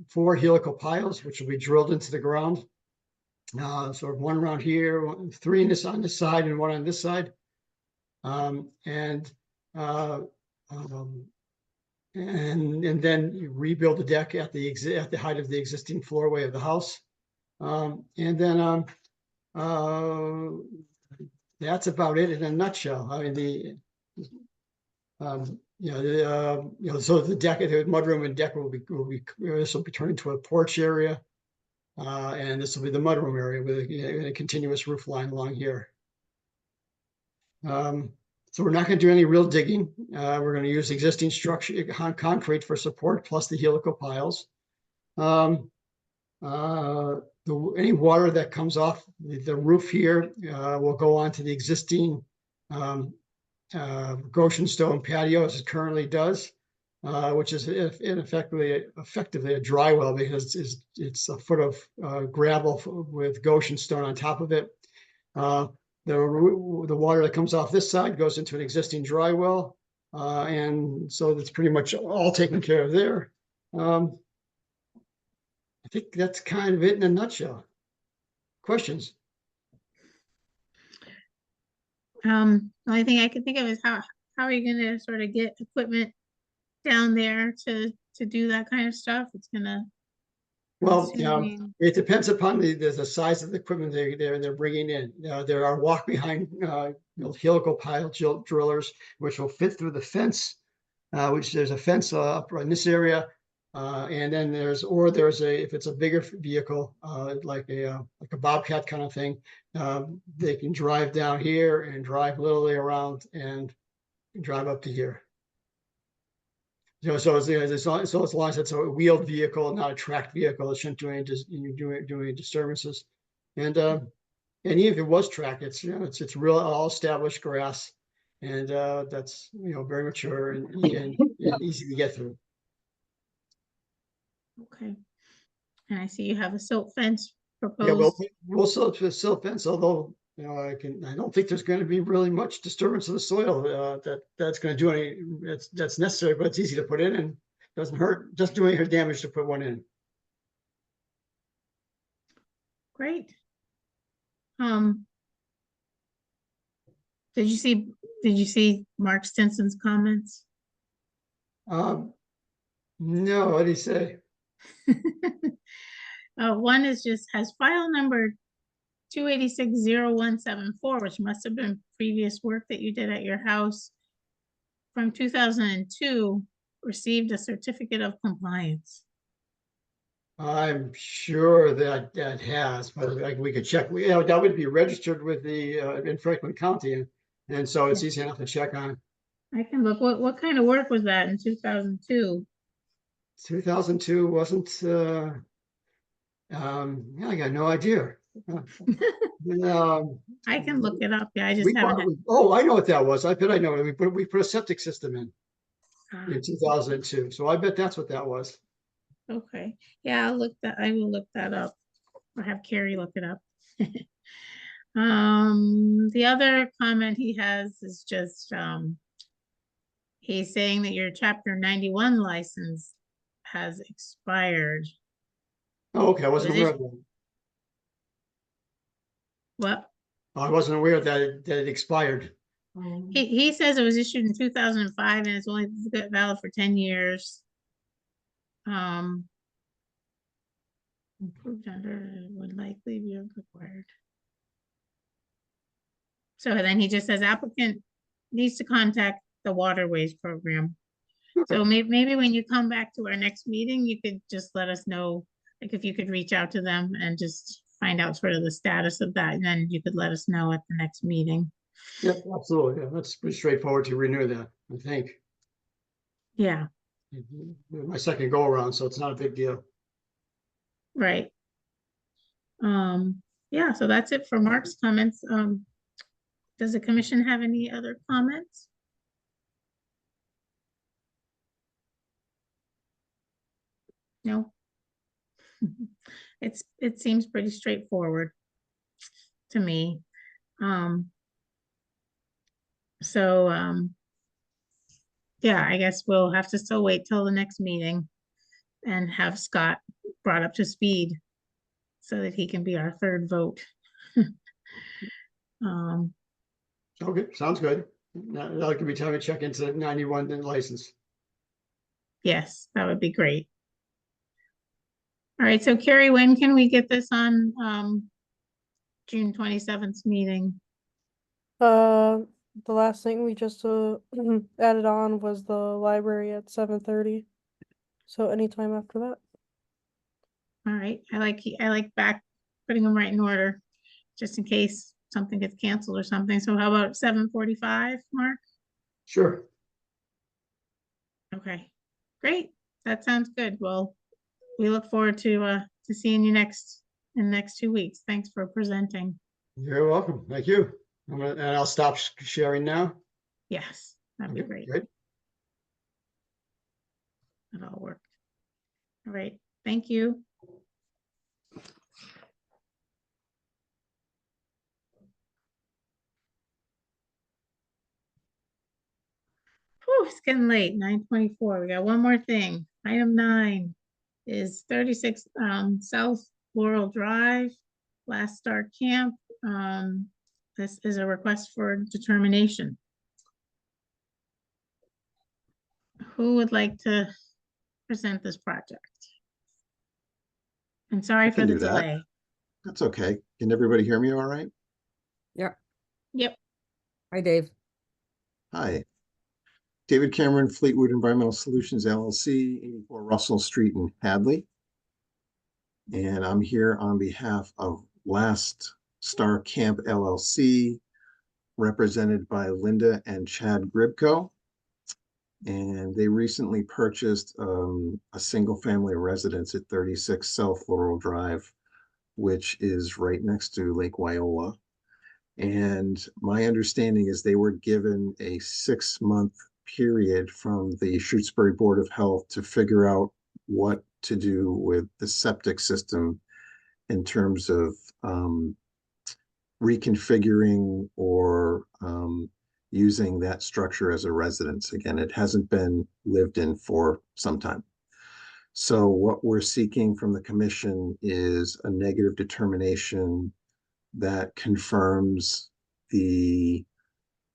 4 helical piles, which will be drilled into the ground. So 1 around here, 3 on this side, and 1 on this side. And then you rebuild the deck at the height of the existing floorway of the house. That's about it in a nutshell. I mean, so the deck, the mudroom and deck will be this will be turned into a porch area, and this will be the mudroom area with a continuous roof line along here. So we're not going to do any real digging. We're going to use existing structure concrete for support plus the helical piles. Any water that comes off the roof here will go onto the existing Goshen stone patio as it currently does, which is effectively a dry well because it's a foot of gravel with Goshen stone on top of it. the water that comes off this side goes into an existing dry well. And so that's pretty much all taken care of there. I think that's kind of it in a nutshell. Questions? The only thing I could think of is how are you gonna sort of get equipment down there to do that kind of stuff? It's gonna. Well, assuming- it depends upon the size of the equipment they're bringing in. There are walk behind helical pile drillers, which will fit through the fence, which there's a fence up in this area. And then there's if it's a bigger vehicle, like a Bobcat kind of thing, they can drive down here and drive literally around and drive up to here. So as long as it's a wheeled vehicle, not a tracked vehicle, it shouldn't do any disturbances. And even if it was tracked, it's real all established grass, and that's very mature and easy to get through. Okay. And I see you have a silt fence Yeah, well, proposed. we'll silt fence, although I don't think there's going to be really much disturbance of the soil that's going to do any that's necessary, but it's easy to put in and doesn't hurt, doesn't do any damage to put one in. Great. Did you see Mark Stinson's comments? No, what did he say? One is just has file number 2860174, which must have been previous work that you did at your house from 2002, received a certificate of compliance. I'm sure that has, but like we could check. That would be registered with the in Franklin County, and so it's easy enough to check on. I can look. What kind of work was that in 2002? 2002 wasn't. Yeah, I got no idea. I can look it up. Yeah, I just We haven't. I know what that was. I bet I know it. We put a septic system in 2002, so I bet that's what that was. Okay, yeah, I will look that up, or have Carrie look it up. The other comment he has is just, he's saying that your chapter 91 license has expired. Oh, okay, I wasn't Was it- aware of that. What? I wasn't aware that it expired. He says it was issued in 2005 and it's only valid for 10 years. Improved under would likely be required. So then he just says applicant needs to contact the waterways program. So maybe when you come back to our next meeting, you could just let us know, like if you could reach out to them and just find out sort of the status of that, and then you could let us know at the next meeting. Yep, absolutely. Yeah, that's pretty straightforward to renew that, I think. Yeah, My second go around, so it's not a big deal. right. Yeah, so that's it for Mark's comments. Does the commission have any other comments? No. It seems pretty straightforward to me. Yeah, I guess we'll have to still wait till the next meeting and have Scott brought up to speed so that he can be our third vote. Okay, sounds good. That'll give me time to check into the 91 license. Yes, that would be great. All right, so Carrie, when can we get this on June 27th meeting? The last thing we just added on was the library at 7:30. So anytime after that. All right, I like putting them right in order, just in case something gets canceled or something. So how about 7:45, Mark? Sure. Okay, great. That sounds good. Well, we look forward to seeing you in the next 2 weeks. Thanks for presenting. You're welcome. Thank you. And I'll stop sharing now. Yes, that'd be great. Great. That all worked. All right, thank you. it's getting late, 9:24. We got one more thing. Item 9 is 36 South Laurel Drive, Last Star Camp. This is a request for determination. Who would like to present this project? And sorry for can the do that. delay. That's okay. Can everybody hear me all right? Yeah. Yep. Hi, Dave. Hi. David Cameron, Fleetwood Environmental Solutions LLC, 84 Russell Street in Hadley. And I'm here on behalf of Last Star Camp LLC, represented by Linda and Chad Gribko. And they recently purchased a single family residence at 36 South Laurel Drive, which is right next to Lake Wyola. And my understanding is they were given a 6-month period from the Shutesbury Board of Health to figure out what to do with the septic system in terms of reconfiguring or using that structure as a residence. Again, it hasn't been lived in for some time. So what we're seeking from the commission is a negative determination that confirms the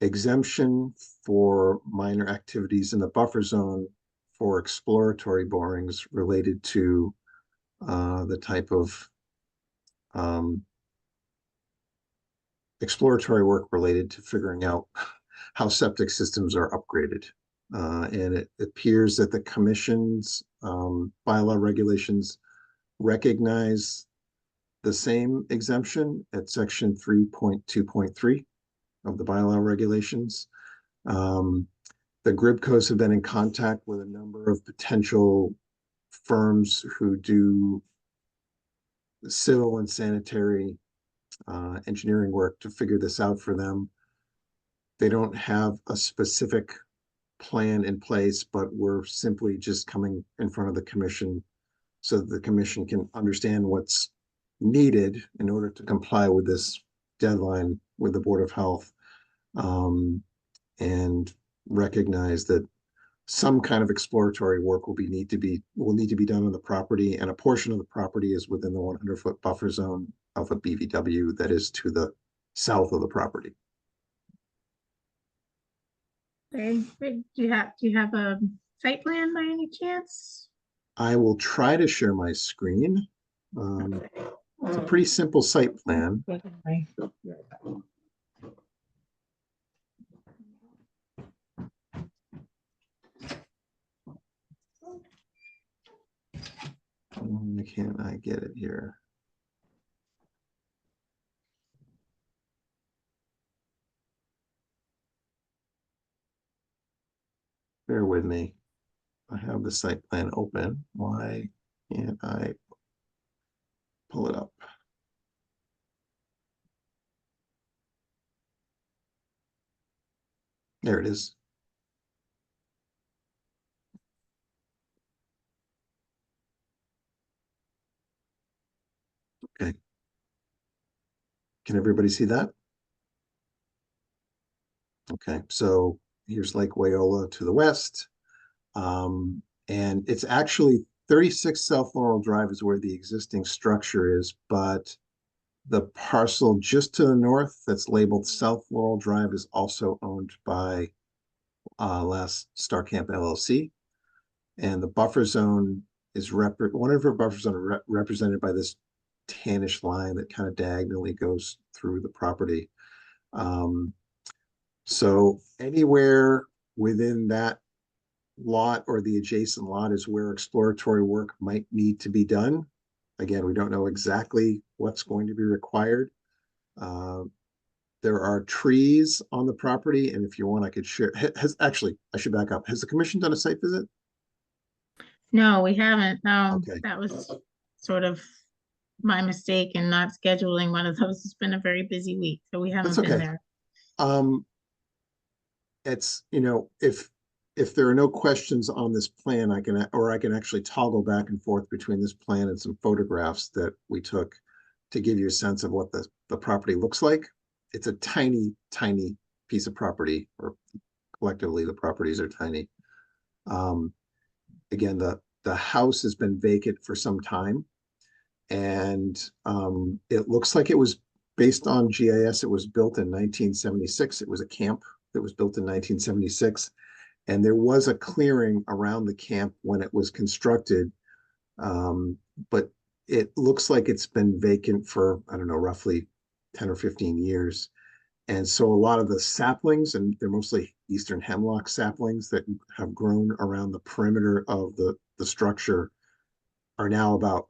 exemption for minor activities in the buffer zone for exploratory borings related to the type of exploratory work related to figuring out how septic systems are upgraded. And it appears that the commission's bylaw regulations recognize the same exemption at section 3.2.3 of the bylaw regulations. The Gribcos have been in contact with a number of potential firms who do civil and sanitary engineering work to figure this out for them. They don't have a specific plan in place, but we're simply just coming in front of the commission so that the commission can understand what's needed in order to comply with this deadline with the Board of Health, and recognize that some kind of exploratory work will need to be done on the property, and a portion of the property is within the 100-foot buffer zone of a BVW that is to the south of the property. Okay, do you have a site plan by any chance? I will try to share my screen. It's a pretty simple site plan. Why can't I get it here? Bear with me. I have the site plan open. Why can't I pull it up? There it is. Okay. Can everybody see that? Okay, so here's Lake Wyola to the west. And it's actually 36 South Laurel Drive is where the existing structure is, but the parcel just to the north that's labeled South Laurel Drive is also owned by Last Star Camp LLC. And the buffer zone is one of her buffer zones are represented by this tannish line that kind of diagonally goes through the property. So anywhere within that lot or the adjacent lot is where exploratory work might need to be done. Again, we don't know exactly what's going to be required. There are trees on the property, and if you want, I could share. Actually, I should back up. Has the commission done a site visit? No, we haven't. Okay. That was sort of my mistake in not scheduling one of those. It's been a very busy week, so we haven't That's been okay. there. It's, if there are no questions on this plan, I can actually toggle back and forth between this plan and some photographs that we took to give you a sense of what the property looks like. It's a tiny, tiny piece of property, or collectively, the properties are tiny. Again, the house has been vacant for some time. And it looks like it was based on GIS. It was built in 1976. It was a camp that was built in 1976. And there was a clearing around the camp when it was constructed. But it looks like it's been vacant for, I don't know, roughly 10 or 15 years. And so a lot of the saplings, and they're mostly eastern hemlock saplings that have grown around the perimeter of the structure, are now about,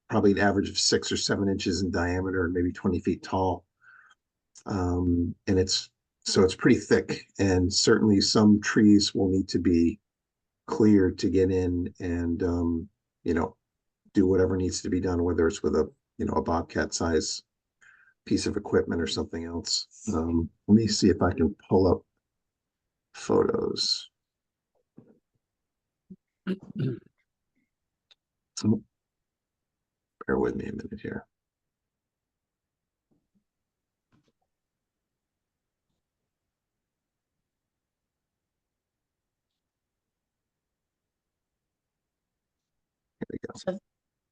probably an average of 6 or 7 inches in diameter and maybe 20 feet tall. And it's pretty thick, and certainly some trees will need to be cleared to get in and, do whatever needs to be done, whether it's with a Bobcat size piece of equipment or something else. Let me see if I can pull up photos. Bear with me a minute here. Here we go. So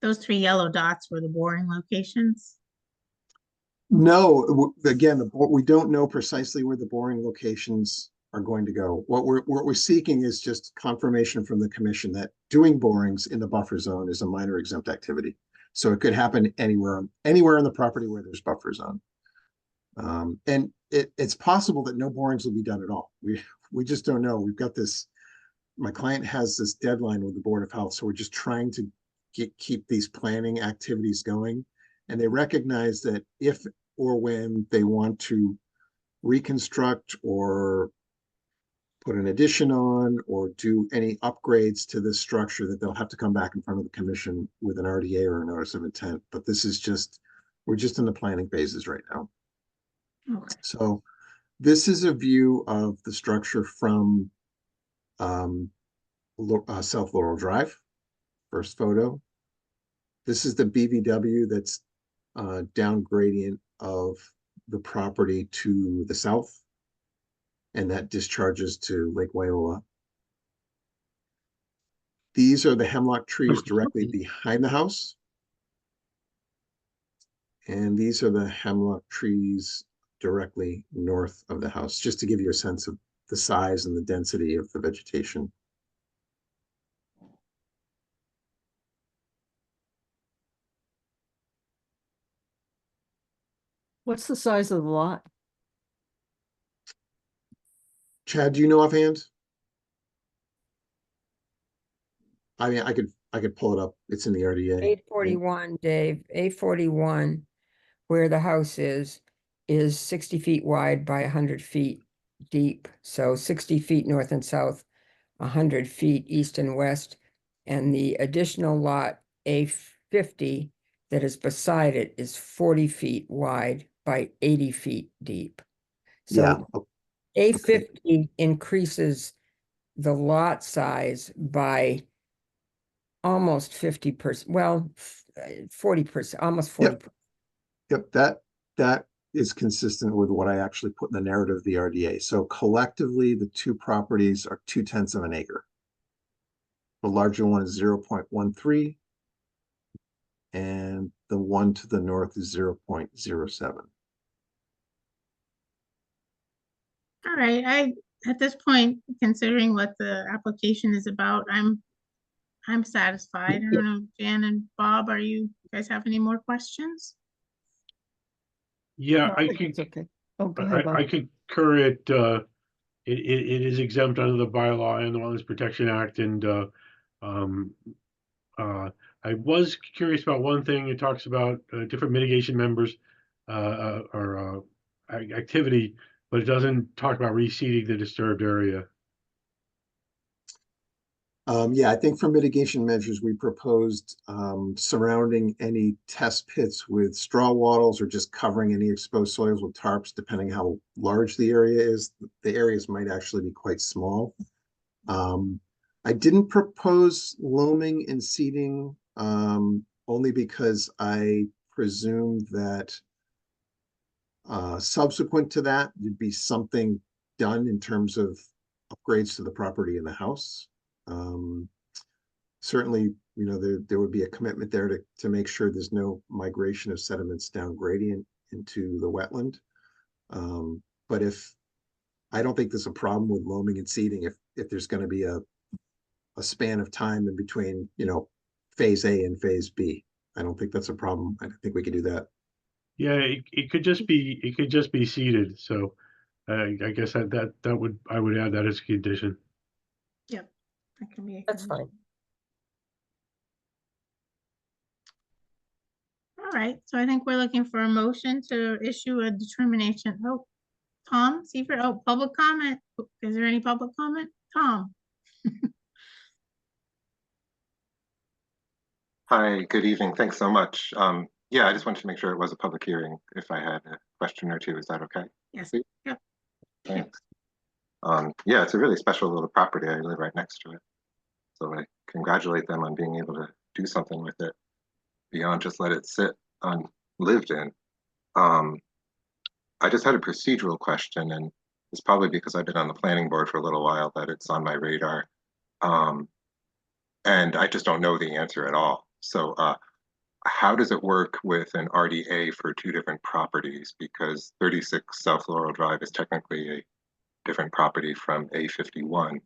those 3 yellow dots were the boring locations? No, again, we don't know precisely where the boring locations are going to go. What we're seeking is just confirmation from the commission that doing borings in the buffer zone is a minor exempt activity. So it could happen anywhere on the property where there's buffer zone. And it's possible that no borings will be done at all. We just don't know. We've got this, my client has this deadline with the Board of Health, so we're just trying to keep these planning activities going. And they recognize that if or when they want to reconstruct or put an addition on or do any upgrades to this structure, that they'll have to come back in front of the commission with an RDA or a notice of intent. But this is we're just in the planning phases right now. Okay. So this is a view of the structure from South Laurel Drive, first photo. This is the BVW that's down gradient of the property to the south, and that discharges to Lake Waioa. These are the hemlock trees directly behind the house. And these are the hemlock trees directly north of the house, just to give you a sense of the size and the density of the vegetation. What's the size of the lot? Chad, do you know offhand? I mean, I could pull it up. It's in the RDA. 841, Dave, 841, where the house is 60 feet wide by 100 feet deep. So 60 feet north and south, 100 feet east and west. And the additional lot, A50, that is beside it is 40 feet wide by 80 feet deep. So A50 increases the lot size by almost 50%, well, 40%, almost 40%. Yep, that is consistent with what I actually put in the narrative of the RDA. So collectively, the two properties are 0.2 of an acre. The larger one is 0.13, and the one to the north is 0.07. All right, at this point, considering what the application is about, I'm satisfied. I don't know, Jan and Bob, are you guys have any more questions? Yeah, I think could. it's okay. Oh, go ahead, Bob. I concur it is exempt under the bylaw and the Wetlands Protection Act, and I was curious about one thing. It talks about different mitigation members or activity, but it doesn't talk about reseeding the disturbed area. Yeah, I think for mitigation measures, we proposed surrounding any test pits with straw wattles or just covering any exposed soils with tarps, depending how large the area is. The areas might actually be quite small. I didn't propose loaming and seeding only because I presumed that subsequent to that, there'd be something done in terms of upgrades to the property and the house. Certainly, you know, there would be a commitment there to make sure there's no migration of sediments down gradient into the wetland. But I don't think there's a problem with loaming and seeding if there's going to be a span of time in between, you know, phase A and phase B. I don't think that's a problem. I think we could do that. Yeah, it could just be seeded. So I guess I would add that as a condition. Yep, that can be a That's condition. fine. All right, so I think we're looking for a motion to issue a determination. Oh, Tom, Seifert, oh, public comment. Is there any public comment? Tom? Hi, good evening. Thanks so much. Yeah, I just wanted to make sure it was a public hearing. If I had a question or two, is that okay? Yes. Please? Yep. Thanks. Yeah, it's a really special little property. I live right next to it. So I congratulate them on being able to do something with it beyond just let it sit unlived in. I just had a procedural question, and it's probably because I've been on the planning board for a little while that it's on my radar. And I just don't know the answer at all. So how does it work with an RDA for two different properties? Because 36 South Laurel Drive is technically a different property from A51.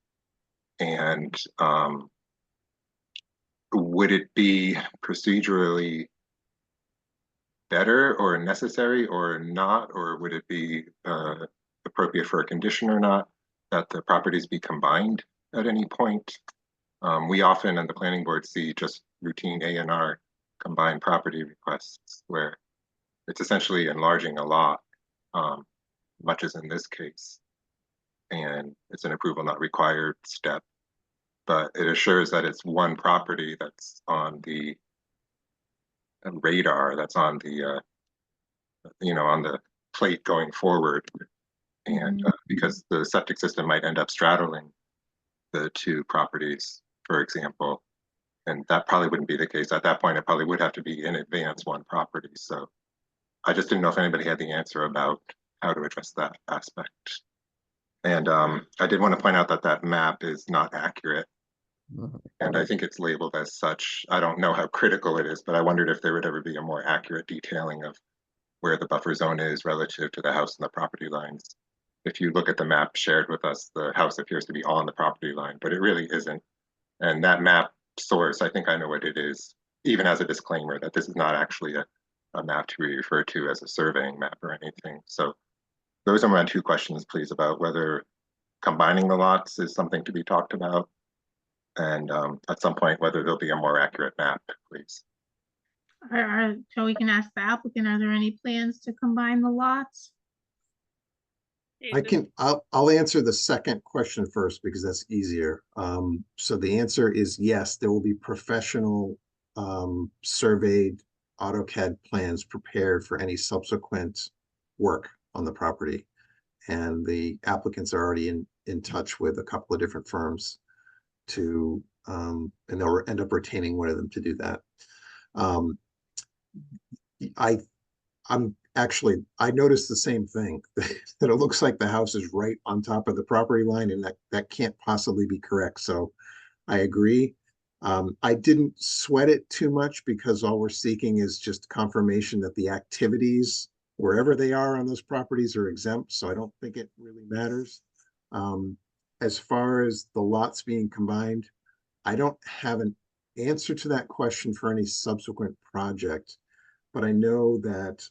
And would it be procedurally better or necessary or not, or would it be appropriate for a condition or not that the properties be combined at any point? We often in the planning board see just routine A&R combined property requests where it's essentially enlarging a lot, much as in this case. And it's an approval not required step, but it assures that it's one property that's on the radar, that's on the, on the plate going forward. And because the septic system might end up straddling the two properties, for example, and that probably wouldn't be the case. At that point, it probably would have to be in advance one property. So I just didn't know if anybody had the answer about how to address that aspect. And I did want to point out that that map is not accurate. And I think it's labeled as such. I don't know how critical it is, but I wondered if there would ever be a more accurate detailing of where the buffer zone is relative to the house and the property lines. If you look at the map shared with us, the house appears to be on the property line, but it really isn't. And that map source, I think I know what it is, even as a disclaimer that this is not actually a map to be referred to as a surveying map or anything. So those are my two questions, please, about whether combining the lots is something to be talked about, and at some point whether there'll be a more accurate map, please. So we can ask the applicant, are there any plans to combine the lots? I'll answer the second question first because that's easier. So the answer is yes, there will be professional surveyed AutoCAD plans prepared for any subsequent work on the property. And the applicants are already in touch with a couple of different firms to, and they'll end up retaining one of them to do that. I noticed the same thing, that it looks like the house is right on top of the property line, and that can't possibly be correct. So I agree. I didn't sweat it too much because all we're seeking is just confirmation that the activities, wherever they are on those properties, are exempt. So I don't think it really matters. As far as the lots being combined, I don't have an answer to that question for any subsequent project, but I know that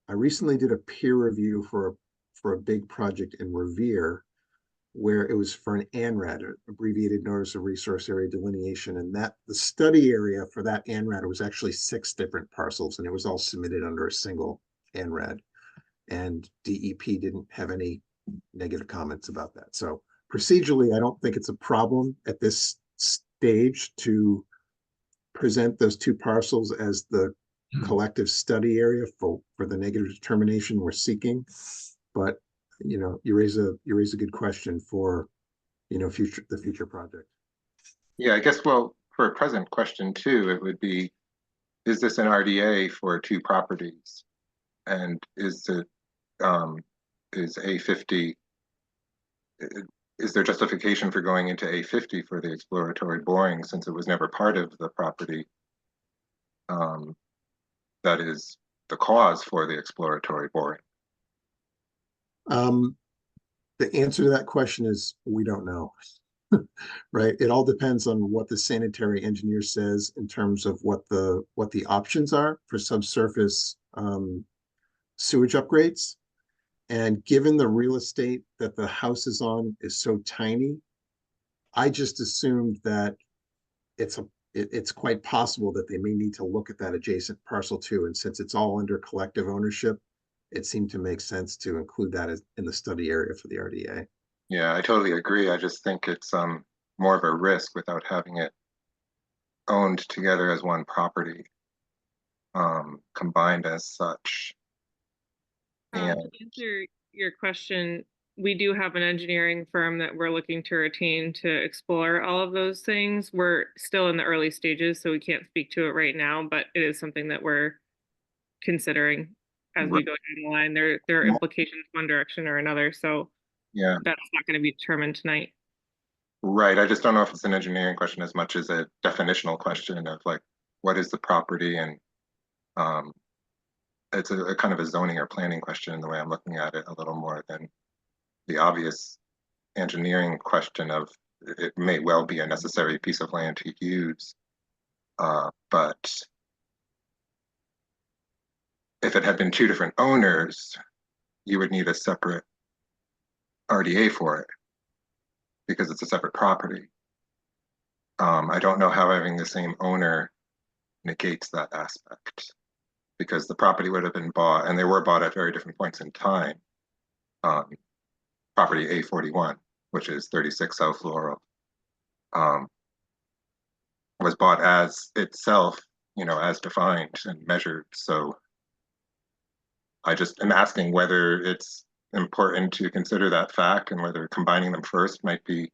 I recently did a peer review for a big project in Revere, where it was for an ANRAD, abbreviated Notice of Resource Area Delineation, and that the study area for that ANRAD was actually 6 different parcels, and it was all submitted under a single ANRAD. And DEP didn't have any negative comments about that. So procedurally, I don't think it's a problem at this stage to present those 2 parcels as the collective study area for the negative determination we're seeking. But you raise a good question for the future project. Yeah, I guess, well, for a present question too, it would be, is this an RDA for 2 properties? And is A50, is there justification for going into A50 for the exploratory boring since it was never part of the property? That is the cause for the exploratory boring. The answer to that question is we don't know. Right? It all depends on what the sanitary engineer says in terms of what the options are for subsurface sewage upgrades. And given the real estate that the house is on is so tiny, I just assumed that it's quite possible that they may need to look at that adjacent parcel too. And since it's all under collective ownership, it seemed to make sense to include that in the study area for the RDA. Yeah, I totally agree. I just think it's more of a risk without having it owned together as one property, combined as such. And to answer your question, we do have an engineering firm that we're looking to retain to explore all of those things. We're still in the early stages, so we can't speak to it right now, but it is something that we're considering as we go down the line. There are implications one direction or another, so yeah, that's not going to be determined tonight. right. I just don't know if it's an engineering question as much as a definitional question of like, what is the property? And it's a kind of a zoning or planning question in the way I'm looking at it a little more than the obvious engineering question of it may well be a necessary piece of land to use. But if it had been two different owners, you would need a separate RDA for it because it's a separate property. I don't know how having the same owner negates that aspect because the property would have been bought, and they were bought at very different points in time. Property A41, which is 36 South Laurel, was bought as itself, as defined and measured. So I just am asking whether it's important to consider that fact and whether combining them first might be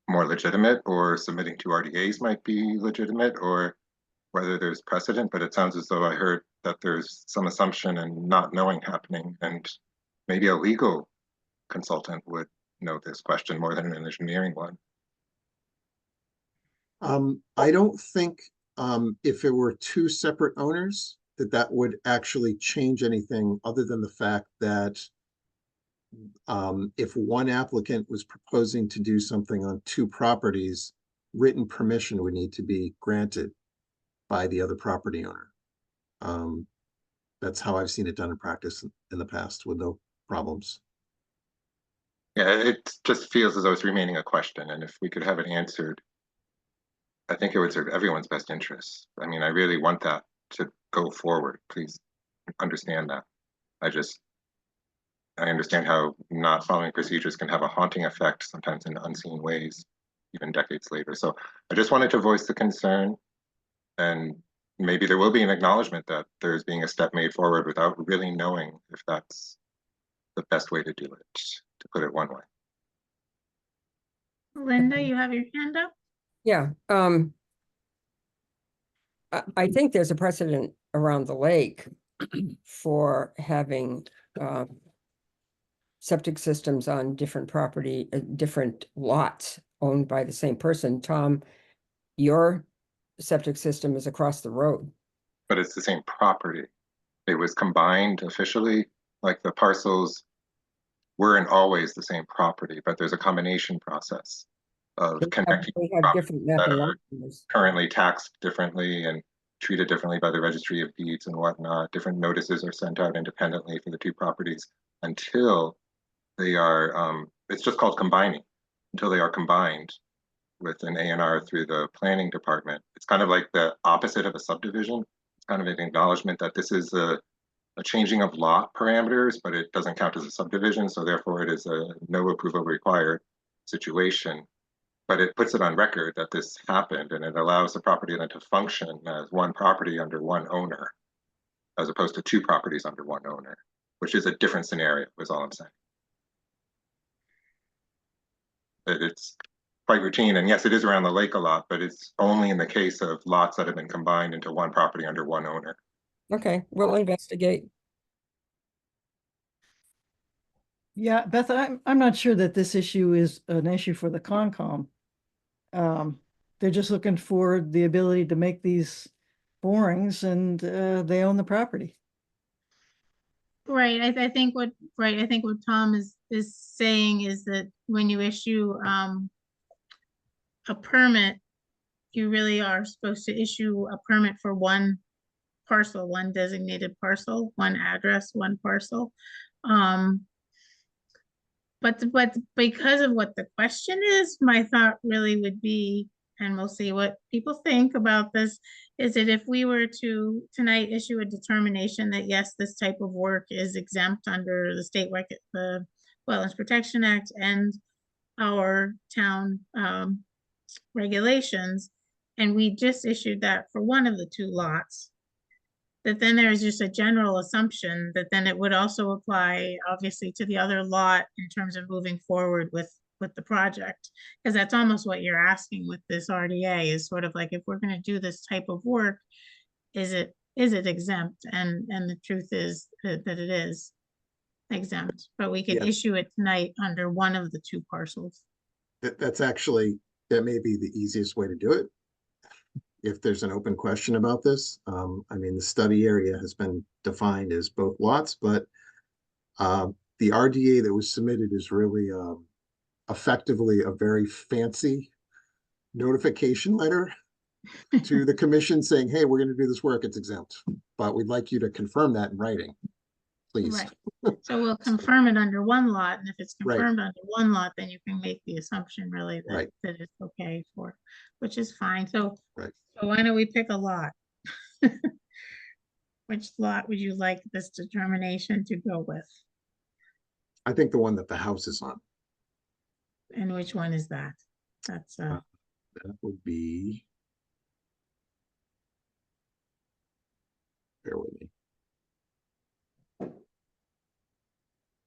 more legitimate or submitting two RDAs might be legitimate or whether there's precedent, but it sounds as though I heard that there's some assumption and not knowing happening, and maybe a legal consultant would know this question more than an engineering one. I don't think if it were two separate owners that would actually change anything other than the fact that if one applicant was proposing to do something on two properties, written permission would need to be granted by the other property owner. That's how I've seen it done in practice in the past with no problems. Yeah, it just feels as though it's remaining a question, and if we could have it answered, I think it would serve everyone's best interests. I mean, I really want that to go forward. Please understand that. I understand how not following procedures can have a haunting effect, sometimes in unseen ways, even decades later. So I just wanted to voice the concern, and maybe there will be an acknowledgement that there's being a step made forward without really knowing if that's the best way to do it, to put it one way. Linda, you have your hand up? Yeah, I think there's a precedent around the lake for having septic systems on different property, different lots owned by the same person. Tom, your septic system is across the road. But it's the same property. It was combined officially, like the parcels weren't always the same property, but there's a combination process of connecting different that are currently taxed differently and treated differently by the registry of deeds and whatnot. Different notices are sent out independently for the two properties until they are, it's just called combining, until they are combined with an A&R through the planning department. It's kind of like the opposite of a subdivision. It's kind of an acknowledgement that this is a changing of lot parameters, but it doesn't count as a subdivision. So therefore it is a no approval required situation. But it puts it on record that this happened, and it allows the property then to function as one property under one owner, as opposed to two properties under one owner, which is a different scenario, is all I'm saying. It's quite routine, and yes, it is around the lake a lot, but it's only in the case of lots that have been combined into one property under one owner. Okay, we'll investigate. Yeah, Beth, I'm not sure that this issue is an issue for the Concom. They're just looking for the ability to make these borings, and they own the property. Right, I think what, right, I think what Tom is saying is that when you issue a permit, you really are supposed to issue a permit for one parcel, one designated parcel, one address, one parcel. But because of what the question is, my thought really would be, and we'll see what people think about this, is that if we were to tonight issue a determination that yes, this type of work is exempt under the the Wetlands Protection Act and our town regulations, and we just issued that for one of the two lots, that then there's just a general assumption that then it would also apply obviously to the other lot in terms of moving forward with the project. Because that's almost what you're asking with this RDA, is sort of like, if we're going to do this type of work, is it exempt? And the truth is that it is exempt, but we could Yeah. issue it tonight under one of the two parcels. That's actually, that may be the easiest way to do it. If there's an open question about this, I mean, the study area has been defined as both lots, but the RDA that was submitted is really effectively a very fancy notification letter to the commission saying, hey, we're going to do this work, it's exempt, but we'd like you to confirm that in writing, please. Right. So we'll confirm it under one lot, and if it's Right. confirmed under one lot, then you can make the assumption really that, Right. that it's okay for, which is fine. So, Right. so why don't we pick a lot? Which lot would you like this determination to go with? I think the one that the house is on. And which one is that? That's That would be, bear with me.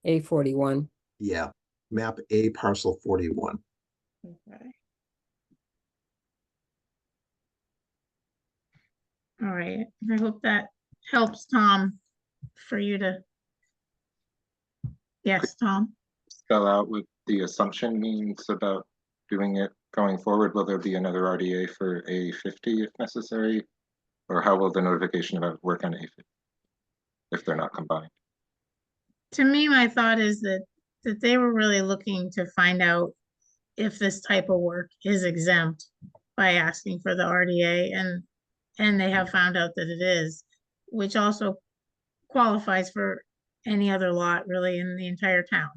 A41. Yeah, map A parcel 41. okay. All right. I hope that helps, Tom, for you to. Yes, Tom. Spell out what the assumption means about doing it going forward. Will there be another RDA for A50 if necessary? Or how will the notification about work on A50 if they're not combined? To me, my thought is that they were really looking to find out if this type of work is exempt by asking for the RDA, and they have found out that it is, which also qualifies for any other lot really in the entire town.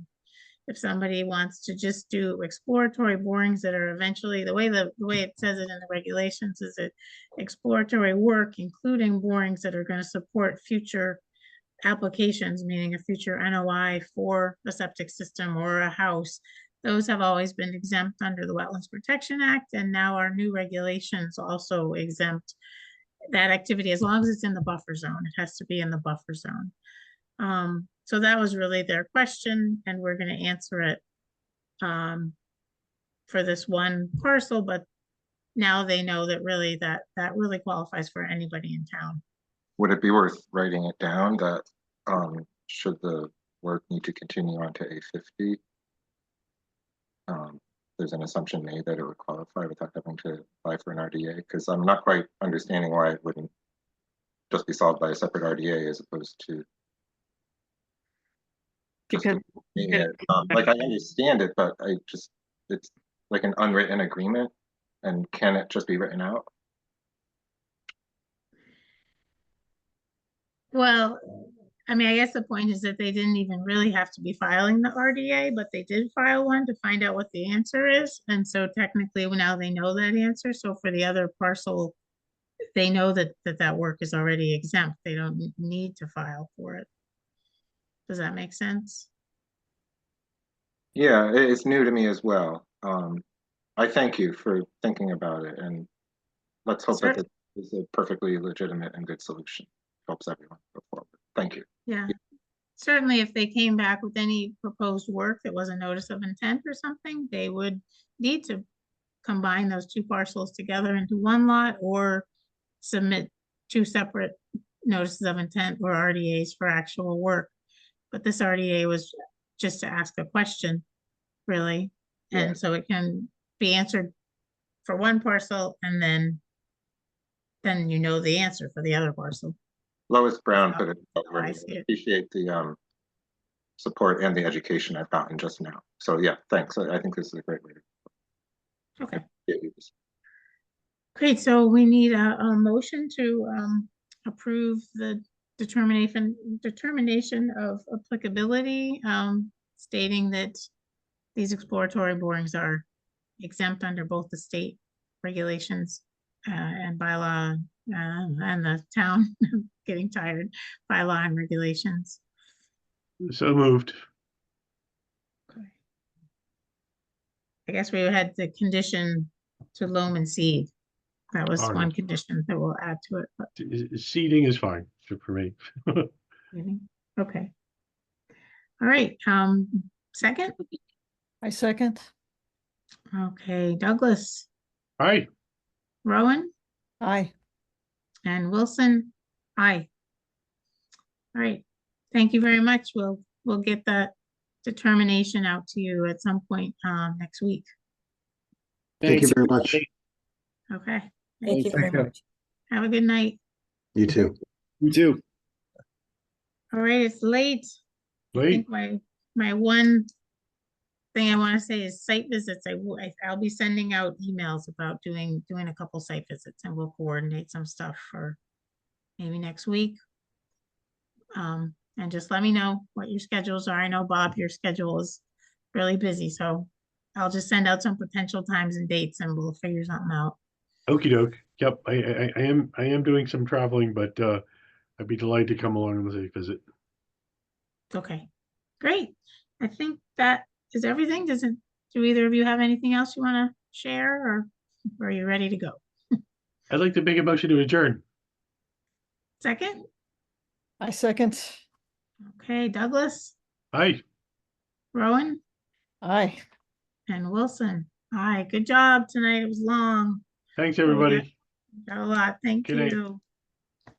If somebody wants to just do exploratory borings that are eventually, the way it says it in the regulations is that exploratory work, including borings that are going to support future applications, meaning a future NOI for a septic system or a house, those have always been exempt under the Wetlands Protection Act, and now our new regulations also exempt that activity as long as it's in the buffer zone. It has to be in the buffer zone. So that was really their question, and we're going to answer it for this one parcel, but now they know that really that really qualifies for anybody in town. Would it be worth writing it down that should the work need to continue on to A50, there's an assumption made that it would qualify without having to apply for an RDA? Because I'm not quite understanding why it wouldn't just be solved by a separate RDA as opposed to just it. Like, I understand it, but it's like an unwritten agreement, and can it just be written out? Well, I mean, I guess the point is that they didn't even really have to be filing the RDA, but they did file one to find out what the answer is. And so technically now they know that answer. So for the other parcel, they know that that work is already exempt. They don't need to file for it. Does that make sense? Yeah, it's new to me as well. I thank you for thinking about it, and let's hope that this is a perfectly legitimate and good solution. Helps everyone go forward. Thank you. Yeah. Certainly, if they came back with any proposed work that was a notice of intent or something, they would need to combine those two parcels together into one lot or submit two separate notices of intent or RDAs for actual work. But this RDA was just to ask a question, really. Yeah. And so it can be answered for one parcel and then you know the answer for the other parcel. Lois Brown So, put it out I where see it. appreciate the support and the education I've gotten just now. So yeah, thanks. I think this is a great way to Okay, get you this. great. So we need a motion to approve the determination of applicability, stating that these exploratory borings are exempt under both the state regulations and bylaw and the town getting tired bylaw and regulations. So moved. I guess we had the condition to loam and seed. That was All one right. condition that we'll add to it, but Seating is fine for me. okay. All right, second? I second. Okay, Douglas, Aye. Rowan, Aye. and Wilson, aye. All right, thank you very much. We'll get that determination out to you at some point next week. Thank you very much. Okay. Thank you very much. Have a good night. You too. You too. All right, it's late. I Late. think my one thing I want to say is site visits. I'll be sending out emails about doing a couple site visits, and we'll coordinate some stuff for maybe next week. And just let me know what your schedules are. I know, Bob, your schedule is really busy, so I'll just send out some potential times and dates and we'll figure something out. Okie doke. Yep. I am doing some traveling, but I'd be delighted to come along and visit. Okay, great. I think that is everything. Do either of you have anything else you want to share, or are you ready to go? I'd like to make a motion to adjourn. Second? I second. Okay, Douglas, Aye. Rowan, Aye. and Wilson. Aye, good job tonight. It was long. Thanks, But we everybody. got a lot. Thank Good night. you.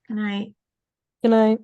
Good night. Good night.